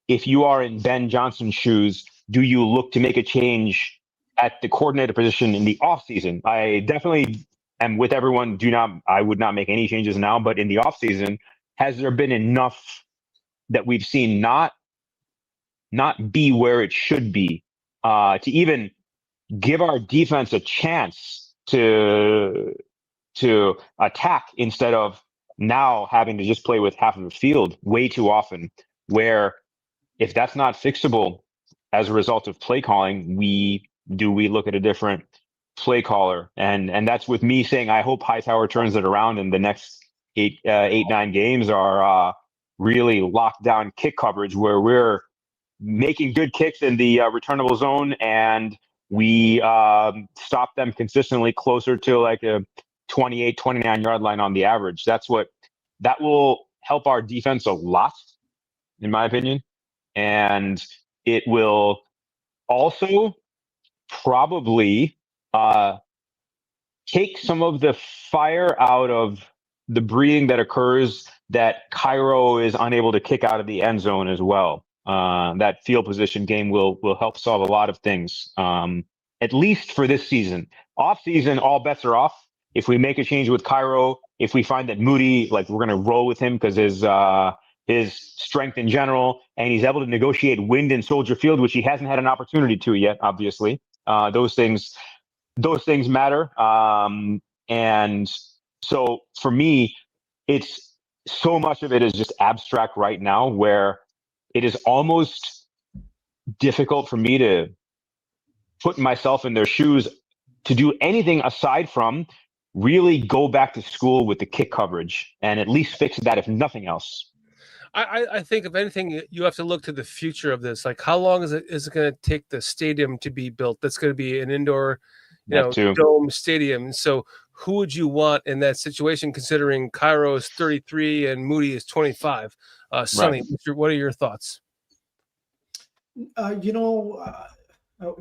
if you are in Ben Johnson's shoes, do you look to make a change at the coordinator position in the offseason? I definitely am with everyone. I would not make any changes now, but in the offseason, has there been enough that we've seen not be where it should be to even give our defense a chance to attack instead of now having to just play with half of the field way too often, where if that's not fixable as a result of play calling, we look at a different play caller. And that's with me saying, I hope Hightower turns it around and the next 9 games are really locked down kick coverage where we're making good kicks in the returnable zone and we stop them consistently closer to like a 28, 29 yard line on the average. That will help our defense a lot, in my opinion. And it will also probably take some of the fire out of the breathing that occurs that Cairo is unable to kick out of the end zone as well. That field position game will help solve a lot of things, at least for this season. Off season, all bets are off. If we make a change with Cairo, if we find that Moody, like we're going to roll with him because his strength in general, and he's able to negotiate wind in Soldier Field, which he hasn't had an opportunity to yet, obviously. Those things matter. And so for me, it's so much of it is just abstract right now, where it is almost difficult for me to put myself in their shoes to do anything aside from really go back to school with the kick coverage and at least fix that, if nothing else. I think if anything, you have to look to the future of this. Like, how long is it going to take the stadium to be built? That's going to be an indoor, dome stadium. So who would you want in that situation, considering Cairo is 33 and Moody is 25? Sonny, right. What are your thoughts?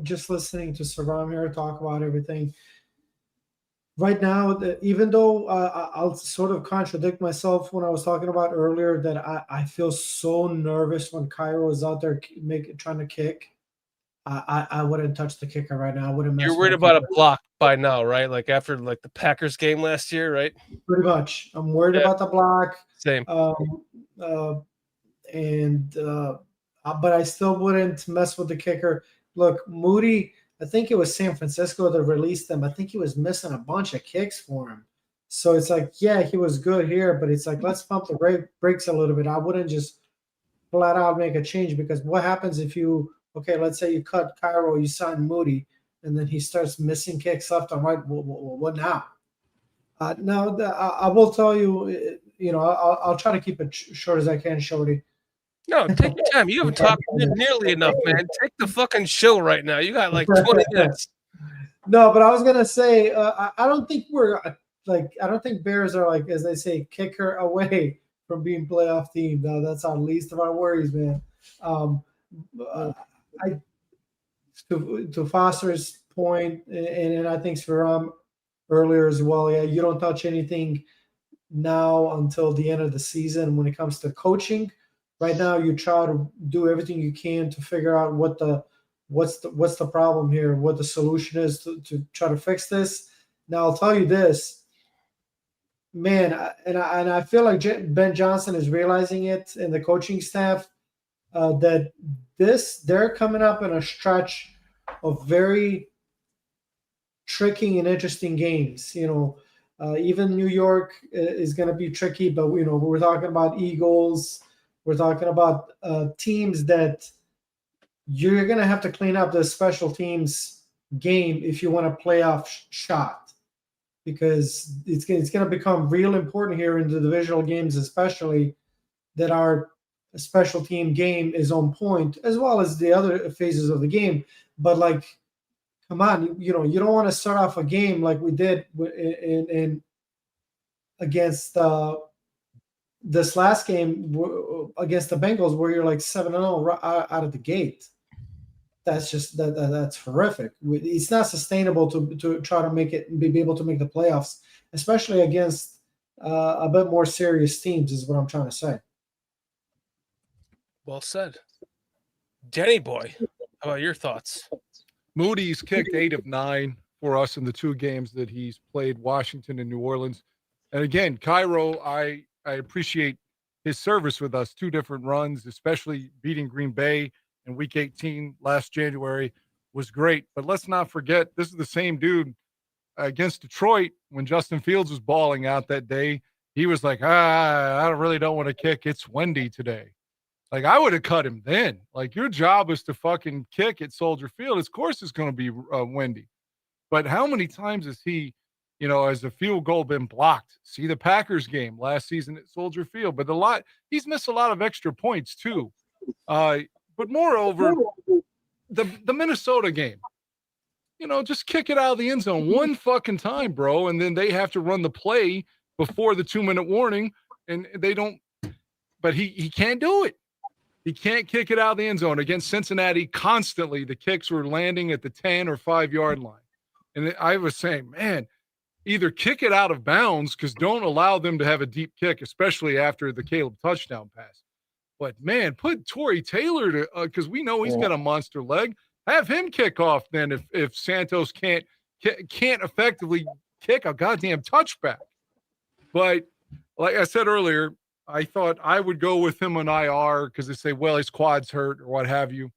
Just listening to Sriram here talk about everything. Right now, even though I'll sort of contradict myself when I was talking about earlier that I feel so nervous when Cairo is out there trying to kick. I wouldn't touch the kicker right now. I wouldn't mess. You're worried about a block by now, right? Like after the Packers game last year, right? Pretty much. I'm worried about the block. Same. But I still wouldn't mess with the kicker. Look, Moody, I think it was San Francisco that released them. I think he was missing a bunch of kicks for him. So it's like, yeah, he was good here, but it's like, let's pump the brakes a little bit. I wouldn't just flat out make a change, because what happens if let's say you cut Cairo, you sign Moody, and then he starts missing kicks left and right. What now? Now, I will tell you, I'll try to keep it short as I can, Shorty. No, take your time. You haven't talked nearly enough, man. Take the fucking show right now. You got like 20 minutes. No, but I was gonna say, I don't think I don't think Bears are, like, as they say, kicker away from being playoff team. No, that's our least of our worries, man. to Foster's point, and I think Sriram earlier as well. Yeah, you don't touch anything now until the end of the season when it comes to coaching. Right now, you try to do everything you can to figure out what's the problem here, what the solution is to try to fix this. Now, I'll tell you this, man, and I feel like Ben Johnson is realizing it, and the coaching staff, that they're coming up in a stretch of very tricky and interesting games. Even New York is going to be tricky, but we're talking about Eagles. We're talking about teams that you're going to have to clean up the special teams game if you want a playoff shot, because it's going to become real important here in the divisional games, especially that our special team game is on point, as well as the other phases of the game. But come on, you don't want to start off a game like we did in against this last game against the Bengals, where you're like 7-0 out of the gate. That's just that's horrific. It's not sustainable to try to be able to make the playoffs, especially against a bit more serious teams, is what I'm trying to say. Well said. Denny boy, how about your thoughts? Moody's kicked 8 of 9 for us in the 2 games that he's played, Washington and New Orleans. And again, Cairo, I appreciate his service with us, 2 different runs, especially beating Green Bay in Week 18 last January was great. But let's not forget, this is the same dude against Detroit when Justin Fields was balling out that day. He was like, I really don't want to kick. It's windy today. I would have cut him then. Your job is to fucking kick at Soldier Field. Of course it's going to be windy. But how many times has he, as a field goal been blocked? See the Packers game last season at Soldier Field. But he's missed a lot of extra points too. But moreover, the Minnesota game, just kick it out of the end zone one fucking time, bro. And then they have to run the play before the 2-minute warning, and they don't. But he can't do it. He can't kick it out of the end zone. Against Cincinnati, constantly the kicks were landing at the 10 or 5-yard line. And I was saying, man, either kick it out of bounds, because don't allow them to have a deep kick, especially after the Caleb touchdown pass. But, man, put Torrey Taylor to because we know he's got a monster leg. Have him kick off then if Santos can't effectively kick a goddamn touchback. But like I said earlier, I thought I would go with him on IR because they say, well, his quad's hurt or what have you.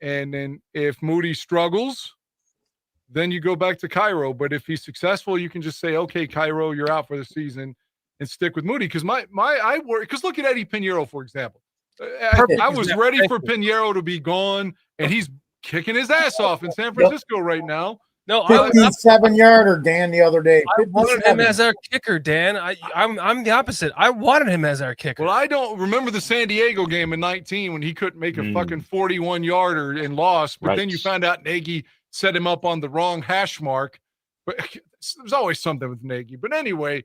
And then if Moody struggles, then you go back to Cairo. But if he's successful, you can just say, okay, Cairo, you're out for the season and stick with Moody. Because I worry, because look at Eddie Pinheiro, for example. I was ready for Pinheiro to be gone, and he's kicking his ass off in San Francisco right now. No, 57-yarder, Dan, the other day. I wanted him as our kicker, Dan. I'm the opposite. I wanted him as our kicker. Well, I don't remember the San Diego game in 19 when he couldn't make a fucking 41-yarder and lost. But then you found out Nagy set him up on the wrong hash mark. But there's always something with Nagy. But anyway,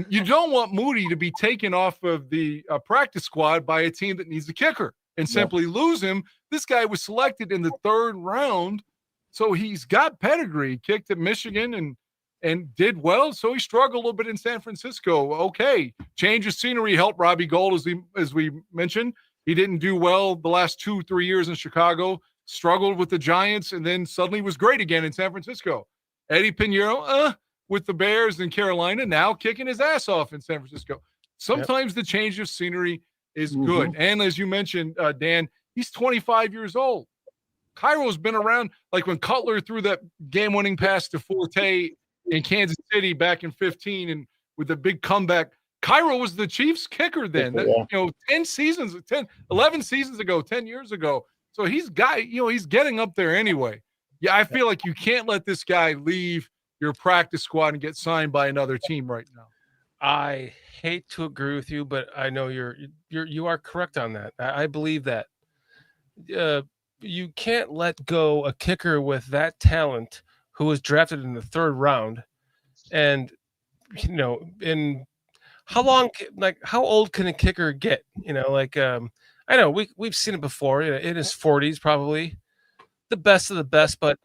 you don't want Moody to be taken off of the practice squad by a team that needs a kicker and simply lose him. This guy was selected in the 3rd round. So he's got pedigree, kicked at Michigan and did well. So he struggled a little bit in San Francisco. Okay, change of scenery helped Robbie Gould, as we mentioned. He didn't do well the last 2-3 years in Chicago, struggled with the Giants, and then suddenly was great again in San Francisco. Eddie Pinheiro with the Bears in Carolina, now kicking his ass off in San Francisco. Sometimes the change of scenery is good. And as you mentioned, Dan, he's 25 years old. Cairo's been around, like when Cutler threw that game-winning pass to Forte in Kansas City back in 15 and with the big comeback. Cairo was the Chiefs kicker then, 11 seasons ago, 10 years ago. So he's getting up there anyway. Yeah, I feel like you can't let this guy leave your practice squad and get signed by another team right now. I hate to agree with you, but I know you are correct on that. I believe that. You can't let go a kicker with that talent who was drafted in the 3rd round. And, in how long, how old can a kicker get? I know we've seen it before in his 40s, probably. the best of the best, but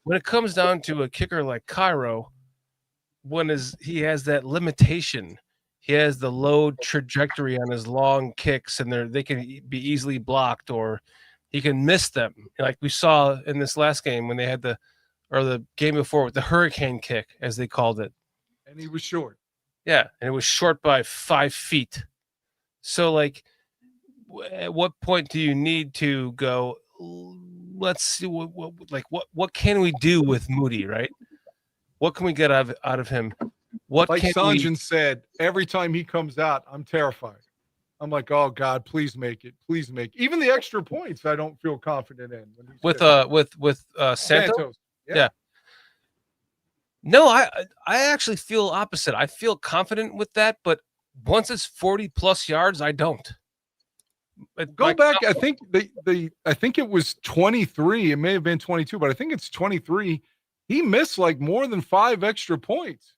when it comes down to a kicker like Cairo, he has that limitation. He has the low trajectory on his long kicks, and they can be easily blocked, or he can miss them. Like we saw in this last game when they had the game before with the hurricane kick, as they called it. And he was short. Yeah, and it was short by 5 feet. So, like, at what point do you need to go, let's see, what can we do with Moody, right? What can we get out of him? What like Sanjin said, every time he comes out, I'm terrified. I'm like, oh God, please make it. Please make it. Even the extra points I don't feel confident in. With Santos? Yeah. No, I actually feel opposite. I feel confident with that, but once it's 40 plus yards, I don't. Go back. I think I think it was 23. It may have been 22, but I think it's 23. He missed like more than 5 extra points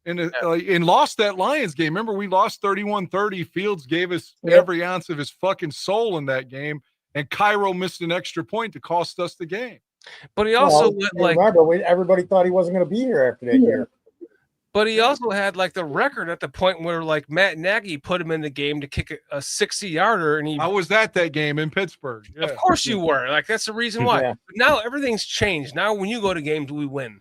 and lost that Lions game. Remember, we lost 31-30. Fields gave us every ounce of his fucking soul in that game, and Cairo missed an extra point to cost us the game. But he also everybody thought he wasn't going to be here after that year. But he also had like the record at the point where like Matt Nagy put him in the game to kick a 60-yarder, and I was at that game in Pittsburgh. Yeah. Of course you were. Like that's the reason why. Yeah. But now everything's changed. Now when you go to games, we win.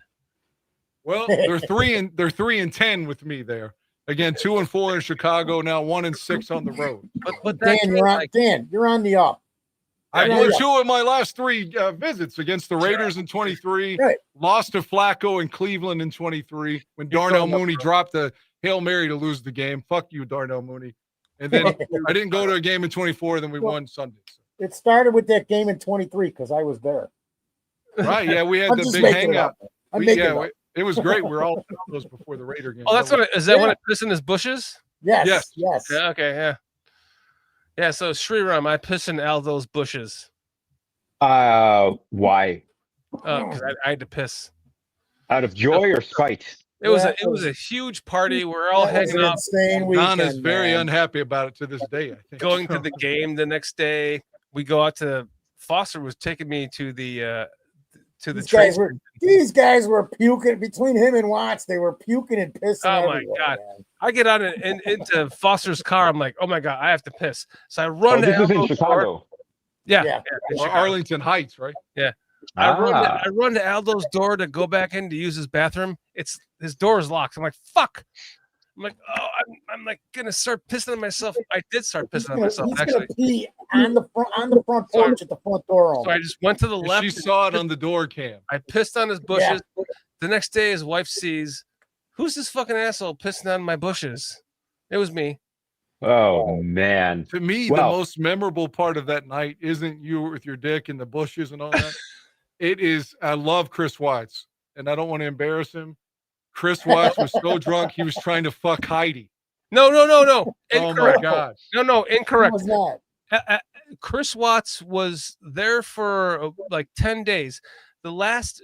Well, they're 3-10 with me there. Again, 2-4 in Chicago. Now 1-6 on the road. But Dan, you're on the up. I won 2 of my last 3 visits against the Raiders in 23, lost to Flacco in Cleveland in 23 when Darnell Mooney dropped a Hail Mary to lose the game. Fuck you, Darnell Mooney. And then I didn't go to a game in 24, then we won Sunday. It started with that game in 23 because I was there. Right, yeah, we had the big hangout. It was great. We're all those before the Raider game. Oh, that's what is that when it pissed in his bushes? Yes. Yeah, okay, yeah. Yeah, so Sriram, I piss in Aldo's bushes. Why? Because I had to piss. Out of joy or spite? It was a huge party. We're all hanging out. Don is very unhappy about it to this day, I think. Going to the game the next day, we go out to Foster was taking me to the these guys were puking between him and Watts. They were puking and pissing. Oh my God! Man. I get on into Foster's car. I'm like, oh my God, I have to piss. So I run to Aldo's in Chicago. Yeah. Arlington Heights, right? Yeah. I run to Aldo's door to go back in to use his bathroom. His door is locked. I'm like, fuck. I'm like, oh, I'm like gonna start pissing on myself. I did start pissing on myself. He's gonna pee on the front porch at the front door. So I just went to the left. She saw it on the door cam. I pissed on his bushes. Yeah. The next day, his wife sees, who's this fucking asshole pissing on my bushes? It was me. Oh man! To me, the most memorable part of that night isn't you with your dick in the bushes and all that. It is. I love Chris Watts, and I don't want to embarrass him. Chris Watts was so drunk he was trying to fuck Heidi. No. Incorrect. Oh my God. No, incorrect. Was that? Chris Watts was there for like 10 days.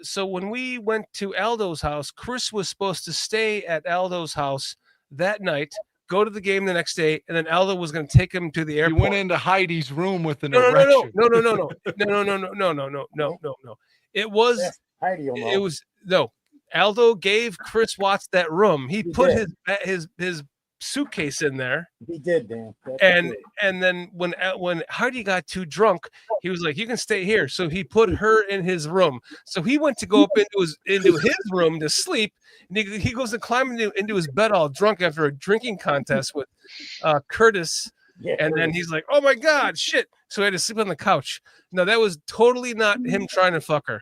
So when we went to Aldo's house, Chris was supposed to stay at Aldo's house that night, go to the game the next day, and then Aldo was going to take him to the airport. He went into Heidi's room with an erection. No. It was Heidi. It was no. Aldo gave Chris Watts that room. He put his suitcase in there. He did, Dan. And then when Heidi got too drunk, he was like, "You can stay here." So he put her in his room. So he went to go up into his room to sleep, and he goes to climb into his bed all drunk after a drinking contest with Curtis. Yeah, and then he's like, "Oh my God, shit!" So he had to sleep on the couch. No, that was totally not him trying to fuck her.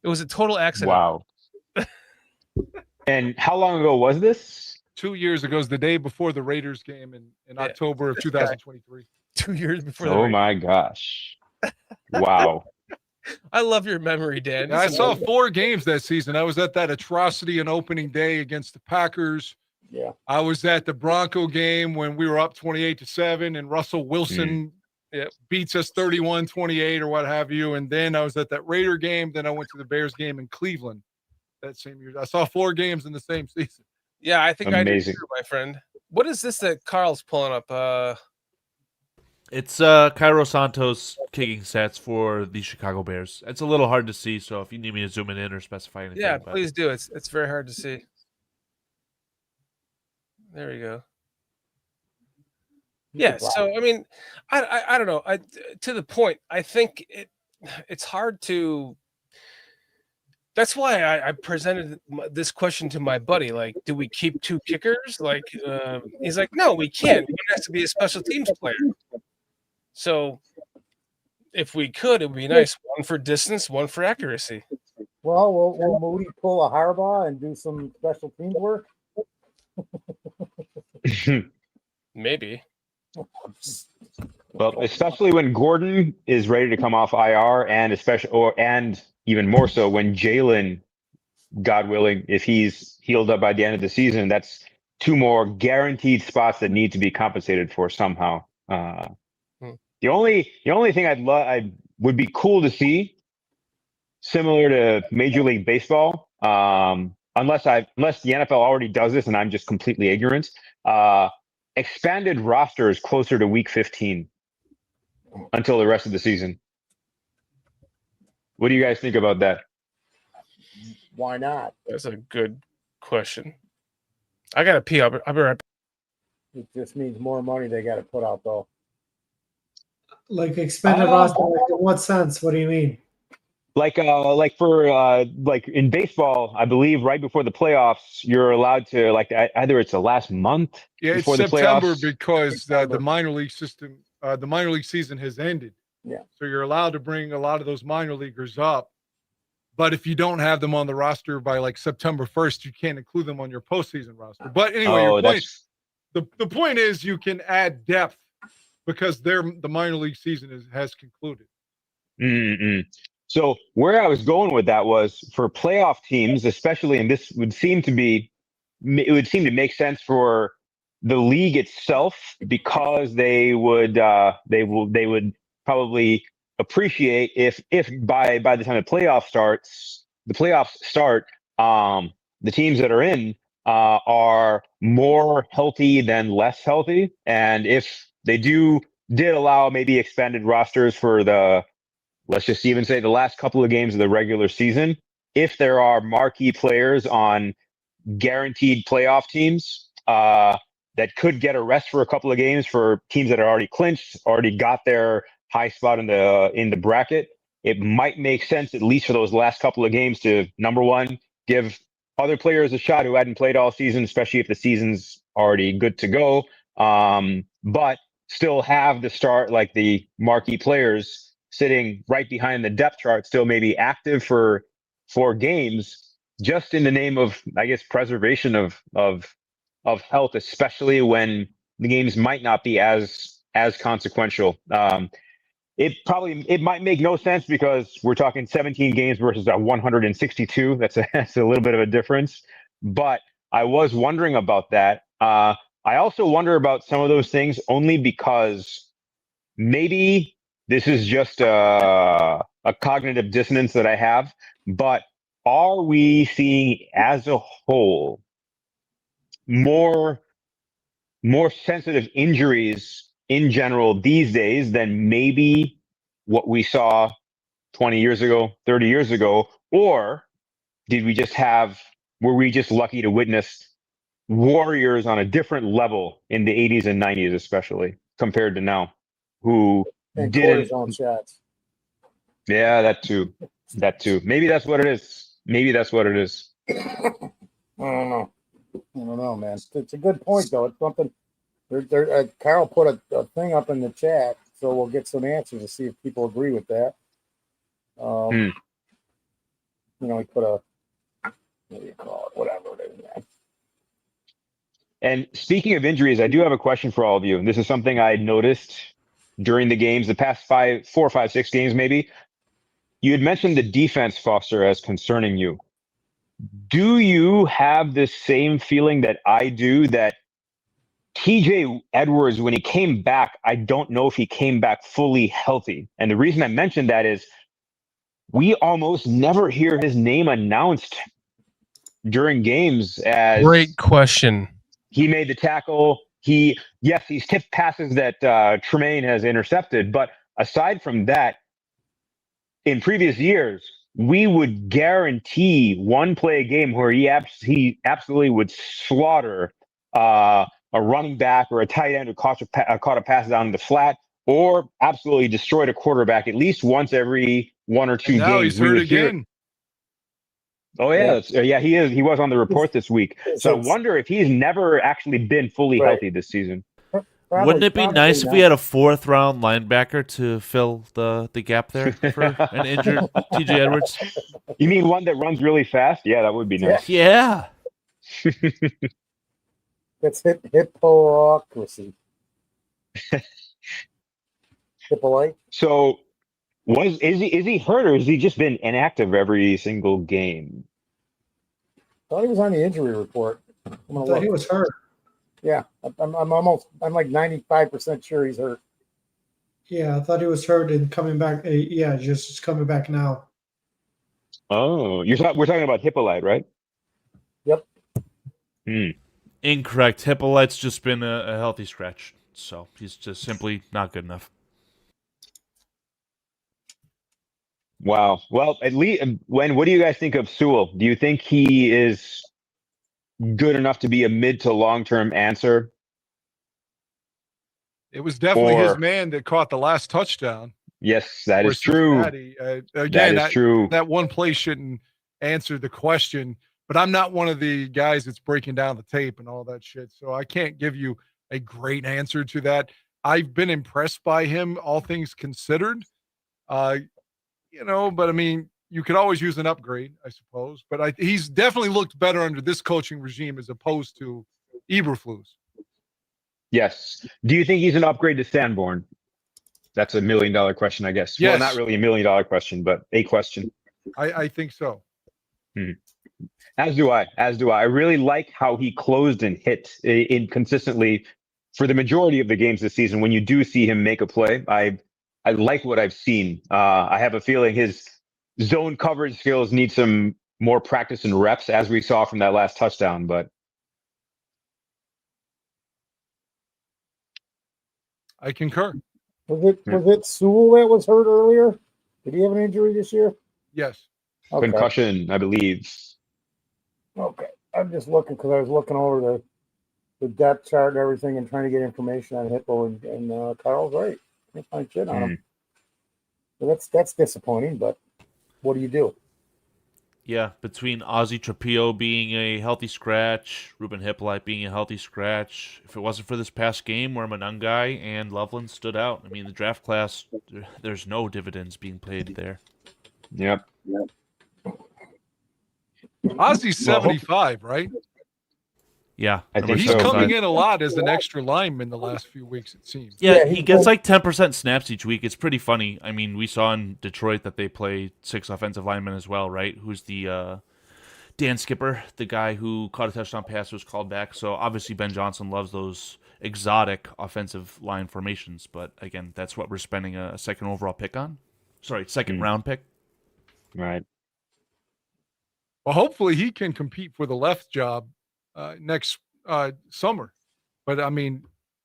It was a total accident. Wow. And how long ago was this? 2 years ago. It was the day before the Raiders game in October of 2023. 2 years before. Oh my gosh! Wow. I love your memory, Dan. I saw 4 games that season. I was at that atrocity and opening day against the Packers. Yeah. I was at the Bronco game when we were up 28-7 and Russell Wilson beats us 31-28 or what have you. And then I was at that Raider game. Then I went to the Bears game in Cleveland that same year. I saw 4 games in the same season. Yeah, I think I did too, my friend. What is this that Carl's pulling up? It's Cairo Santos kicking stats for the Chicago Bears. It's a little hard to see, so if you need me to zoom it in or specify anything. Yeah, but... please do. It's very hard to see. There we go. Yeah, so I mean, I don't know. To the point, I think it's hard to. That's why I presented this question to my buddy. Like, do we keep 2 kickers? Like, he's like, no, we can't. One has to be a special teams player. So, if we could, it would be nice. One for distance, one for accuracy. Well, will Moody pull a Harbaugh and do some special teams work? Maybe. Well, especially when Gordon is ready to come off IR, and even more so when Jalen, God willing, if he's healed up by the end of the season, that's 2 more guaranteed spots that need to be compensated for somehow. The only thing I would be cool to see, similar to Major League Baseball, unless the NFL already does this and I'm just completely ignorant, expanded rosters closer to week 15 until the rest of the season. What do you guys think about that? Why not? That's a good question. I gotta pee. I'll be right back. It just means more money they got to put out, though. Like expanded roster, like in what sense? What do you mean? Like in baseball, I believe right before the playoffs, you're allowed to either it's the last month before it's the September playoffs. because the minor league system, the minor league season has ended. Yeah. So you're allowed to bring a lot of those minor leaguers up, but if you don't have them on the roster by like September 1st, you can't include them on your postseason roster. But anyway, your point, the point is you can add depth because the minor league season has concluded. So where I was going with that was for playoff teams, especially, and this would seem to make sense for the league itself because they would probably appreciate if by the time the playoffs start, the teams that are in are more healthy than less healthy, and if they did allow maybe expanded rosters for let's just even say the last couple of games of the regular season, if there are marquee players on guaranteed playoff teams that could get a rest for a couple of games for teams that are already clinched, already got their high spot in the bracket, it might make sense, at least for those last couple of games, to, number one, give other players a shot who hadn't played all season, especially if the season's already good to go, but still have the start, like the marquee players sitting right behind the depth chart, still maybe active for 4 games, just in the name of, I guess, preservation of health, especially when the games might not be as consequential. It might make no sense because we're talking 17 games versus 162. That's a little bit of a difference. But I was wondering about that. I also wonder about some of those things only because maybe this is just a cognitive dissonance that I have, but are we seeing as a whole more sensitive injuries in general these days than maybe what we saw 20 years ago, 30 years ago? Or were we just lucky to witness warriors on a different level in the 80s and 90s, especially compared to now, who and didn't cortisone shots? Yeah, that too. Maybe that's what it is. I don't know, man. It's a good point, though. It's something. Carl put a thing up in the chat, so we'll get some answers to see if people agree with that. He put what do you call it? Whatever it is, man. And speaking of injuries, I do have a question for all of you. And this is something I noticed during the games, the past 4, 5, 6 games, maybe. You had mentioned the defense, Foster, as concerning you. Do you have the same feeling that I do, that TJ Edwards, when he came back, I don't know if he came back fully healthy? And the reason I mentioned that is we almost never hear his name announced during games as great question. He made the tackle. He's tipped passes that Tremaine has intercepted, but aside from that, in previous years, we would guarantee one play a game where he absolutely would slaughter a running back or a tight end who caught a pass down in the flat, or absolutely destroyed a quarterback at least once every 1 or 2 games. Now he's hurt again. Oh yeah, he is. He was on the report this week. So I wonder if he's never actually been fully healthy this season. Wouldn't it be nice if we had a 4th-round linebacker to fill the gap there for an injured TJ Edwards? You mean one that runs really fast? Yeah, that would be nice. Yeah. That's hypocrisy. Hippolyte. So, is he hurt, or has he just been inactive every single game? Thought he was on the injury report. I thought he was hurt. Yeah, I'm like 95% sure he's hurt. Yeah, I thought he was hurt and coming back. Yeah, just coming back now. Oh, we're talking about Hippolyte, right? Yep. Incorrect. Hippolyte's just been a healthy scratch, so he's just simply not good enough. Wow. Well, at least what do you guys think of Sewell? Do you think he is good enough to be a mid to long-term answer? It was definitely his man that caught the last touchdown. Yes, that is true. Again, that is true. That one play shouldn't answer the question, but I'm not one of the guys that's breaking down the tape and all that shit, so I can't give you a great answer to that. I've been impressed by him, all things considered. But I mean, you could always use an upgrade, I suppose. But he's definitely looked better under this coaching regime as opposed to Eberflus. Yes. Do you think he's an upgrade to Sanborn? That's $1 million question, I guess. Yes. Well, not really $1 million question, but a question. I think so. As do I. I really like how he closed and hit consistently for the majority of the games this season. When you do see him make a play, I like what I've seen. I have a feeling his zone coverage skills need some more practice and reps, as we saw from that last touchdown. But I concur. Was it Sewell that was hurt earlier? Did he have an injury this year? Yes. Okay. Concussion, I believe. Okay. I'm just looking because I was looking over the depth chart and everything and trying to get information on Hippo, and Carl's right. Can't find shit on him. So that's disappointing, but what do you do? Yeah, between Ozzie Trapillo being a healthy scratch, Ruben Hippolyte being a healthy scratch, if it wasn't for this past game where Monangai and Loveland stood out, I mean, the draft class, there's no dividends being paid there. Yep. Ozzie's 75, right? Yeah, I think he's coming in a lot as an extra lineman the last few weeks, it seems. Yeah, he gets like 10% snaps each week. It's pretty funny. I mean, we saw in Detroit that they play 6 offensive linemen as well, right? Who's the Dan Skipper, the guy who caught a touchdown pass, was called back. So obviously Ben Johnson loves those exotic offensive line formations. But again, that's what we're spending a second overall pick on. Sorry, second round pick. Right. Well, hopefully he can compete for the left job next summer. But I mean,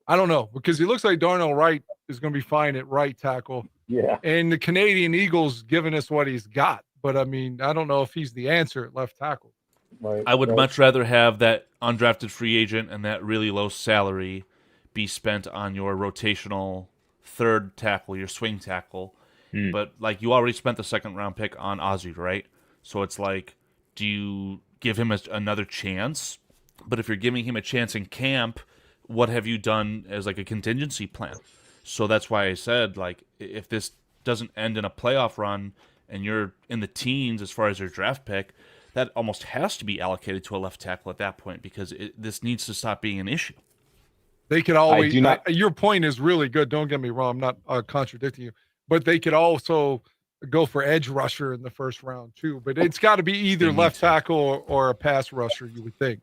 I don't know, because he looks like Darnell Wright is going to be fine at right tackle. Yeah. And the Canadian Eagles giving us what he's got. But I mean, I don't know if he's the answer at left tackle. Right. I would much rather have that undrafted free agent and that really low salary be spent on your rotational third tackle, your swing tackle. But like, you already spent the second round pick on Ozzie, right? So it's like, do you give him another chance? But if you're giving him a chance in camp, what have you done as like a contingency plan? So that's why I said, like, if this doesn't end in a playoff run and you're in the teens as far as your draft pick, that almost has to be allocated to a left tackle at that point, because this needs to stop being an issue. They could always, your point is really good. Don't get me wrong. I'm not contradicting you, but they could also go for edge rusher in the first round too. But it's got to be either left tackle or a pass rusher, you would think.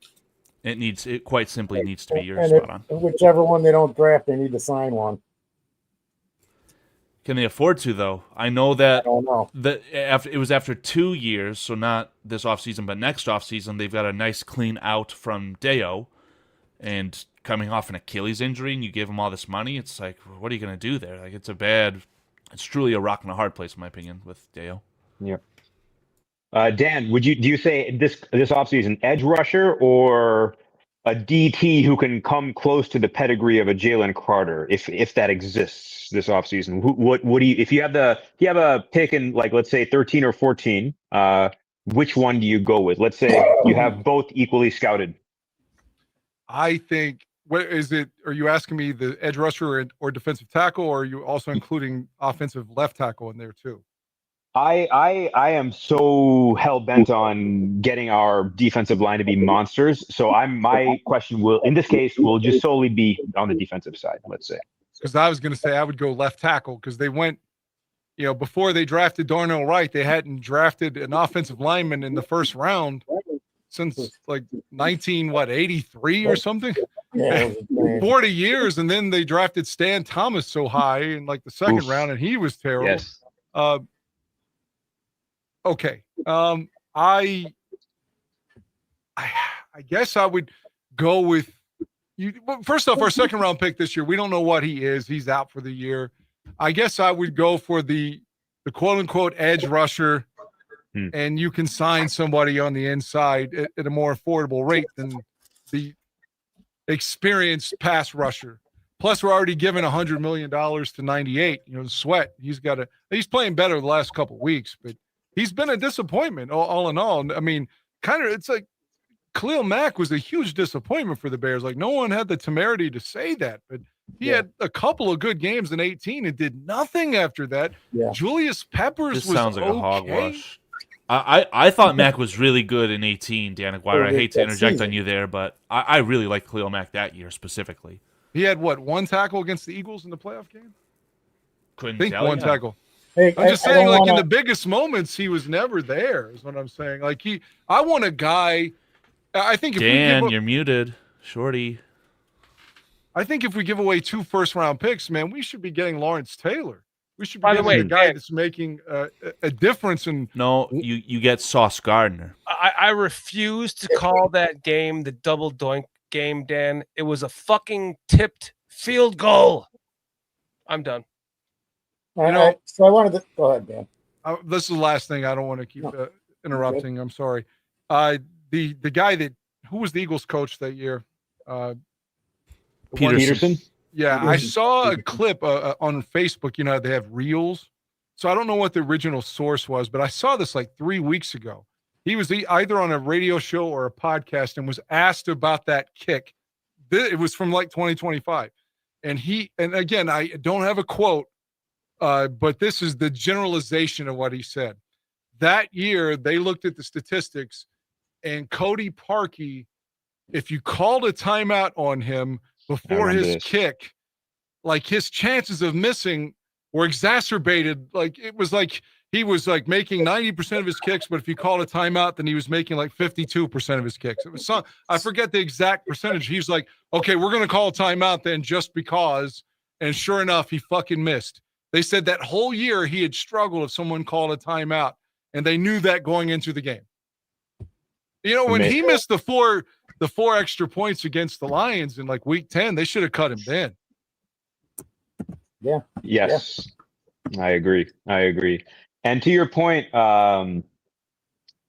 It quite simply needs to be your And spot on. Whichever one they don't draft, they need to sign one. Can they afford to, though? I know that I don't know. It was after 2 years, so not this offseason, but next offseason, they've got a nice clean out from Deo. And coming off an Achilles injury and you give him all this money. It's like, what are you going to do there? Like, it's truly a rock and a hard place, in my opinion, with Deo. Yeah. Dan, do you say this offseason edge rusher or a DT who can come close to the pedigree of a Jalen Carter, if that exists this offseason? What do you, if you have a pick in, like, let's say 13 or 14, which one do you go with? Let's say you have both equally scouted. I think, what is it? Are you asking me the edge rusher or defensive tackle, or are you also including offensive left tackle in there too? I am so hell bent on getting our defensive line to be monsters. So my question in this case will just solely be on the defensive side, let's say. Because I was going to say I would go left tackle, because they went, before they drafted Darnell Wright, they hadn't drafted an offensive lineman in the first round since like 83 or something. Yeah, 40 years, and then they drafted Stan Thomas so high in like the second round, and he was terrible. Yes. Okay. I guess I would go with you. Well, first off, our second round pick this year, we don't know what he is. He's out for the year. I guess I would go for the quote unquote edge rusher, and you can sign somebody on the inside at a more affordable rate than the experienced pass rusher. Plus, we're already giving $100 million to 98. Sweat. He's playing better the last couple of weeks, but he's been a disappointment all in all. I mean, it's like Khalil Mack was a huge disappointment for the Bears. Like, no one had the temerity to say that, but he had a couple of good games in 18 and did nothing after that. Yeah. Julius Peppers sounds like a hogwash. I thought Mack was really good in 18, Dan Aguirre. I hate to interject on you there, but I really liked Khalil Mack that year specifically. He had one tackle against the Eagles in the playoff game? Couldn't tell, one tackle. Hey, I'm just saying, like, in the biggest moments, he was never there, is what I'm saying. Like, I want a guy. I think if you're muted, Shorty. I think if we give away 2 first-round picks, man, we should be getting Lawrence Taylor. We should be By the way, a guy that's making a difference in. No, you get Sauce Gardner. I refuse to call that game the double doink game, Dan. It was a fucking tipped field goal. I'm done. So I wanted to go ahead, Dan. This is the last thing. I don't want to keep interrupting. I'm sorry. The guy who was the Eagles coach that year? Peterson. Yeah, I saw a clip on Facebook. They have reels. So I don't know what the original source was, but I saw this like 3 weeks ago. He was either on a radio show or a podcast and was asked about that kick. It was from like 2025. And again, I don't have a quote, but this is the generalization of what he said. That year, they looked at the statistics, and Cody Parkey, if you called a timeout on him before his kick, like, his chances of missing were exacerbated. Like, it was like he was like making 90% of his kicks, but if you called a timeout, then he was making like 52% of his kicks. It was I forget the exact percentage. He was like, okay, we're going to call a timeout then just because. And sure enough, he fucking missed. They said that whole year he had struggled if someone called a timeout, and they knew that going into the game. When he missed the four extra points against the Lions in like week 10, they should have cut him then. Yeah. Yes. Yeah. I agree. And to your point,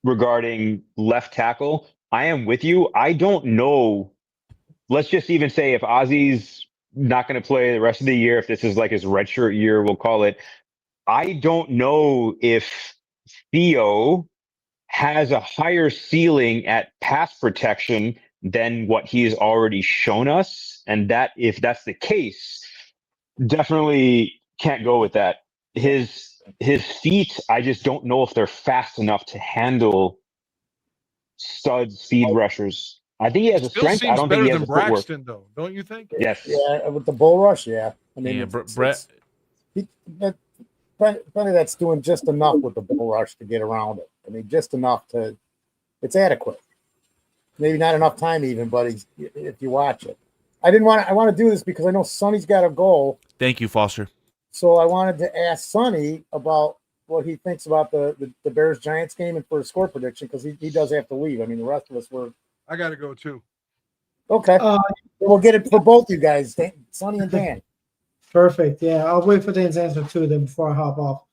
regarding left tackle, I am with you. I don't know. Let's just even say if Ozzy's not going to play the rest of the year, if this is like his redshirt year, we'll call it. I don't know if Theo has a higher ceiling at pass protection than what he's already shown us. And that, if that's the case, definitely can't go with that. His feet, I just don't know if they're fast enough to handle stud speed rushers. I think he has a strength. I don't think he has a footwork. Braxton, though, don't you think? Yes. Yeah, with the bull rush, yeah. I mean, Brett. Plenty that's doing just enough with the bull rush to get around it. I mean, just enough it's adequate. Maybe not enough time even, but if you watch it. I want to do this because I know Sonny's got a goal. Thank you, Foster. So I wanted to ask Sonny about what he thinks about the Bears-Giants game and for a score prediction, because he does have to leave. I mean, the rest of us were. I got to go too. Okay. We'll get it for both you guys, Sonny and Dan. Perfect. Yeah, I'll wait for Dan's answer too then before I hop off.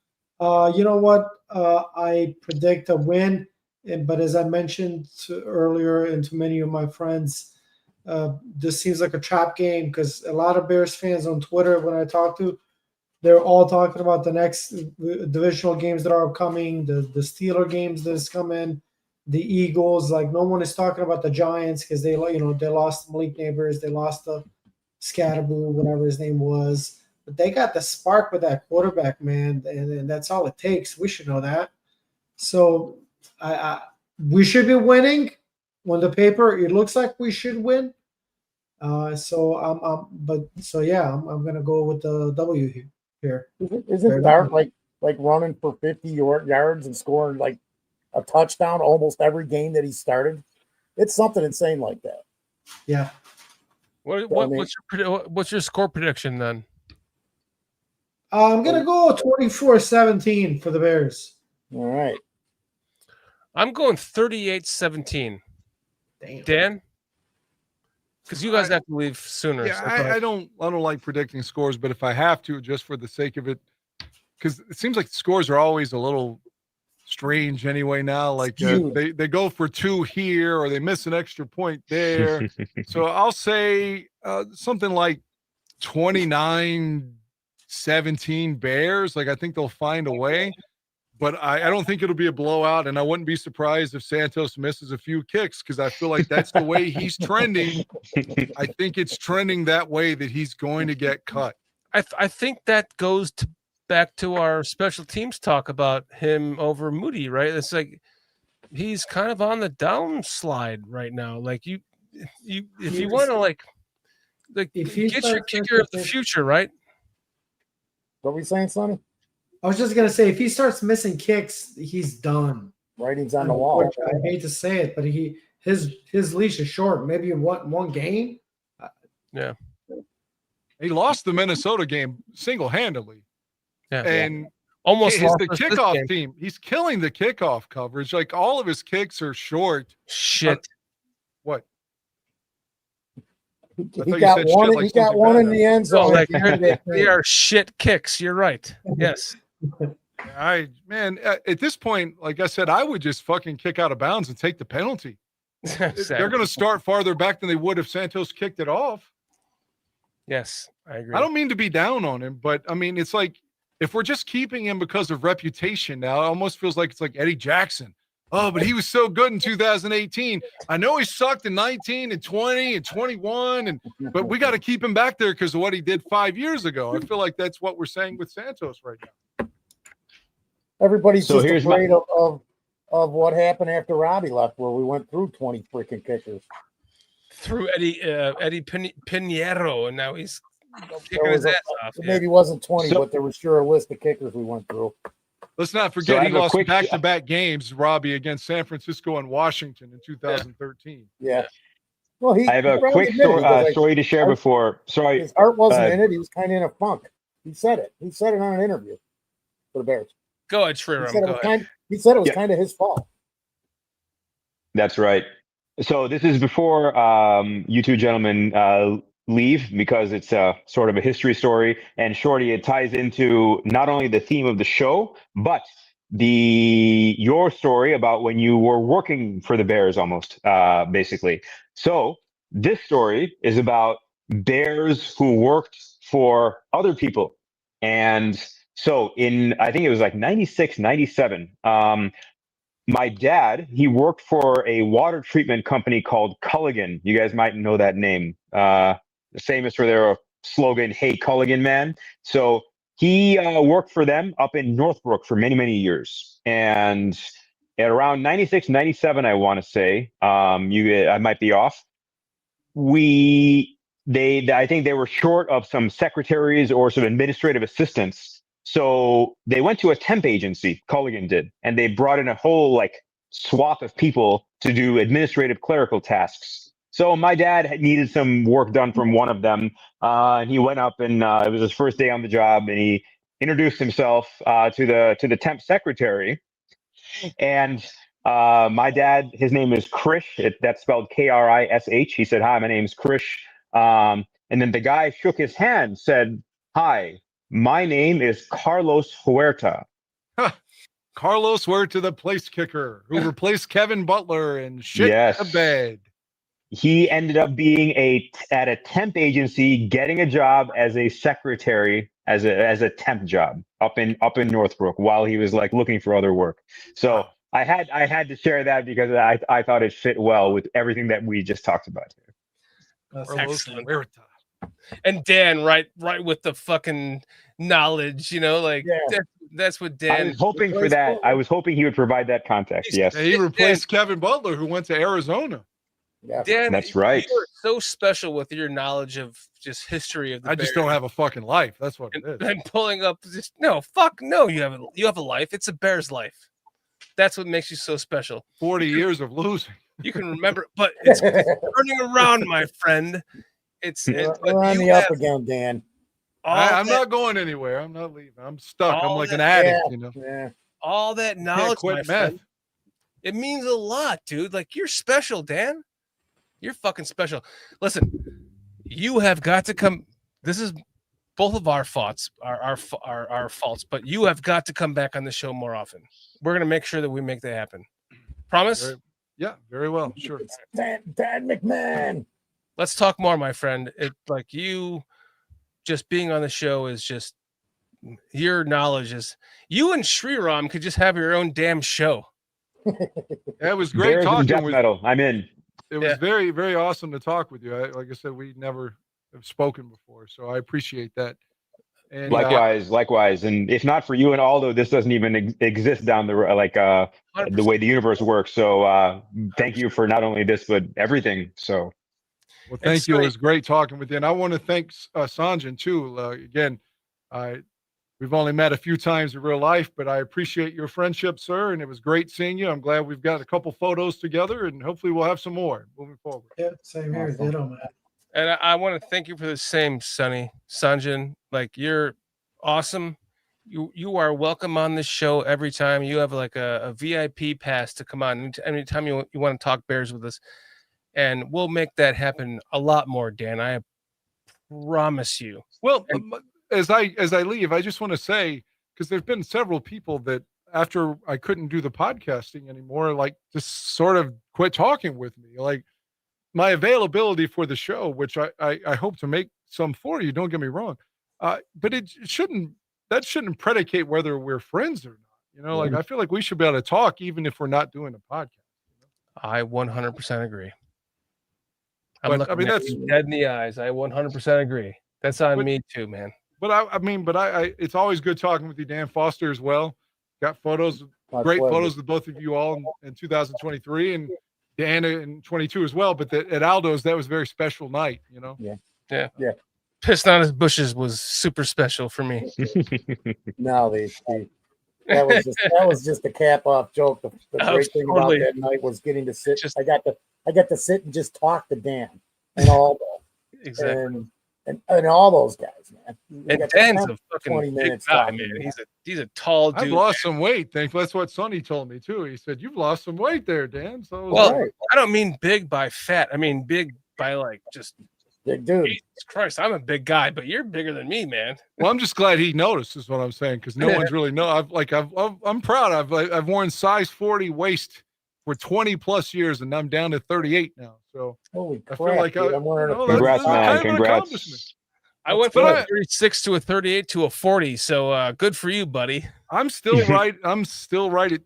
You know what? I predict a win, but as I mentioned earlier, and to many of my friends, this seems like a trap game because a lot of Bears fans on Twitter, when I talk to, they're all talking about the next divisional games that are coming, the Steeler games that's coming, the Eagles. Like no one is talking about the Giants because they lost Malik Neighbors, they lost the Scatterboo, whatever his name was. But they got the spark with that quarterback, man, and that's all it takes. We should know that. So we should be winning. On the paper, it looks like we should win. So I'm gonna go with the W here. Isn't Dart like running for 50 yards and scoring like a touchdown almost every game that he started? It's something insane like that. Yeah. What's your score prediction then? I'm gonna go 24-17 for the Bears. All right. I'm going 38-17. Damn. Dan? Because you guys have to leave sooner. Yeah, so I don't like predicting scores, but if I have to, just for the sake of it, because it seems like the scores are always a little strange anyway now. Like they go for 2 here or they miss an extra point there. So I'll say something like 29-17 Bears. Like I think they'll find a way. But I don't think it'll be a blowout, and I wouldn't be surprised if Santos misses a few kicks because I feel like that's the way he's trending. I think it's trending that way that he's going to get cut. I think that goes back to our special teams talk about him over Moody, right? It's like he's kind of on the downslide right now. Like if you want to like get your kicker of the future, right? What were you saying, Sonny? I was just gonna say, if he starts missing kicks, he's done. Writing's on the wall. I hate to say it, but his leash is short. Maybe in one game. Yeah, he lost the Minnesota game single-handedly. Yeah, and almost lost the kickoff team. He's killing the kickoff coverage. Like all of his kicks are short. Shit. What? He got one. He got one in the end zone. They are shit kicks. You're right. Yes. At this point, like I said, I would just fucking kick out of bounds and take the penalty. Exactly. They're going to start farther back than they would if Santos kicked it off. Yes, I agree. I don't mean to be down on him, but I mean, it's like if we're just keeping him because of reputation now, it almost feels like it's like Eddie Jackson. Oh, but he was so good in 2018. I know he sucked in 19 and 20 and 21, but we got to keep him back there because of what he did 5 years ago. I feel like that's what we're saying with Santos right now. Everybody's just afraid of what happened after Robbie left, where we went through 20 freaking kickers. Through Eddie Pinheiro, and now he's kicking his ass off. It maybe wasn't 20, but there was sure a list of kickers we went through. Let's not forget he lost back-to-back games, Robbie, against San Francisco and Washington in 2013. Yeah. Well, I have a quick story to share before. Sorry, his heart wasn't in it. He was kind of in a funk. He said it. He said it on an interview for the Bears. Go ahead, Sriram. He said it was kind of his fault. That's right. So this is before you two gentlemen leave, because it's sort of a history story. And Shorty, it ties into not only the theme of the show, but your story about when you were working for the Bears almost, basically. So this story is about Bears who worked for other people. And so I think it was like 96, 97, my dad, he worked for a water treatment company called Culligan. You guys might know that name. Famous for their slogan, "Hey, Culligan, man." So he worked for them up in Northbrook for many, many years. And at around 96, 97, I want to say, I might be off. I think they were short of some secretaries or some administrative assistants. So they went to a temp agency, Culligan did, and they brought in a whole swath of people to do administrative clerical tasks. So my dad needed some work done from one of them, and he went up, and it was his first day on the job, and he introduced himself to the temp secretary. And my dad, his name is Krish. That's spelled Krish. He said, "Hi, my name is Krish. And then the guy shook his hand, said, "Hi, my name is Carlos Huerta." Carlos Huerta, the place kicker, who replaced Kevin Butler and shit the bed. He ended up being at a temp agency, getting a job as a secretary, as a temp job up in Northbrook while he was like looking for other work. So I had to share that because I thought it fit well with everything that we just talked about here. That's excellent. And Dan, right with the fucking knowledge, that's what Dan. I was hoping for that. I was hoping he would provide that context. Yes, he replaced Kevin Butler, who went to Arizona. Yeah, Dan, that's right. You're so special with your knowledge of just history of the Bears. Just don't have a fucking life. That's what it is. And pulling up just no. You have a life. It's a Bear's life. That's what makes you so special. 40 years of losing. You can remember, but it's turning around, my friend. We're on the up again, Dan. I'm not going anywhere. I'm not leaving. I'm stuck. I'm like an addict, Yeah. All that knowledge, my meth. friend. It means a lot, dude. Like, you're special, Dan. You're fucking special. Listen, you have got to come. This is both of our faults, our faults, but you have got to come back on the show more often. We're gonna make sure that we make that happen. Promise? Very well. Sure. It's Dan McMahon. Let's talk more, my friend. Like you just being on the show is just your knowledge is. You and Sriram could just have your own damn show. It was great talking with you. I'm in. It was very, very awesome to talk with you. Like I said, we never have spoken before, so I appreciate that. And likewise. And if not for you and Aldo, this doesn't even exist down the road, the way the universe works. So thank you for not only this but everything. So, well, thank you. It was great talking with you, and I want to thank Sanjin too. Again, we've only met a few times in real life, but I appreciate your friendship, sir. And it was great seeing you. I'm glad we've got a couple photos together, and hopefully we'll have some more moving forward. Yeah, same here. Ditto, man. And I want to thank you for the same, Sanjin. Like, you're awesome. You are welcome on this show every time. You have like a VIP pass to come on anytime you want to talk Bears with us. And we'll make that happen a lot more, Dan. I promise you. Well, as I leave, I just want to say, because there's been several people that after I couldn't do the podcasting anymore, like just sort of quit talking with me. Like my availability for the show, which I hope to make some for you. Don't get me wrong. But it shouldn't predicate whether we're friends or not. Like I feel like we should be able to talk even if we're not doing a podcast. I 100% agree. But, I mean, that's dead in the eyes. I 100% agree. That's on me too, man. But I it's always good talking with you, Dan Foster, as well. Got photos, great photos with both of you all in 2023 and Deanna in 22 as well. But at Aldo's, that was a very special night, Yeah. Pissing on his bushes was super special for me. No, that was just a cap off joke. The great thing about that night was getting to sit. I got to sit and just talk to Dan and all that. Exactly. And all those guys, man. And Dan's a fucking 20 minutes guy, man. He's a tall dude. I've lost some weight. That's what Sonny told me too. He said, "You've lost some weight there, Dan." So I don't mean big by fat. I mean big by like just big dude. Jesus Christ, I'm a big guy, but you're bigger than me, man. Well, I'm just glad he noticed. Is what I'm saying, because no one's really know. I'm proud. I've worn size 40 waist for 20 plus years, and I'm down to 38 now. So holy crap! I feel like I'm wearing congrats, man! Congrats. I went from a 36 to a 38 to a 40. So good for you, buddy. I'm still right. I'm still right at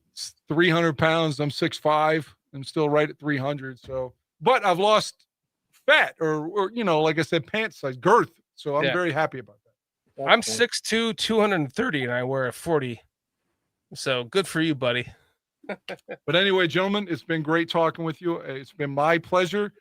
300 pounds. I'm 6'5". I'm still right at 300. So, but I've lost fat or like I said, pant size, girth. So I'm very happy about that. I'm 6'2", 230, and I wear a 40. So good for you, buddy. But anyway, gentlemen, it's been great talking with you. It's been my pleasure.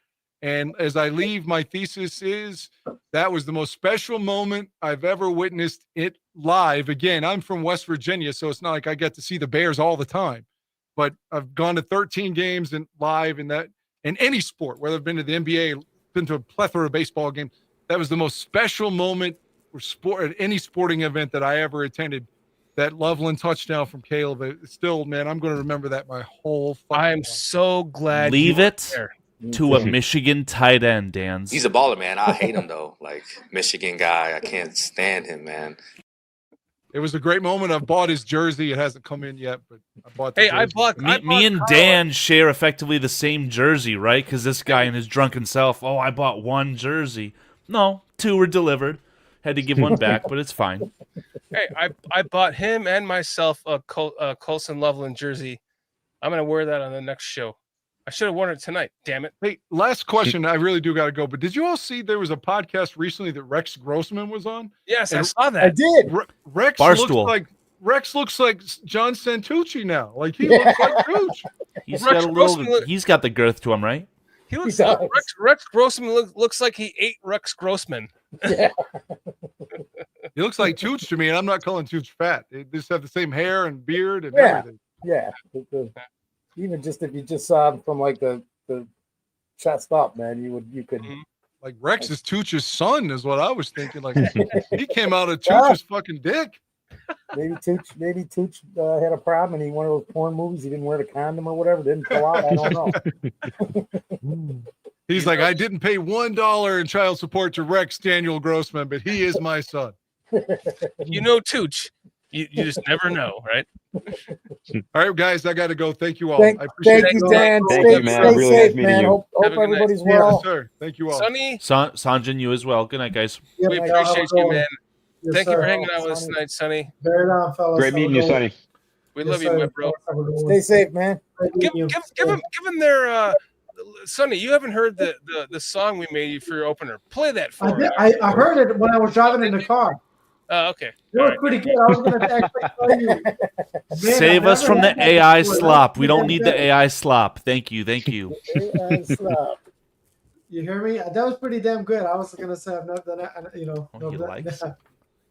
And as I leave, my thesis is that was the most special moment I've ever witnessed it live. Again, I'm from West Virginia, so it's not like I get to see the Bears all the time. But I've gone to 13 games and live in any sport, whether I've been to the NBA, been to a plethora of baseball games. That was the most special moment for sport at any sporting event that I ever attended. That Loveland touchdown from Caleb. Still, man, I'm going to remember that my whole fucking life. So glad leave it. to a Michigan tight end, Dan. He's a baller, man. I hate him though. Like Michigan guy, I can't stand him, man. It was a great moment. I've bought his jersey. It hasn't come in yet, but I bought. Me and Dan share effectively the same jersey, right? Because this guy and his drunken self. Oh, I bought one jersey. No, 2 were delivered. Had to give one back, but it's fine. Hey, I bought him and myself a Colson Loveland jersey. I'm gonna wear that on the next show. I should have worn it tonight. Damn it. Hey, last question. I really do got to go. But did you all see there was a podcast recently that Rex Grossman was on? Yes, and I saw that. I did. Rex Barstool. Rex looks like John Santucci now. Like he looks like Tooch. He's got a little. He's got the girth to him, right? He looks. Rex Grossman looks like he ate Rex Grossman. Yeah. He looks like Tooch to me, and I'm not calling Tooch fat. They just have the same hair and beard and Yeah. everything. Yeah. Even just if you just saw him from like the chest up, man, you could. Like Rex is Tooch's son, is what I was thinking. Like he came out of Tooch's fucking dick. Maybe Tooch had a problem, and he one of those porn movies. He didn't wear the condom or whatever. Didn't pull out. I don't know. He's like, I didn't pay $1 in child support to Rex Daniel Grossman, but he is my son. You know, Tooch. You just never know, right? All right, guys, I got to go. Thank you all. Thank I appreciate you, it. Dan. Thank you, man. Stay Really safe, nice meeting man. you. Hope everybody's well. Yes, sir. Thank you all. Sonny, Sanjin, you as well. Good night, guys. we appreciate you, man. Yes, Thank you sir. for hanging out with us tonight, Sonny. Very on, fellas. Great meeting you, Sonny. We love you, my bro. Stay safe, man. Give him their Sonny. You haven't heard the song we made for your opener. Play that for me. I heard it when I was driving in the car. Oh, okay. It was pretty good. I was going to actually tell you. Man, Save us from the AI slop. We don't need the AI slop. Thank you. AI slop. You hear me? That was pretty damn good. I was going to say I've never done that. You know, he likes it.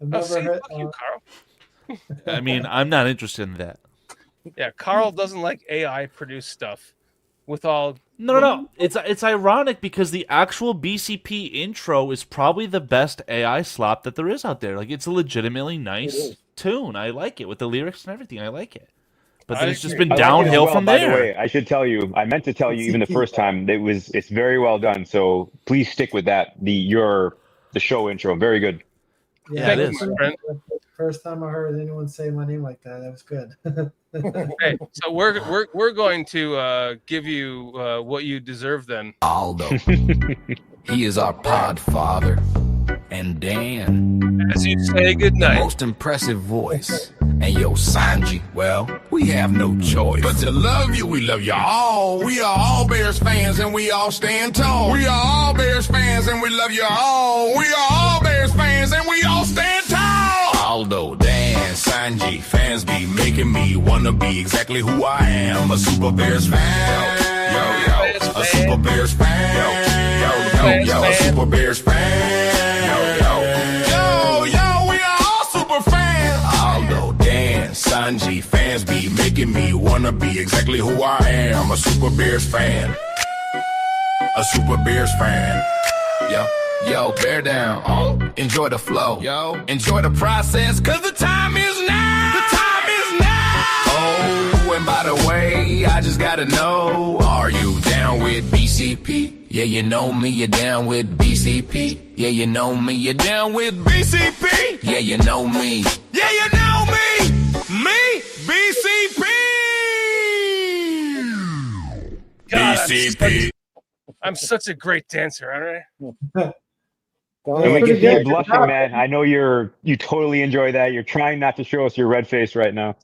I've never heard. Fuck you, Carl. I mean, I'm not interested in that. Yeah, Carl doesn't like AI produced stuff. With all no. It's ironic because the actual BCP intro is probably the best AI slop that there is out there. Like it's a legitimately nice tune. I like it with the lyrics and everything. I like it. But then it's just been downhill from there. By the way, I should tell you, I meant to tell you even the first time it's very well done. So please stick with that. The show intro, very good. Yeah, it is. First time I heard anyone say my name like that. That was good. Hey, so we're going to give you what you deserve then. Aldo. He is our pod father. And Dan. As you say goodnight. Most impressive voice. And yo, Sanji, well, we have no choice. But to love you, we love you all. We are all Bears fans and we all stand tall. We are all Bears fans and we love you all. We are all Bears fans and we all stand tall. Aldo, Dan, Sanji, fans be making me wanna be exactly who I am. A Super Bears fan. Yo, a Super Bears fan. Yo, a Super Bears fan. Yo, we are all super fans. Aldo, Dan, Sanji, fans be making me wanna be exactly who I am. A Super Bears fan. A Super Bears fan. Yo, bear down. Enjoy the flow. Yo, enjoy the process, cause the time is now. The time is now. Oh, and by the way, I just gotta know, are you down with BCP? Yeah, you know me, you're down with BCP. Yeah, you know me, you're down with BCP. Yeah, you know me. Yeah, you know me. Me, BCP. God, BCP. I'm such a great dancer, all right? And we can see you blushing, man. I know you totally enjoy that. You're trying not to show us your red face right now.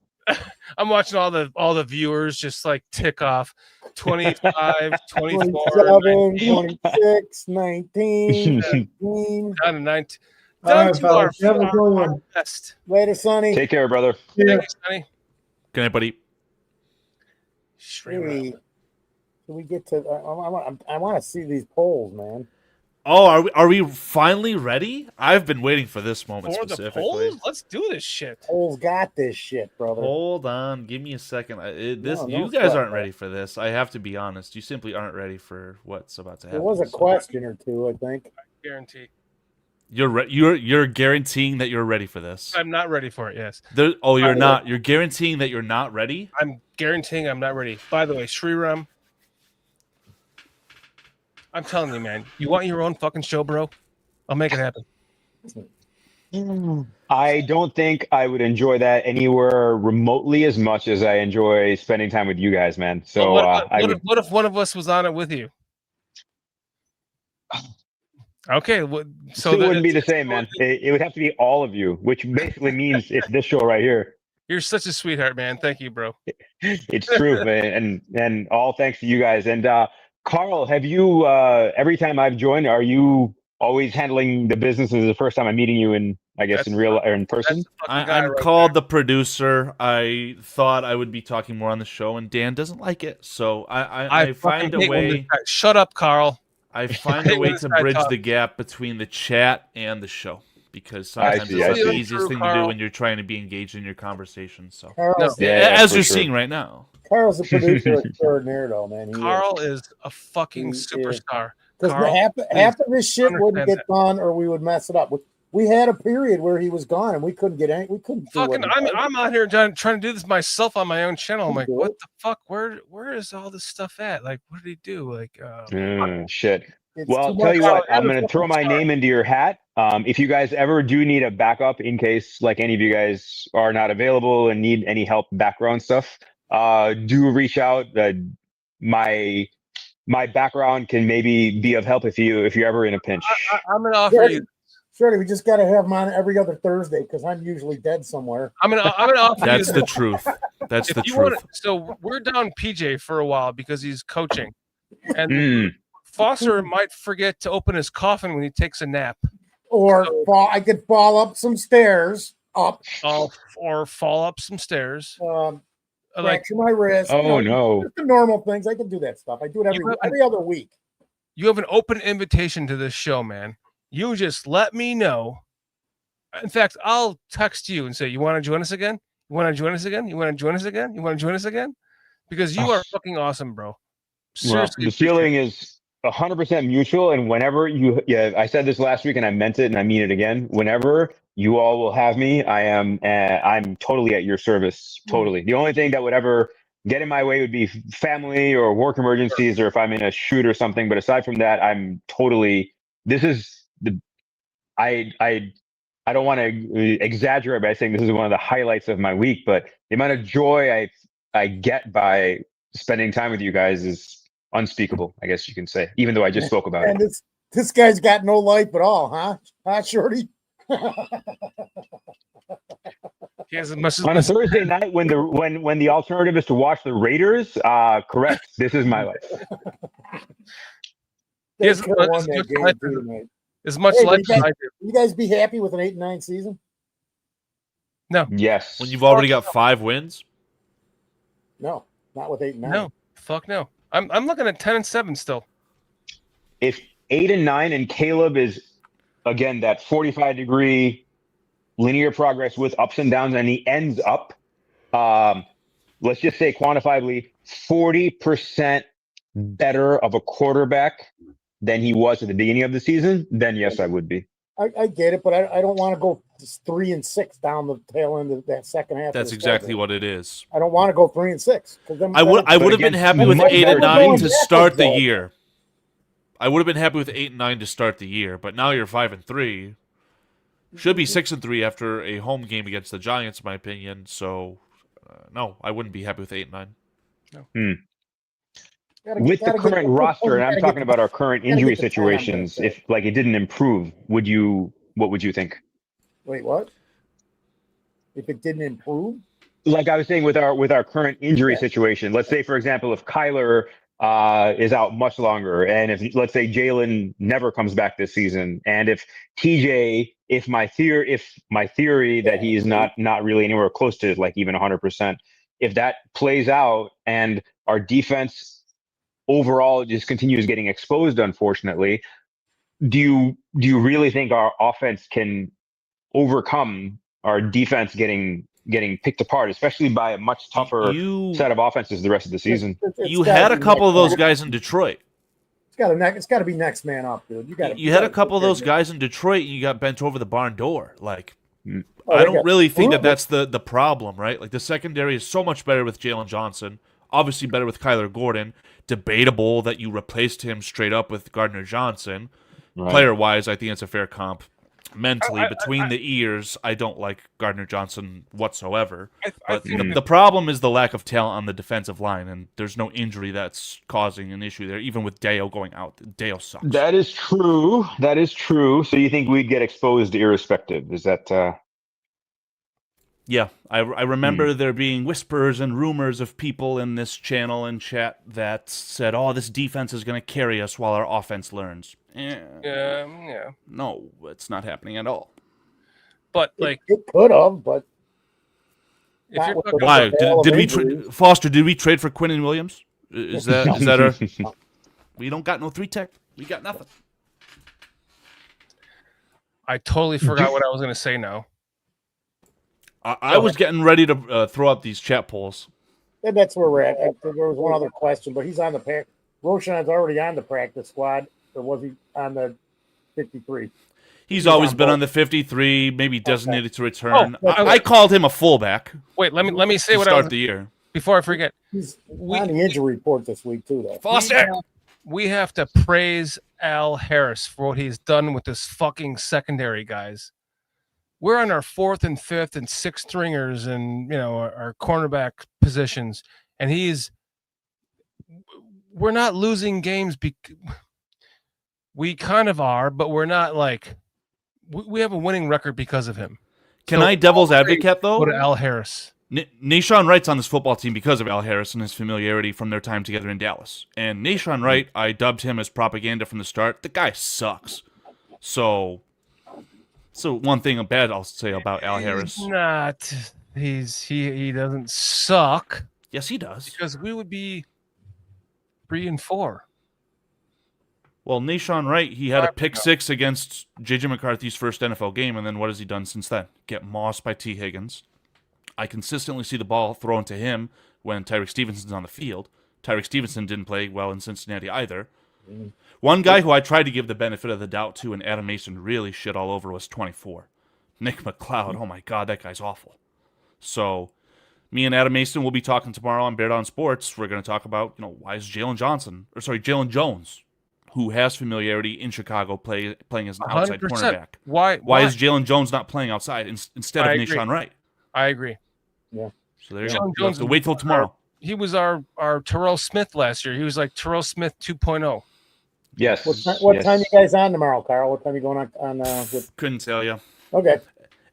I'm watching all the viewers just like tick off 25, 24, 27, 26, 19, 17. down to 19. All Down right, to fellas. Have a good our one. best. Later, Sonny. Take care, brother. Yeah. Thank you, Sonny. Good night, buddy. Hey, can we get to? I want to see these polls, man. Oh, are we finally ready? I've been waiting for this moment For the specifically. polls? Let's do this shit. Polls got this shit, brother. Hold on, give me a second. You don't guys sweat, aren't man. ready for this. I have to be honest. You simply aren't ready for what's about to happen. There was a question or two, I think. I guarantee. You're guaranteeing that you're ready for this. I'm not ready for it. Yes. You're not. You're guaranteeing that you're not ready. I'm guaranteeing I'm not ready. By the way, Sriram, I'm telling you, man. You want your own fucking show, bro? I'll make it happen. I don't think I would enjoy that anywhere remotely as much as I enjoy spending time with you guys, man. So what if one of us was on it with you? Okay, so it wouldn't be the same, man. It would have to be all of you, which basically means it's this show right here. You're such a sweetheart, man. Thank you, bro. It's true, and all thanks to you guys. And Carl, have you every time I've joined, are you always handling the business? This is the first time I'm meeting you in real or in person. I'm called the producer. I thought I would be talking more on the show, and Dan doesn't like it, so I find a way. Shut up, Carl. I find a way to bridge the gap between the chat and the show, because sometimes it's not the easiest thing to do when you're trying to be engaged in your conversation. So, as you're seeing right now, Carl's a producer extraordinaire, though, man. Carl is a fucking superstar. Because half of his shit wouldn't get done, or we would mess it up. We had a period where he was gone, and we couldn't get any. We couldn't. I'm out here trying to do this myself on my own channel. I'm like, what the fuck? Where is all this stuff at? Like, what did he do? Like, shit. Well, I'll tell you what. I'm going to throw my name into your hat. If you guys ever do need a backup, in case like any of you guys are not available and need any help, background stuff, do reach out. My background can maybe be of help if you're ever in a pinch. I'm gonna offer you. Shorty, we just got to have him on every other Thursday because I'm usually dead somewhere. I'm gonna offer you. That's the truth. That's the truth. So we're down PJ for a while because he's coaching, and Foster might forget to open his coffin when he takes a nap. Or I could fall up some stairs. Or fall up some stairs. Fracture my wrist. Oh, no. Just the normal things. I can do that stuff. I do it every other week. You have an open invitation to this show, man. You just let me know. In fact, I'll text you and say, you want to join us again? You want to join us again? You want to join us again? You want to join us again? Because you are fucking awesome, bro. Seriously. Well, the feeling is 100% mutual. And whenever I said this last week and I meant it and I mean it again. Whenever you all will have me, I'm totally at your service. Totally. The only thing that would ever get in my way would be family or work emergencies, or if I'm in a shoot or something. But aside from that, I'm totally. This is I don't want to exaggerate by saying this is one of the highlights of my week, but the amount of joy I get by spending time with you guys is unspeakable, I guess you can say, even though I just spoke about it. This guy's got no life at all, huh? Huh, Shorty? He has as much on a Thursday night when the alternative is to watch the Raiders, correct. This is my life. As much life as I do. You guys be happy with an 8-9 season? No. Yes. When you've already got 5 wins? No, not with 8-9. No, fuck no. I'm looking at 10-7 still. If 8-9 and Caleb is again that 45-degree linear progress with ups and downs, and he ends up, let's just say quantifiably 40% better of a quarterback than he was at the beginning of the season, then yes, I would be. I get it, but I don't want to go 3-6 down the tail end of that second half. That's exactly what it is. I don't want to go 3-6. I would have been happy with 8-9 to start the year. I would have been happy with 8-9 to start the year, but now you're 5-3. Should be 6-3 after a home game against the Giants, in my opinion. So, no, I wouldn't be happy with 8-9. No. With the current roster, and I'm talking about our current injury situations, if like it didn't improve, what would you think? Wait, what? If it didn't improve? Like I was saying with our current injury situation, let's say, for example, if Kyler is out much longer, and if let's say Jalen never comes back this season, and if TJ, if my theory that he is not really anywhere close to like even 100%, if that plays out and our defense overall just continues getting exposed, unfortunately, do you really think our offense can overcome our defense getting picked apart, especially by a much tougher set of offenses the rest of the season? You had a couple of those guys in Detroit. It's got to be next man up, dude. You had a couple of those guys in Detroit, and you got bent over the barn door. Like, I don't really think that's the problem, right? Like, the secondary is so much better with Jalen Johnson, obviously better with Kyler Gordon. debatable that you replaced him straight up with Gardner Johnson. Right. Player-wise, I think it's a fair comp. Mentally, between the ears, I don't like Gardner Johnson whatsoever. But the problem is the lack of talent on the defensive line, and there's no injury that's causing an issue there, even with Deo going out. Deo sucks. That is true. That is true. So you think we'd get exposed irrespective? Is that... Yeah, I remember there being whispers and rumors of people in this channel and chat that said, "Oh, this defense is going to carry us while our offense learns." Yeah. No, it's not happening at all. But like it could have, but if you're talking why did we Foster? Did we trade for Quinnen Williams? Is that a? We don't got no 3-tech. We got nothing. I totally forgot what I was going to say now. I was getting ready to throw up these chat polls. And that's where we're at. There was one other question, but he's on the Roshan's already on the practice squad, or was he on the 53? He's always been on the 53, maybe designated to return. I called him a fullback. Wait, let me say what I start the year before I forget. He's on the injury report this week too, though. Foster, we have to praise Al Harris for what he's done with this fucking secondary, guys. We're on our 4th and 5th and 6th stringers and our cornerback positions, and we're not losing games. We kind of are, but we're not like we have a winning record because of him. Can I devil's advocate though? Go to Al Harris. Nashawn Wright's on this football team because of Al Harris and his familiarity from their time together in Dallas. And Nashawn Wright, I dubbed him as propaganda from the start. The guy sucks. So one thing bad I'll say about Al Harris. He doesn't suck. Yes, he does. Because we would be 3-4. Well, Nashawn Wright, he had a pick 6 against J.J. McCarthy's first NFL game, and then what has he done since then? Get mossed by T. Higgins. I consistently see the ball thrown to him when Tyreek Stevenson's on the field. Tyreek Stevenson didn't play well in Cincinnati either. One guy who I tried to give the benefit of the doubt to, and Adam Mason really shit all over, was 24. Nick McLeod. Oh my God, that guy's awful. So, me and Adam Mason will be talking tomorrow on Bear Down Sports. We're going to talk about, why is Jalen Jones, who has familiarity in Chicago, playing as an outside 100%. cornerback. Why is Jalen Jones not playing outside instead of Nashawn Wright? I agree. Yeah. So there you go. You have to wait till tomorrow. He was our Terrell Smith last year. He was like Terrell Smith 2.0. Yes. What time you guys on tomorrow, Carl? What time you going on with? Couldn't tell you. Okay.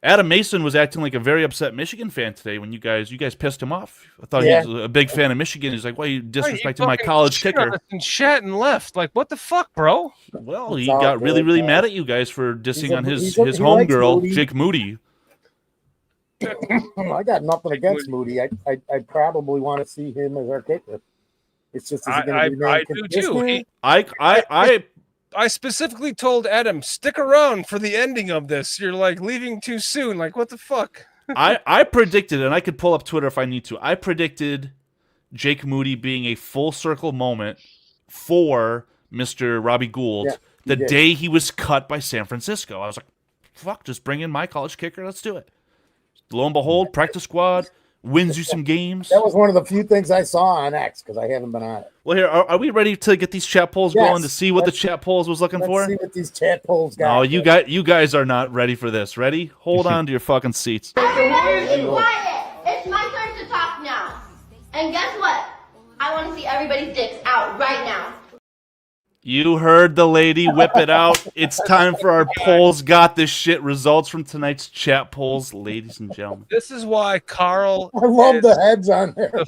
Adam Mason was acting like a very upset Michigan fan today when you guys pissed him off. I thought he was a big fan of Michigan. He's like, "Why are you disrespecting my college kicker?" And chat and left. Like, what the fuck, bro? Well, he got really mad at you guys for dissing on his homegirl, Jake Moody. I got nothing against Moody. I probably want to see him as our kicker. It's just I do too. I specifically told Adam, stick around for the ending of this. You're like leaving too soon. Like, what the fuck? I predicted, and I could pull up Twitter if I need to. I predicted Jake Moody being a full circle moment for Mr. Robbie Gould the day he was cut by San Francisco. I was like, fuck, just bring in my college kicker. Let's do it. Lo and behold, practice squad wins you some games. That was one of the few things I saw on X because I haven't been on it. Well, here, are we ready to get these chat polls going to see what the chat polls was looking for? Let's see what these chat polls got. No, you guys are not ready for this. Ready? Hold on to your fucking seats. Everybody be quiet. It's my turn to talk now. And guess what? I want to see everybody's dicks out right now. You heard the lady whip it out. It's time for our polls got this shit results from tonight's chat polls, ladies and gentlemen. This is why Carl. I love the heads on there. Play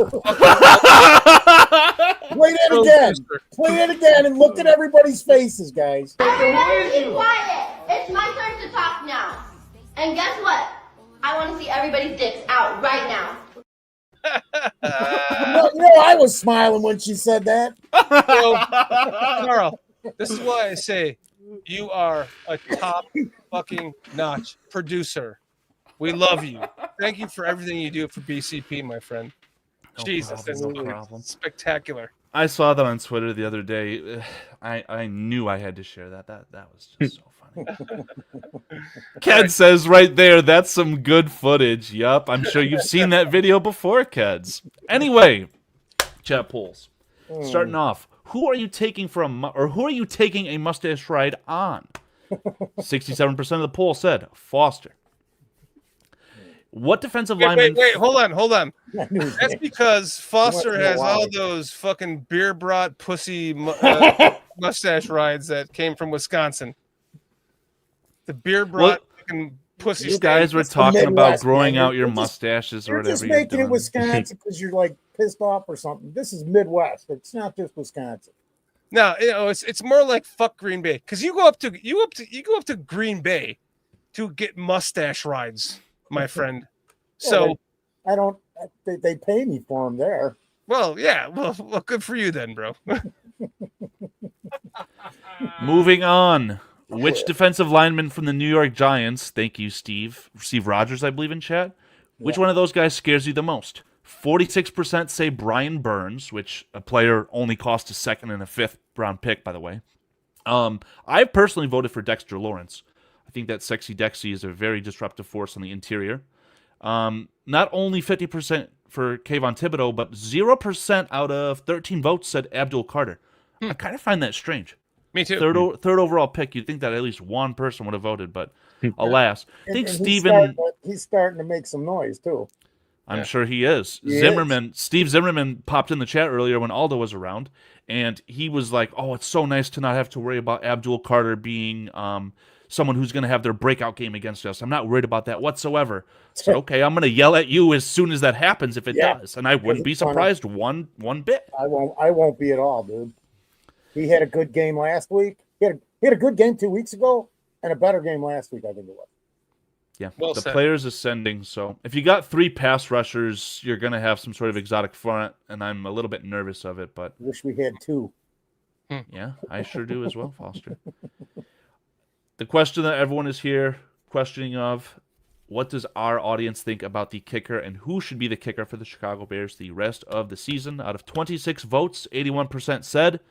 that again. Play it again and look at everybody's faces, guys. Everybody be quiet. It's my turn to talk now. And guess what? I want to see everybody's dicks out right now. I was smiling when she said that. Carl, this is why I say you are a top fucking notch producer. We love you. Thank you for everything you do for BCP, my friend. Jesus, no problem. Spectacular. I saw that on Twitter the other day. I knew I had to share that. That was just so funny. Ked says right there, that's some good footage. Yup, I'm sure you've seen that video before, Keds. Anyway, chat polls. Starting off, who are you taking a mustache ride on? 67% of the poll said Foster. What defensive lineman? Wait, hold on. That's because Foster has all those fucking beer brought pussy mustache rides that came from Wisconsin. The beer brought fucking pussy. You guys were talking about growing out your mustaches or whatever. You're just making it Wisconsin because you're like pissed off or something. This is Midwest. It's not just Wisconsin. No, it's more like fuck Green Bay because you go up to Green Bay to get mustache rides, my friend. So I don't. They pay me for them there. Well, yeah. Well, good for you then, bro. Moving on. Which defensive lineman from the New York Giants? Thank you, Steve Rogers, I believe in chat. Which one of those guys scares you the most? 46% say Brian Burns, which a player only cost a second and a fifth round pick, by the way. I personally voted for Dexter Lawrence. I think that Sexy Dexy is a very disruptive force on the interior. Not only 50% for Kayvon Thibodeau, but 0% out of 13 votes said Abdul Carter. I kind of find that strange. Me too. Third overall pick. You'd think that at least one person would have voted, but alas. I think he's starting to make some noise too. I'm sure he is. He Steve Zimmerman popped in the chat earlier when Aldo was around, and he was like, "Oh, it's so nice to not have to worry about Abdul Carter being someone who's going to have their breakout game against us. I'm not worried about that whatsoever." So, okay, I'm going to yell at you as soon as that happens if it does, and I wouldn't be surprised one bit. I won't be at all, dude. He had a good game last week. He had a good game 2 weeks ago, and a better game last week, I think it was. Yeah, the player's ascending. So if you got 3 pass rushers, you're going to have some sort of exotic front, and I'm a little bit nervous of it. But wish we had 2. Yeah, I sure do as well, Foster. The question that everyone is here questioning of, what does our audience think about the kicker and who should be the kicker for the Chicago Bears the rest of the season? Out of 26 votes, 81% said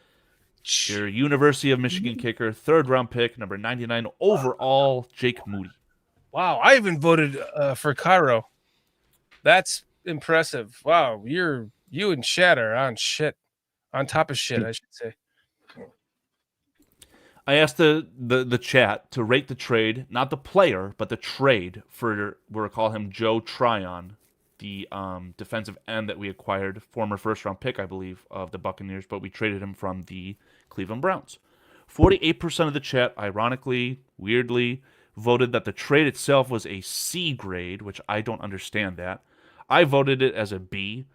your University of Michigan kicker, 3rd round pick, number 99 overall, Jake Moody. Wow, I even voted for Cairo. That's impressive. Wow, you and Shat are on top of shit, I should say. I asked the chat to rate the trade, not the player, but the trade for, we'll call him Joe Tryon, the defensive end that we acquired, former first-round pick, I believe, of the Buccaneers, but we traded him from the Cleveland Browns. 48% of the chat, ironically, weirdly, voted that the trade itself was a C grade, which I don't understand that. I voted it as a B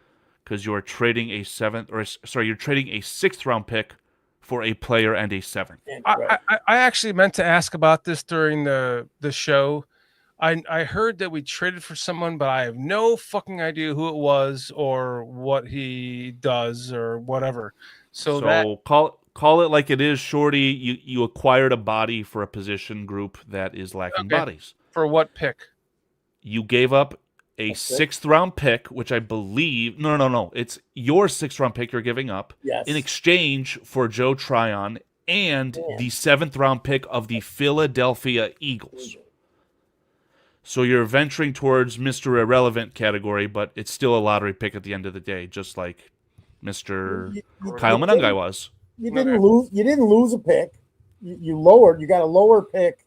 because you're trading a 6th-round pick for a player and a 7th. I actually meant to ask about this during the show. I heard that we traded for someone, but I have no fucking idea who it was or what he does or whatever. So call it like it is, Shorty. You acquired a body for a position group that is lacking bodies. For what pick? You gave up a 6th-round pick, which I believe... No. It's your 6th-round pick you're giving up in exchange for Joe Tryon and the 7th-round pick of the Philadelphia Eagles. So you're venturing towards Mr. Irrelevant category, but it's still a lottery pick at the end of the day, just like Mr. Kyle Monangai was. You didn't lose a pick. You got a lower pick,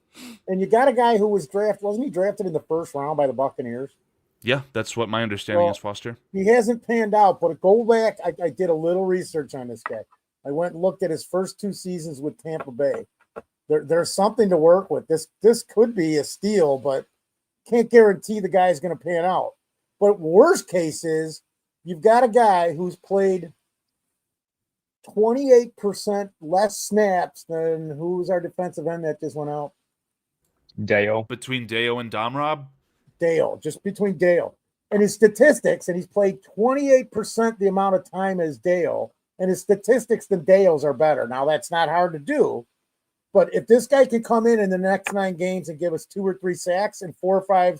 and you got a guy who was drafted. Wasn't he drafted in the 1st round by the Buccaneers? Yeah, that's what my understanding is, Foster. He hasn't panned out, but go back. I did a little research on this guy. I went and looked at his first 2 seasons with Tampa Bay. There's something to work with. This could be a steal, but can't guarantee the guy's going to pan out. But worst case is you've got a guy who's played 28% less snaps than who's our defensive end that just went out? Dale. Between Dale and Domrob? Dale, just between Dale. And his statistics, and he's played 28% the amount of time as Dale, and his statistics than Dale's are better. Now, that's not hard to do, but if this guy can come in the next 9 games and give us 2 or 3 sacks and 4 or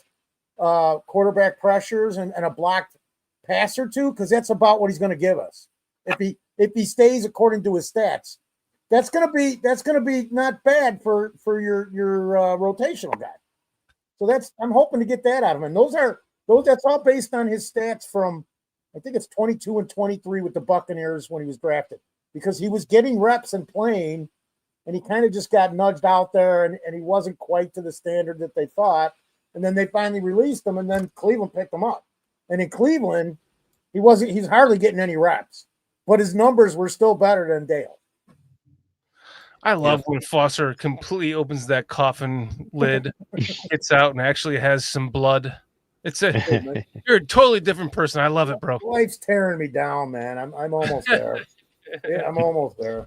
5 quarterback pressures and a blocked pass or 2, because that's about what he's going to give us. If he stays according to his stats, that's going to be not bad for your rotational guy. So I'm hoping to get that out of him. And that's all based on his stats from I think it's 22 and 23 with the Buccaneers when he was drafted, because he was getting reps and playing, and he kind of just got nudged out there, and he wasn't quite to the standard that they thought. And then they finally released him, and then Cleveland picked him up. And in Cleveland, he's hardly getting any reps, but his numbers were still better than Dale. I love when Foster completely opens that coffin lid, gets out, and actually has some blood. You're a totally different person. I love it, bro. Life's tearing me down, man. I'm almost there. Yeah, I'm almost there.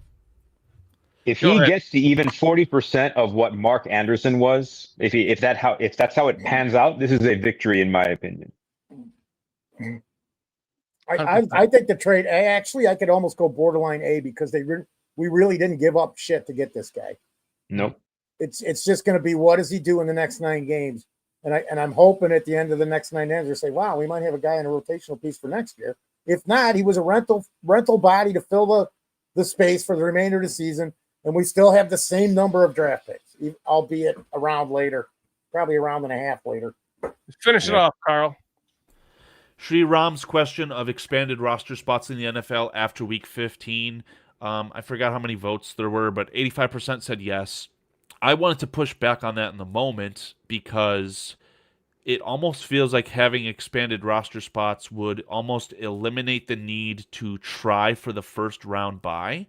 If he gets to even 40% of what Mark Anderson was, if that's how it pans out, this is a victory in my opinion. I think the trade I could almost go borderline A, because we really didn't give up shit to get this guy. Nope. It's just going to be, what does he do in the next 9 games? And I'm hoping at the end of the next 9 games, they say, wow, we might have a guy in a rotational piece for next year. If not, he was a rental body to fill the space for the remainder of the season, and we still have the same number of draft picks, albeit a round later, probably a round and a half later. Finish it off, Carl. Sriram's question of expanded roster spots in the NFL after Week 15. I forgot how many votes there were, but 85% said yes. I wanted to push back on that in the moment because it almost feels like having expanded roster spots would almost eliminate the need to try for the first round bye.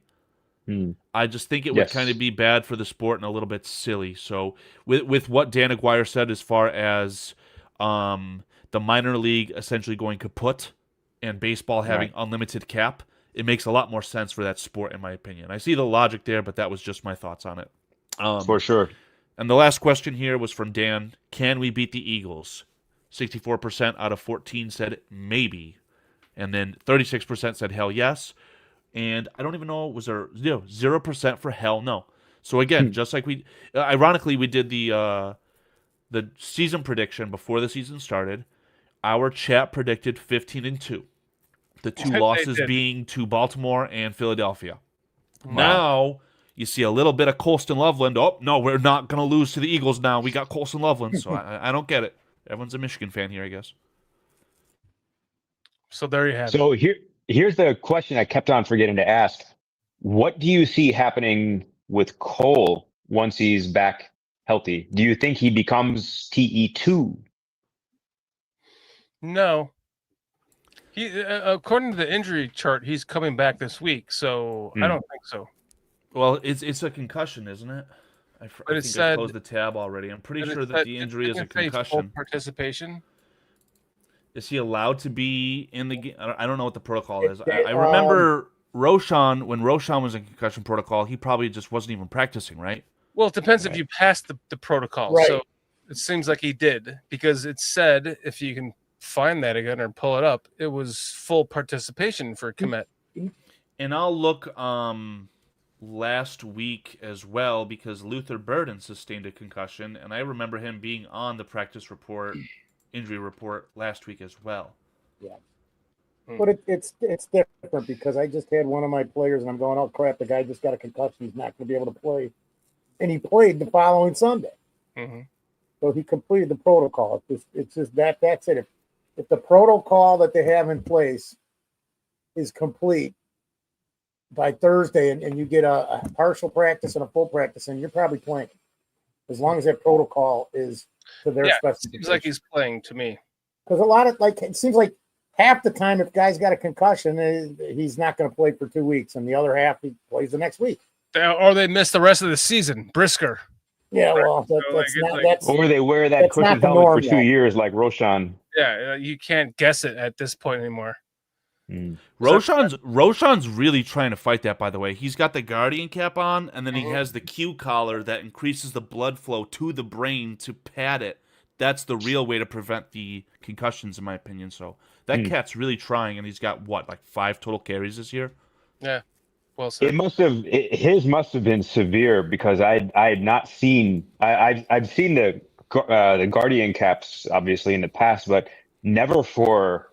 I just think it would kind of be bad for the sport and a little bit silly. So with what Dan Aguire said as far as the minor league essentially going kaput and baseball having unlimited cap, it makes a lot more sense for that sport, in my opinion. I see the logic there, but that was just my thoughts on it. For sure. And the last question here was from Dan. Can we beat the Eagles? 64% out of 14 said maybe. And then 36% said hell yes. And I don't even know, was there 0% for hell no. So again, just like ironically, we did the season prediction before the season started. Our chat predicted 15-2. The 2 losses being to Baltimore and Philadelphia. Wow. Now you see a little bit of Colston Loveland. Oh, no, we're not going to lose to the Eagles now. We got Colston Loveland, so I don't get it. Everyone's a Michigan fan here, I guess. So there you have it. So here's the question I kept on forgetting to ask. What do you see happening with Cole once he's back healthy? Do you think he becomes TE2? No. He, according to the injury chart, he's coming back this week, so I don't think so. Well, it's a concussion, isn't it? I think I closed the tab already. I'm pretty sure that the injury is a concussion. Full participation. Is he allowed to be in the game? I don't know what the protocol is. I remember Roshan, when Roshan was in concussion protocol, he probably just wasn't even practicing, right? Well, it depends if you passed the protocol. Right. So it seems like he did, because it said, if you can find that again or pull it up, it was full participation for Kmet. And I'll look last week as well, because Luther Burden sustained a concussion, and I remember him being on the practice report, injury report last week as well. Yeah. But it's different, because I just had one of my players, and I'm going, oh crap, the guy just got a concussion, he's not going to be able to play. And he played the following Sunday. Mm-hmm. So he completed the protocol. It's just that's it. If the protocol that they have in place is complete by Thursday, and you get a partial practice and a full practice, and you're probably playing, as long as that protocol is to their specifications. Seems like he's playing to me. Because a lot of, like, it seems like half the time, if guy's got a concussion, he's not going to play for 2 weeks, and the other half he plays the next week. Or they miss the rest of the season. Brisker. Yeah, well, or they wear that cushioned helmet for 2 years, like Roshan. Yeah, you can't guess it at this point anymore. Roshan's really trying to fight that, by the way. He's got the Guardian cap on, and then he has the Q collar that increases the blood flow to the brain to pad it. That's the real way to prevent the concussions, in my opinion. So that cat's really trying, and he's got, what, like 5 total carries this year? Yeah. Well said. His must have been severe, because I had not seen. I've seen the Guardian caps obviously in the past, but never for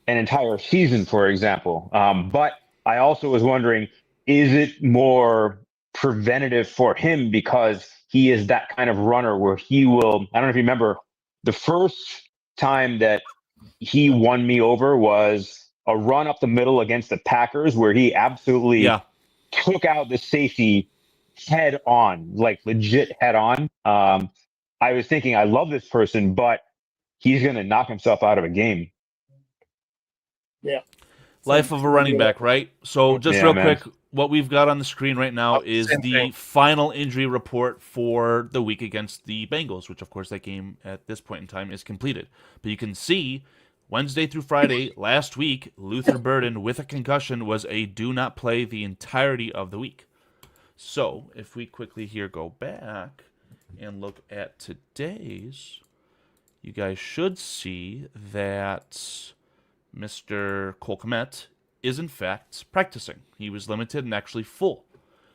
an entire season, for example. But I also was wondering, is it more preventative for him because he is that kind of runner where he will? I don't know if you remember the first time that he won me over was a run up the middle against the Packers where he absolutely took out the safety head on, like legit head on. I was thinking, I love this person, but he's going to knock himself out of a game. Yeah. Life of a running back, right? So just real quick, what we've got on the screen right now is the final injury report for the week against the Bengals, which of course that game at this point in time is completed. But you can see Wednesday through Friday last week, Luther Burden with a concussion was a do not play the entirety of the week. So if we quickly here go back and look at today's, you guys should see that Mr. Cole Kmet is in fact practicing. He was limited and actually full.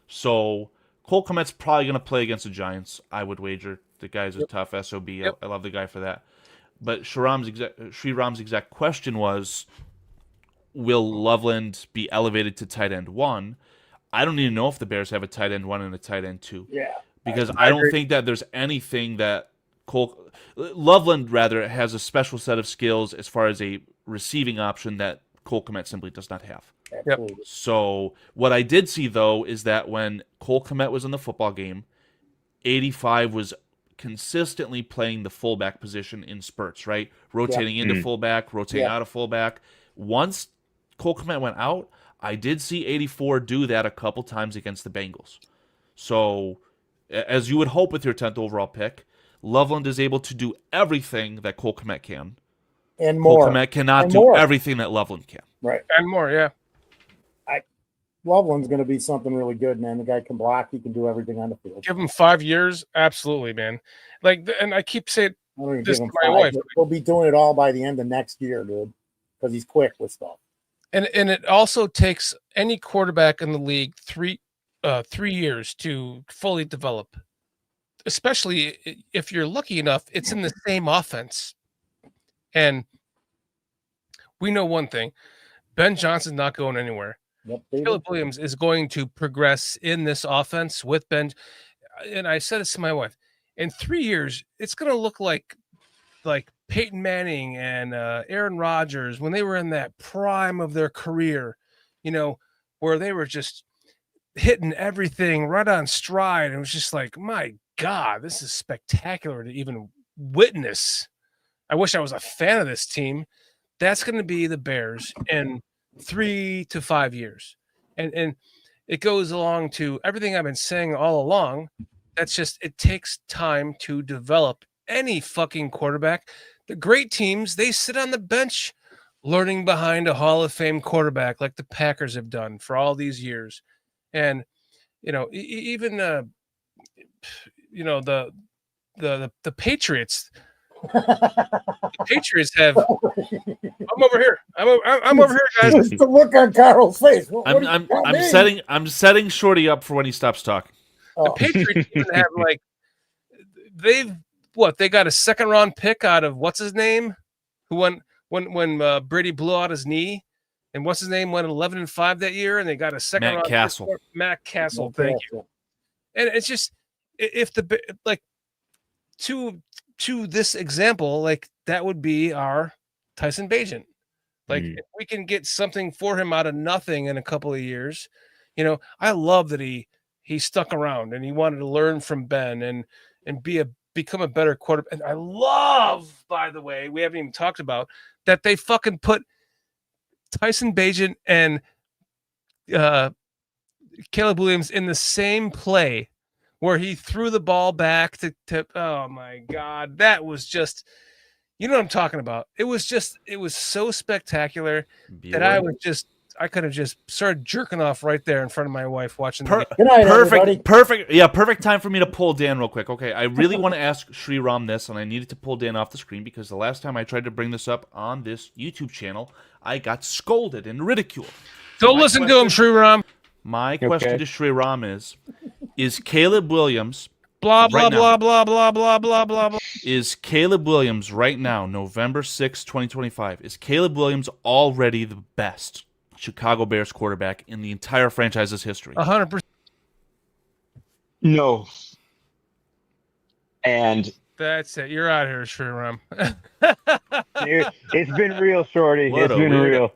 So Cole Kmet's probably going to play against the Giants, I would wager. The guy's a tough SOB. I love the guy for that. But Sriram's exact question was, will Loveland be elevated to tight end 1? I don't even know if the Bears have a tight end 1 and a tight end 2. Yeah. Because I don't think that there's anything that Loveland rather has a special set of skills as far as a receiving option that Cole Kmet simply does not have. Absolutely. So what I did see though is that when Cole Kmet was in the football game, 85 was consistently playing the fullback position in spurts, right? Rotating into fullback, rotating out of fullback. Once Cole Kmet went out, I did see 84 do that a couple times against the Bengals. So as you would hope with your 10th overall pick, Loveland is able to do everything that Cole Kmet can. And more. Cole Kmet cannot do everything that Loveland can. Right. And more, yeah. Loveland's going to be something really good, man. The guy can block. He can do everything on the field. Give him 5 years. Absolutely, man. Like, and I keep saying this to my wife. He'll be doing it all by the end of next year, dude, because he's quick with stuff. And it also takes any quarterback in the league 3 years to fully develop, especially if you're lucky enough, it's in the same offense. And we know one thing, Ben Johnson's not going anywhere. Caleb Williams is going to progress in this offense with Ben. And I said this to my wife, in 3 years, it's going to look like Peyton Manning and Aaron Rodgers when they were in that prime of their career, where they were just hitting everything right on stride. And it was just like, my God, this is spectacular to even witness. I wish I was a fan of this team. That's going to be the Bears in 3 to 5 years. And it goes along to everything I've been saying all along. That's just, it takes time to develop any fucking quarterback. The great teams, they sit on the bench learning behind a Hall of Fame quarterback like the Packers have done for all these years. And, even, the Patriots, the Patriots have. I'm over here. I'm over here, guys. Just the look on Carl's face. I'm setting Shorty up for when he stops talking. The Patriots even have they got a 2nd round pick out of what's his name, who went when Brady blew out his knee, and what's his name went 11-5 that year, and they got a 2nd round pick. Matt Castle. Thank you. And it's just if to this example, that would be our Tyson Bagent. If we can get something for him out of nothing in a couple of years, I love that he stuck around and he wanted to learn from Ben and become a better quarterback. And I love, by the way, we haven't even talked about that they fucking put Tyson Bagent and Caleb Williams in the same play where he threw the ball back to oh my God, that was just, what I'm talking about. It was so spectacular that I could have just started jerking off right there in front of my wife watching the game. Good night, everybody. Perfect time for me to pull Dan real quick. Okay, I really want to ask Sriram this, and I needed to pull Dan off the screen because the last time I tried to bring this up on this YouTube channel, I got scolded and ridiculed. Don't listen to him, Sriram. My question to Sriram is Caleb Williams blah blah blah blah blah blah blah blah blah. Is Caleb Williams right now, November 6, 2025, is Caleb Williams already the best Chicago Bears quarterback in the entire franchise's history? 100%. No. And that's it. You're out here, Sriram. It's been real, Shorty. It's been real.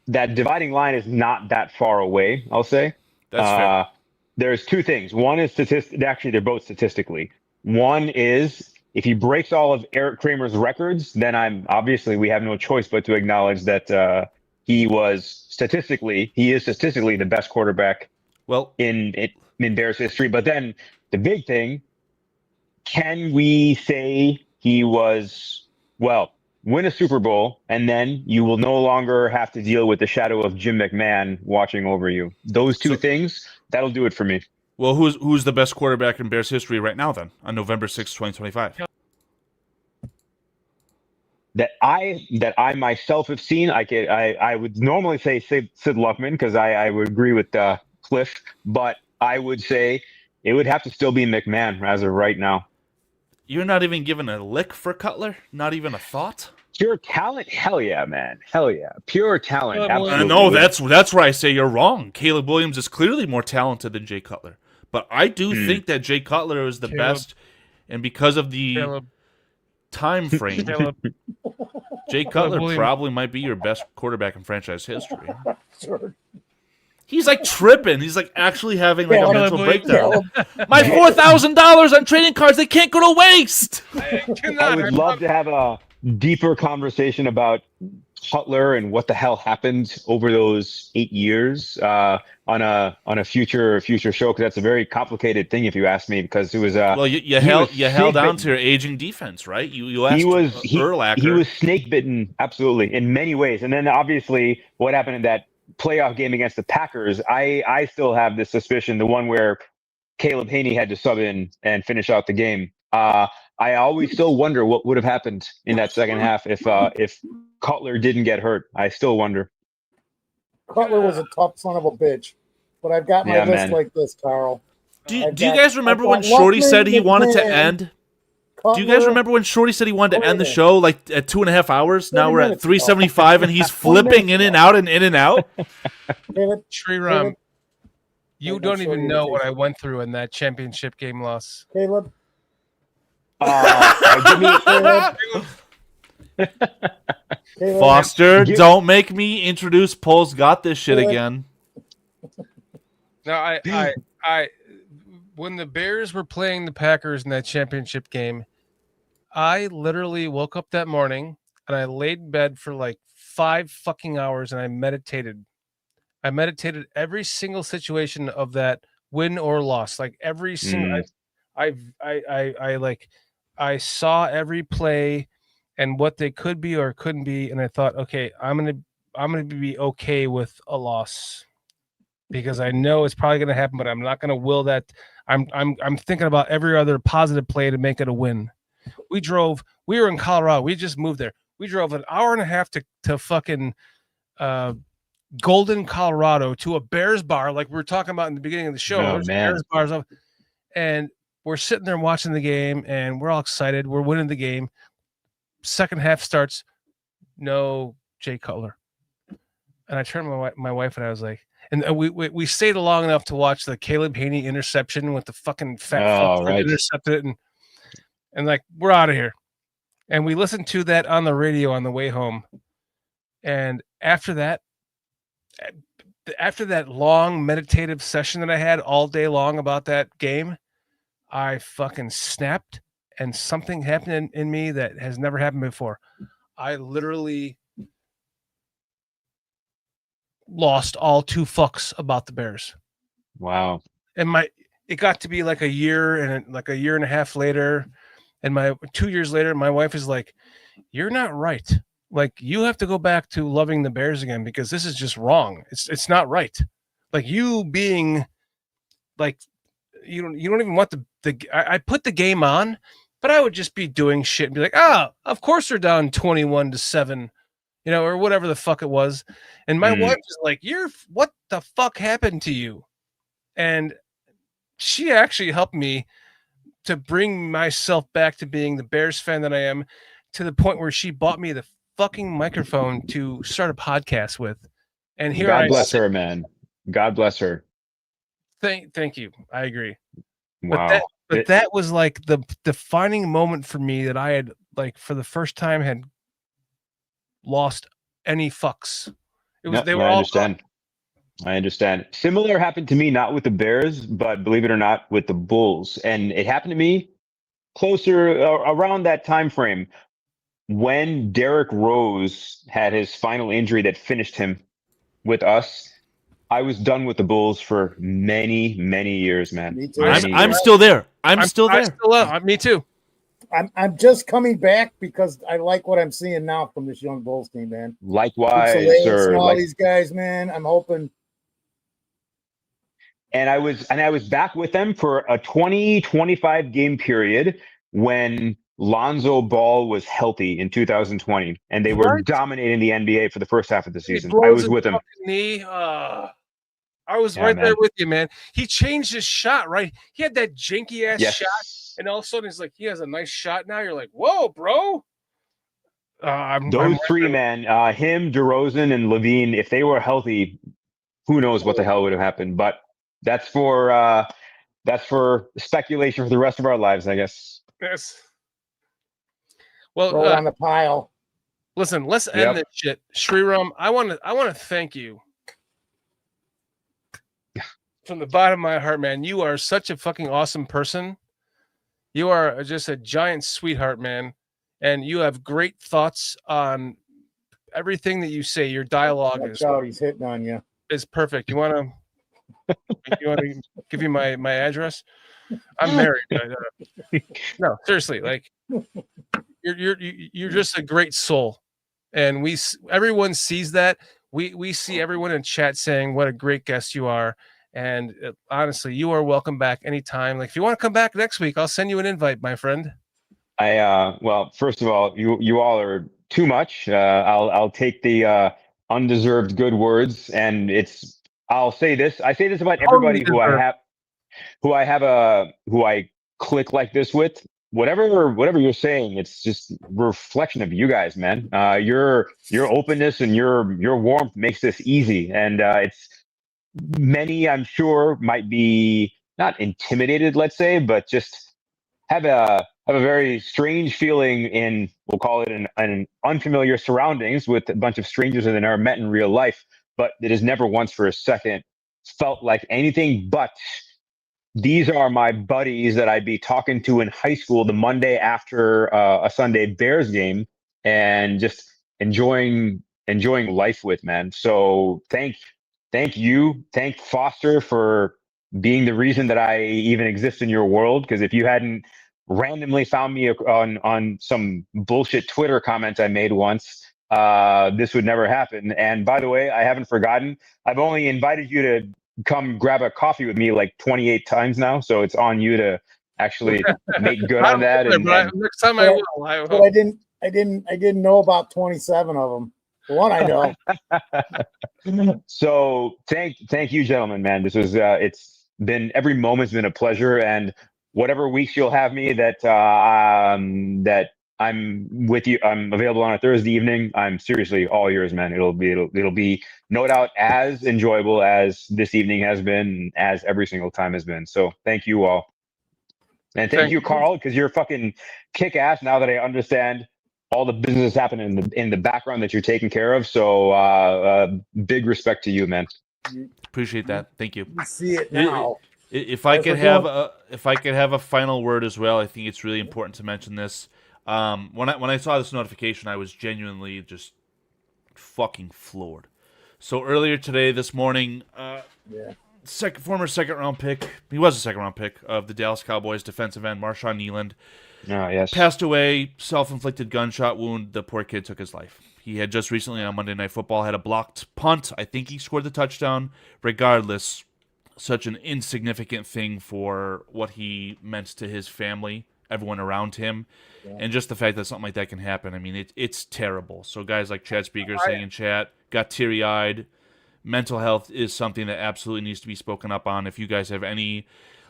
That dividing line is not that far away, I'll say. That's fair. There's two things. One is actually, they're both statistically. One is if he breaks all of Eric Kramer's records, then we have no choice but to acknowledge that he is statistically the best quarterback in Bears history. But then the big thing, can we say he was, win a Super Bowl, and then you will no longer have to deal with the shadow of Jim McMahon watching over you. Those two things, that'll do it for me. Well, who's the best quarterback in Bears history right now then, on November 6th, 2025? That I myself have seen, I would normally say Sid Luckman, because I would agree with Cliff, but I would say it would have to still be McMahon as of right now. You're not even giving a lick for Cutler? Not even a thought? Pure talent? Hell yeah, man. Hell yeah. Pure talent. Absolutely. No, that's where I say you're wrong. Caleb Williams is clearly more talented than Jay Cutler. But I do think that Jay Cutler is the best, and because of the time frame, Jay Cutler probably might be your best quarterback in franchise history. Sure. He's like tripping. He's like actually having like a mental breakdown. My $4,000 on trading cards, they can't go to waste. I would love to have a deeper conversation about Cutler and what the hell happened over those 8 years on a future show, because that's a very complicated thing if you ask me, because it was you held on to your aging defense, right? You asked Urlacher. He was snake bitten, absolutely, in many ways. And then obviously what happened in that playoff game against the Packers, I still have this suspicion, the one where Caleb Haney had to sub in and finish out the game. I always still wonder what would have happened in that second half if Cutler didn't get hurt. I still wonder. Cutler was a tough son of a bitch, but I've got my list like this, Carl. Do you guys remember when Shorty said he wanted to end? Do you guys remember when Shorty said he wanted to end the show like at 2.5 hours? Now we're at 3:75 and he's flipping in and out and in and out. Sriram, you don't even know what I went through in that championship game loss. Caleb. Foster, don't make me introduce Pole's Got This shit again. No, I when the Bears were playing the Packers in that championship game, I literally woke up that morning and I laid in bed for like 5 fucking hours and I meditated. I meditated every single situation of that win or loss, like every single. I saw every play and what they could be or couldn't be, and I thought, okay, I'm gonna be okay with a loss because I know it's probably gonna happen, but I'm not gonna will that. I'm thinking about every other positive play to make it a win. We were in Colorado. We just moved there. We drove an hour and a half to fucking Golden, Colorado, to a Bears bar, like we were talking about in the beginning of the show. Oh, man. Bears bars up, and we're sitting there watching the game, and we're all excited. We're winning the game. Second half starts, no Jay Cutler. And I turned to my wife, and I was like, and we stayed long enough to watch the Caleb Haney interception with the fucking fat fuck intercepted it, and like, we're out of here. And we listened to that on the radio on the way home. And after that long meditative session that I had all day long about that game, I fucking snapped, and something happened in me that has never happened before. I literally lost all 2 fucks about the Bears. Wow. And it got to be like a year and a half later, and 2 years later, my wife is like, "You're not right. Like, you have to go back to loving the Bears again, because this is just wrong. It's not right. Like, you being like, you don't even want I put the game on, but I would just be doing shit and be like, of course they're down 21-7, or whatever the fuck it was. And my wife is like, what the fuck happened to you? And she actually helped me to bring myself back to being the Bears fan that I am, to the point where she bought me the fucking microphone to start a podcast with. And here God bless her, man. God bless her. Thank you. I agree. Wow. But But that was like the defining moment for me that I had, like, for the first time had lost any fucks. It was, No, they were I all understand. I understand. Similar happened to me, not with the Bears, but believe it or not, with the Bulls. And it happened to me closer around that time frame when Derrick Rose had his final injury that finished him with us. I was done with the Bulls for many, many years, man. Me too. I'm still there. I'm still there. Me too. I'm just coming back because I like what I'm seeing now from this young Bulls team, man. Likewise, and all like, these guys, man. I'm hoping. and I was back with them for a 25 game period when Lonzo Ball was healthy in 2020, and they were dominating the NBA for the first half of the season. I was with him. Knee. I was right there with you, man. He changed his shot, right? He had that janky ass shot, and all of a sudden he's like, he has a nice shot now. You're like, whoa, bro. Those three, man, him, DeRozan, and Levine, if they were healthy, who knows what the hell would have happened. But that's for speculation for the rest of our lives, I guess. Yes. Well, Throw it on the pile. Listen, let's end this shit. Sriram, I want to thank you from the bottom of my heart, man. You are such a fucking awesome person. You are just a giant sweetheart, man. And you have great thoughts on everything that you say. Your dialogue He's hitting on you. Is perfect. You want to give you my address? I'm married. But, no, seriously, like you're just a great soul, and everyone sees that. We see everyone in chat saying what a great guest you are. And honestly, you are welcome back anytime. Like, if you want to come back next week, I'll send you an invite, my friend. Well, first of all, you all are too much. I'll take the undeserved good words, and I'll say this. I say this about everybody who I click like this with. Whatever you're saying, it's just reflection of you guys, man. Your openness and your warmth makes this easy, and it's many, I'm sure, might be not intimidated, let's say, but just have a very strange feeling in, we'll call it an unfamiliar surroundings with a bunch of strangers that I never met in real life, but it has never once for a second felt like anything but these are my buddies that I'd be talking to in high school the Monday after a Sunday Bears game, and just enjoying life with, man. So thank you. Thank Foster for being the reason that I even exist in your world. Because if you hadn't randomly found me on some bullshit Twitter comment I made once, this would never happen. And by the way, I haven't forgotten. I've only invited you to come grab a coffee with me like 28 times now. So it's on you to actually make good on that. Next time I will. But I didn't know about 27 of them. The one I know. So thank you, gentlemen, man. This was it's been, every moment's been a pleasure, and whatever weeks you'll have me that I'm with you, I'm available on a Thursday evening, I'm seriously all yours, man. It'll be no doubt as enjoyable as this evening has been, as every single time has been. So thank you all. And thank you, Carl, because you're fucking kick ass now that I understand all the business happening in the background that you're taking care of. So big respect to you, man. Appreciate that. Thank you. You see it now. If I could have a final word as well, I think it's really important to mention this. When I saw this notification, I was genuinely just fucking floored. So earlier today, this morning, former second round pick, he was a second round pick of the Dallas Cowboys defensive end, Marshawn Nealand, passed away, self-inflicted gunshot wound. The poor kid took his life. He had just recently on Monday Night Football had a blocked punt. I think he scored the touchdown. Regardless, such an insignificant thing for what he meant to his family, everyone around him, and just the fact that something like that can happen. I mean, it's terrible. So guys like Chad Speaker saying in chat, got teary-eyed. Mental health is something that absolutely needs to be spoken up on. If you guys have any,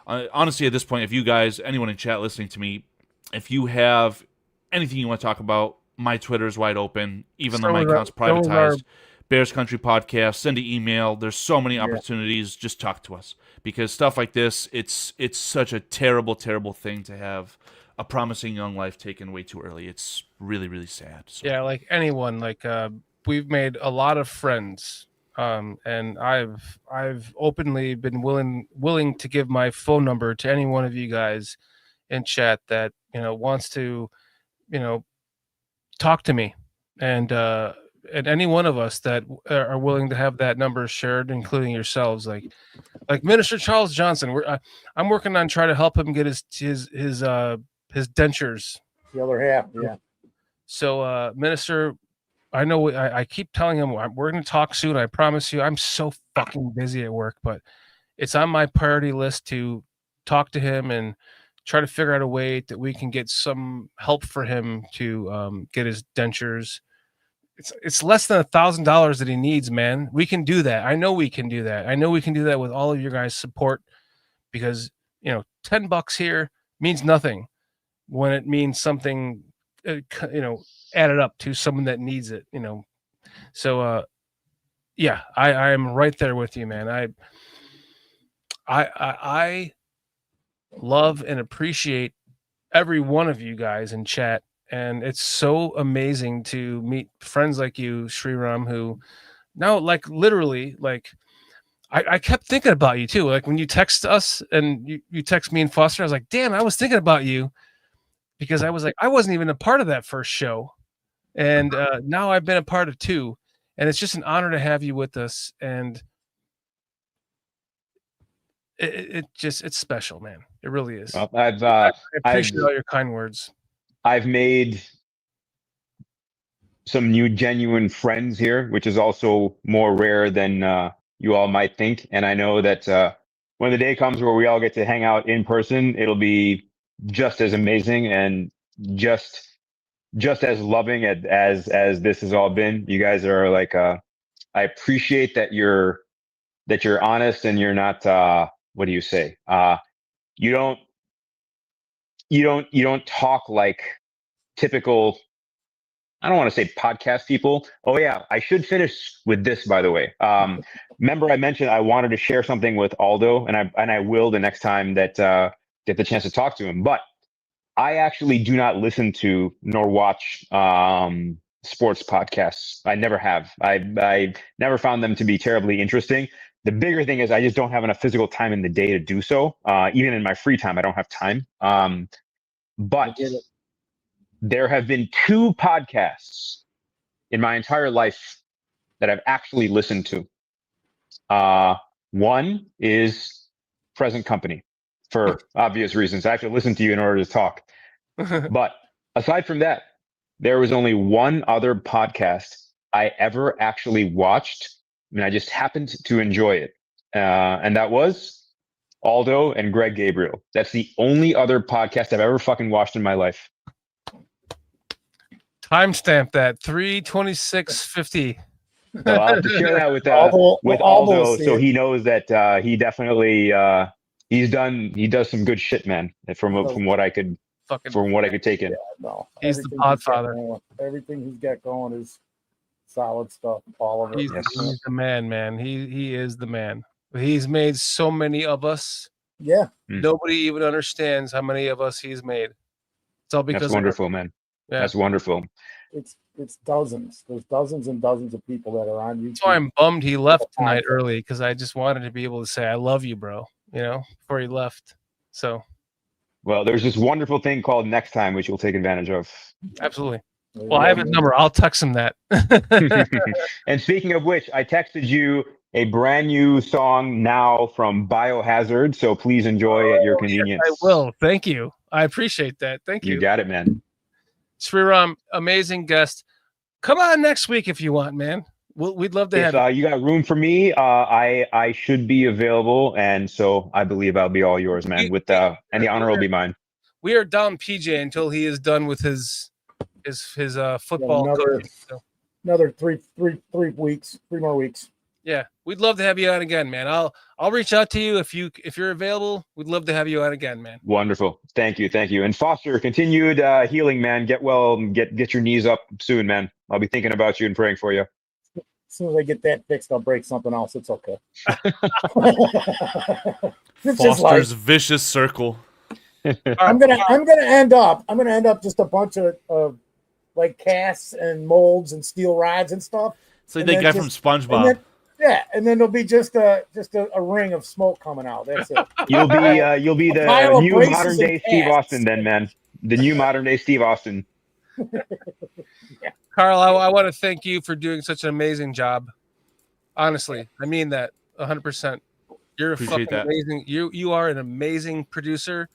honestly, at this point, if you guys, anyone in chat listening to me, if you have anything you want to talk about, my Twitter is wide open, even though my account's privatized. Bears Country Podcast, send an email. There's so many opportunities. Just talk to us, because stuff like this, it's such a terrible, terrible thing to have a promising young life taken way too early. It's really, really sad. So. Yeah, like anyone, we've made a lot of friends, and I've openly been willing to give my phone number to any one of you guys in chat that wants to talk to me, and any one of us that are willing to have that number shared, including yourselves, like Minister Charles Johnson. I'm working on trying to help him get his dentures. The other half, yeah. So, Minister, I know I keep telling him we're going to talk soon. I promise you. I'm so fucking busy at work, but it's on my priority list to talk to him and try to figure out a way that we can get some help for him to get his dentures. It's less than $1,000 that he needs, man. We can do that. I know we can do that. I know we can do that with all of your guys' support, because $10 here means nothing when it means something, added up to someone that needs it. So yeah, I am right there with you, man. I love and appreciate every one of you guys in chat. And it's so amazing to meet friends like you, Sriram, who now, literally, I kept thinking about you too. Like when you text us and you text me and Foster, I was like, damn, I was thinking about you, because I was like, I wasn't even a part of that first show. And now I've been a part of 2. And it's just an honor to have you with us. And it's special, man. It really is. Well, I appreciate all your kind words. I've made some new genuine friends here, which is also more rare than you all might think. And I know that when the day comes where we all get to hang out in person, it'll be just as amazing and just as loving as this has all been. You guys are I appreciate that you're honest and you're not what do you say? You don't talk like typical, I don't want to say podcast people. Oh yeah, I should finish with this, by the way. Remember I mentioned I wanted to share something with Aldo, and I will the next time that get the chance to talk to him. But I actually do not listen to nor watch sports podcasts. I never have. I never found them to be terribly interesting. The bigger thing is I just don't have enough physical time in the day to do so. Even in my free time, I don't have time. But there have been 2 podcasts in my entire life that I've actually listened to. One is Present Company, for obvious reasons. I have to listen to you in order to talk. But aside from that, there was only one other podcast I ever actually watched, and I just happened to enjoy it. And that was Aldo and Greg Gabriel. That's the only other podcast I've ever fucking watched in my life. Timestamp that 3/26/50. So I'll have to share that with Aldo, so he knows that he definitely he does some good shit, man. From what I could take in. Yeah, no, he's the podfather. Everything he's got going is solid stuff. All of it. He's the man. He is the man. He's made so many of us. Yeah. Nobody even understands how many of us he's made. It's all because that's wonderful, man. Yeah. That's wonderful. It's dozens. There's dozens and dozens of people that are on YouTube. That's why I'm bummed he left tonight early, because I just wanted to be able to say I love you, bro. Before he left. So. Well, there's this wonderful thing called Next Time, which you'll take advantage of. Absolutely. Well, I have his number. I'll text him that. And speaking of which, I texted you a brand new song now from Biohazard, so please enjoy at your convenience. Yes, I will. Thank you. I appreciate that. Thank you. You got it, man. Sriram, amazing guest. Come on next week if you want, man. We'd love to have you. You got room for me. I should be available, and so I believe I'll be all yours, man. And the honor will be mine. We are down PJ until he is done with his football. Another three weeks, 3 more weeks. Yeah, we'd love to have you on again, man. I'll reach out to you if you're available. We'd love to have you on again, man. Wonderful. Thank you. And Foster, continued healing, man. Get well and get your knees up soon, man. I'll be thinking about you and praying for you. As soon as I get that fixed, I'll break something else. It's okay. It's just Foster's life. vicious circle. I'm gonna end up just a bunch of like casts and molds and steel rods and stuff. So they got from SpongeBob. And then there'll be just a ring of smoke coming out. That's it. You'll be the pile of new braces modern day and Steve casts. Austin, then, man. The new modern day Steve Austin. Carl, I want to thank you for doing such an amazing job. Honestly, I mean that 100%. You're Appreciate fucking that. amazing. You are an amazing producer.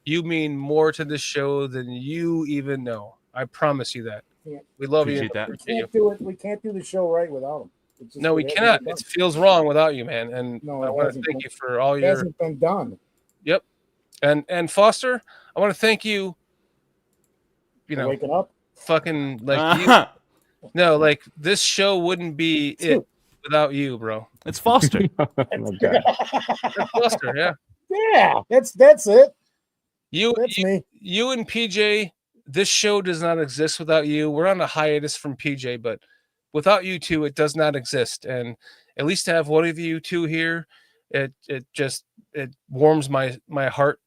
You mean more to this show than you even know. I promise you that. Yeah. We love Appreciate you. that. We can't do the show right without him. It's just No, we it cannot. hasn't been It feels wrong without you, man. And No, I it want to hasn't thank been- you for all It your. hasn't been done. Yep. And Foster, I want to thank you. You For know, waking up. fucking like you. No, like this show wouldn't be it without you, bro. It's Foster. It's Foster, yeah. Yeah, that's it. You me. You and PJ, this show does not exist without you. We're on a hiatus from PJ, but without you two, it does not exist. And at least to have one of you two here, it warms my heart,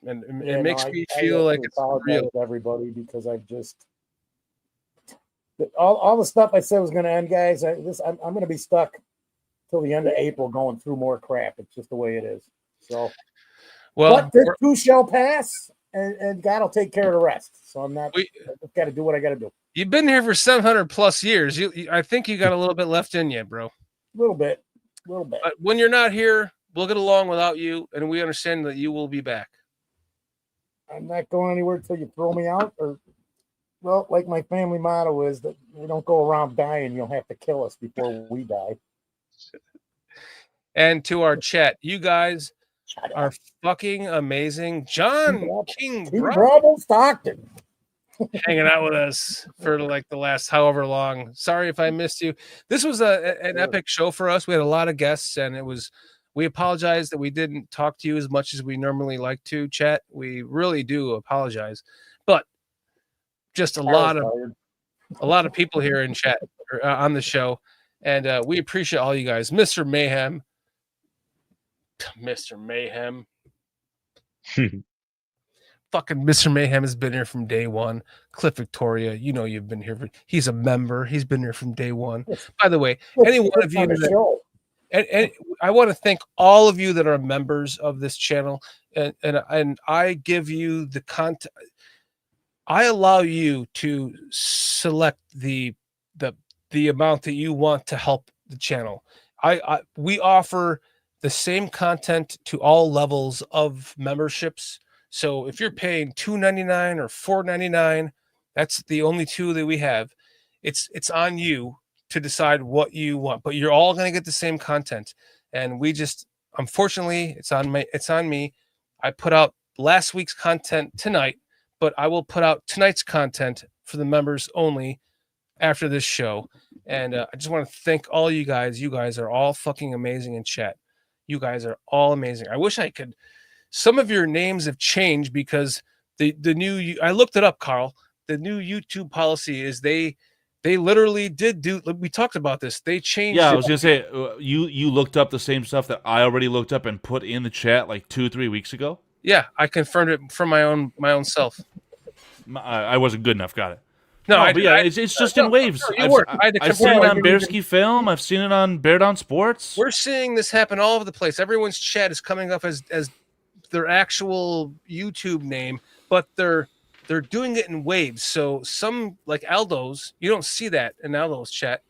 and it makes me feel like it's real. With everybody, because I've just all the stuff I said was going to end, guys. I'm going to be stuck till the end of April going through more crap. It's just the way it is. So, well, but this too shall pass, and God will take care of the rest. So I just got to do what I got to do. You've been here for 700 plus years. I think you got a little bit left in you, bro. A little bit. When you're not here, we'll get along without you, and we understand that you will be back. I'm not going anywhere until you throw me out, or, well, like my family motto is that we don't go around dying. You'll have to kill us before we die. And to our chat, you guys are fucking amazing. John King Bravo Stockton hanging out with us for like the last however long. Sorry if I missed you. This was an epic show for us. We had a lot of guests, and we apologize that we didn't talk to you as much as we normally like to, chat. We really do apologize, but just a lot of people here in chat or, on the show, and we appreciate all you guys. Mr. Mayhem. Fucking Mr. Mayhem has been here from day one. Cliff Victoria, you know you've been here. He's a member. He's been here from day one. By the way, any one of you and I want to thank all of you that are members of this channel, and I give you the content. I allow you to select the amount that you want to help the channel. We offer the same content to all levels of memberships. So if you're paying $2.99 or $4.99, that's the only two that we have. It's on you to decide what you want, but you're all going to get the same content. And we just, unfortunately, it's on me. I put out last week's content tonight, but I will put out tonight's content for the members only after this show. And I just want to thank all you guys. You guys are all fucking amazing in chat. You guys are all amazing. I wish I could. Some of your names have changed because the new. I looked it up, Carl. The new YouTube policy is they literally did do. We talked about this. They changed. Yeah, I was gonna say you looked up the same stuff that I already looked up and put in the chat like 2-3 weeks ago. Yeah, I confirmed it from my own self. I wasn't good enough. Got it. No, but yeah, it's just in waves. I've seen it on Bearski Film. I've seen it on Bear Down Sports. We're seeing this happen all over the place. Everyone's chat is coming up as their actual YouTube name, but they're doing it in waves. So some, like Aldo's, you don't see that in Aldo's chat,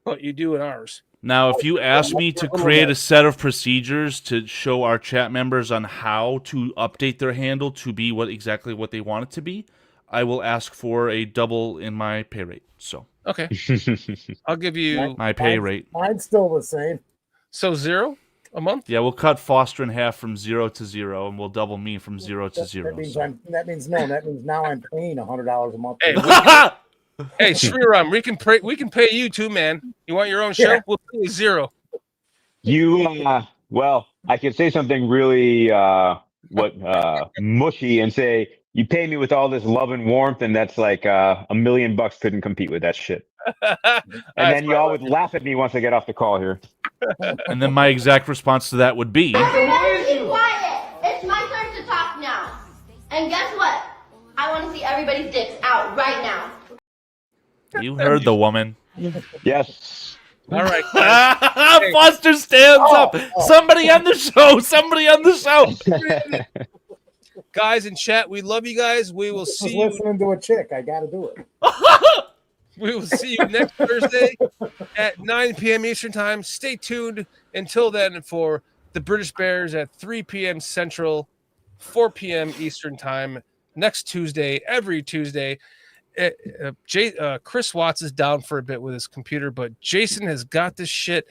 but you do in ours. Now, if you ask me to create a set of procedures to show our chat members on how to update their handle to be exactly what they want it to be, I will ask for a double in my pay rate. So okay, I'll give you my pay rate. Mine's still the same. So $0 a month? Yeah, we'll cut Foster in half from 0 to 0, and we'll double me from 0 to 0. That means now I'm paying $100 a month. Hey, Sriram, we can pay you too, man. You want your own show? Yeah. We'll pay you $0. You well, I could say something really mushy and say you pay me with all this love and warmth, and that's like $1 million couldn't compete with that shit. And then y'all would laugh at me once I get off the call here. And then my exact response to that would be, Everybody be quiet. It's my turn to talk now. And guess what? I want to see everybody's dicks out right now. you heard the woman. Yes. All right. Foster stands up. Somebody on the show. Somebody on the show. Guys in chat, we love you guys. We will Just see you. listening to a chick. I got to do it. We will see you next Thursday at 9 p.m. Eastern Time. Stay tuned until then for the British Bears at 3 p.m. Central, 4 p.m. Eastern Time. Next Tuesday, every Tuesday. Chris Watts is down for a bit with his computer, but Jason has got this shit.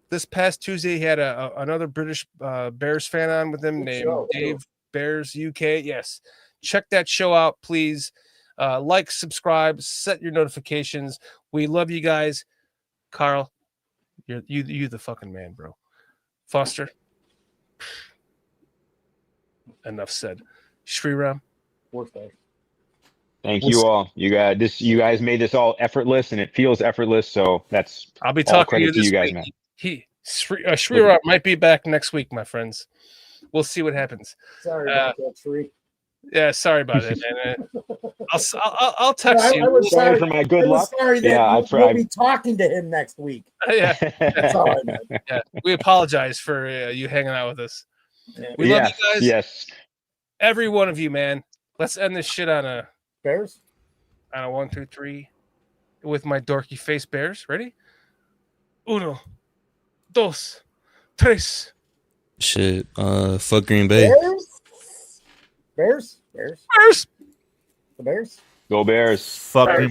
This past Tuesday, he had another British Bears fan on with him named Dave Bears UK. Yes, check that show out, please. Like, subscribe, set your notifications. We love you guys. Carl, you the fucking man, bro. Foster, enough said. Sriram, Thank you all. You guys made this all effortless, and it feels effortless. So that's I'll be all talking to credit you to this you guys, week. man. Sriram might be back next week, my friends. We'll see what happens. Sorry about that, Sri. Yeah, sorry about it, man. I'll text you. I was sorry for my good luck. Sorry that Yeah, we'll be talking to him next week. Yeah, That's all I meant. yeah. We apologize for you hanging out with us. Yeah. We love you guys. Yes. Every one of you, man. Let's end this shit on a Bears. On a 1, 2, 3 with my dorky face. Bears, ready? 1, 2, 3. Shit. Fuck Green Bay. Bears. The Bears. Go Bears. Fuck Green.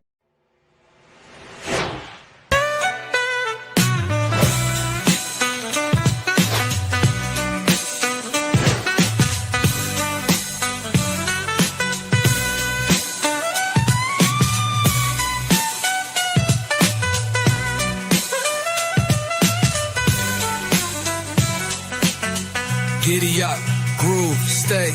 Giddy up, groove, stay.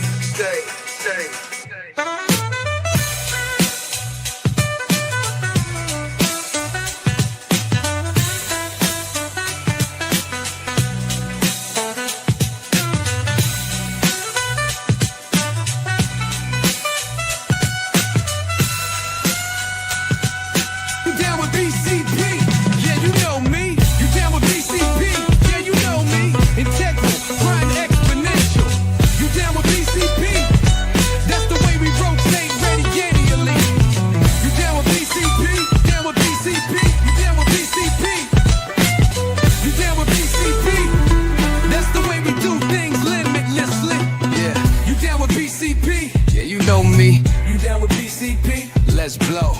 You down with BCP? Yeah, you know me. You down with BCP? Yeah, you know me. Integral, grind exponential. You down with BCP? That's the way we rotate radially. You down with BCP? Down with BCP? You down with BCP? You down with BCP? That's the way we do things limitlessly. Yeah. You down with BCP? Yeah, you know me. You down with BCP? Let's blow.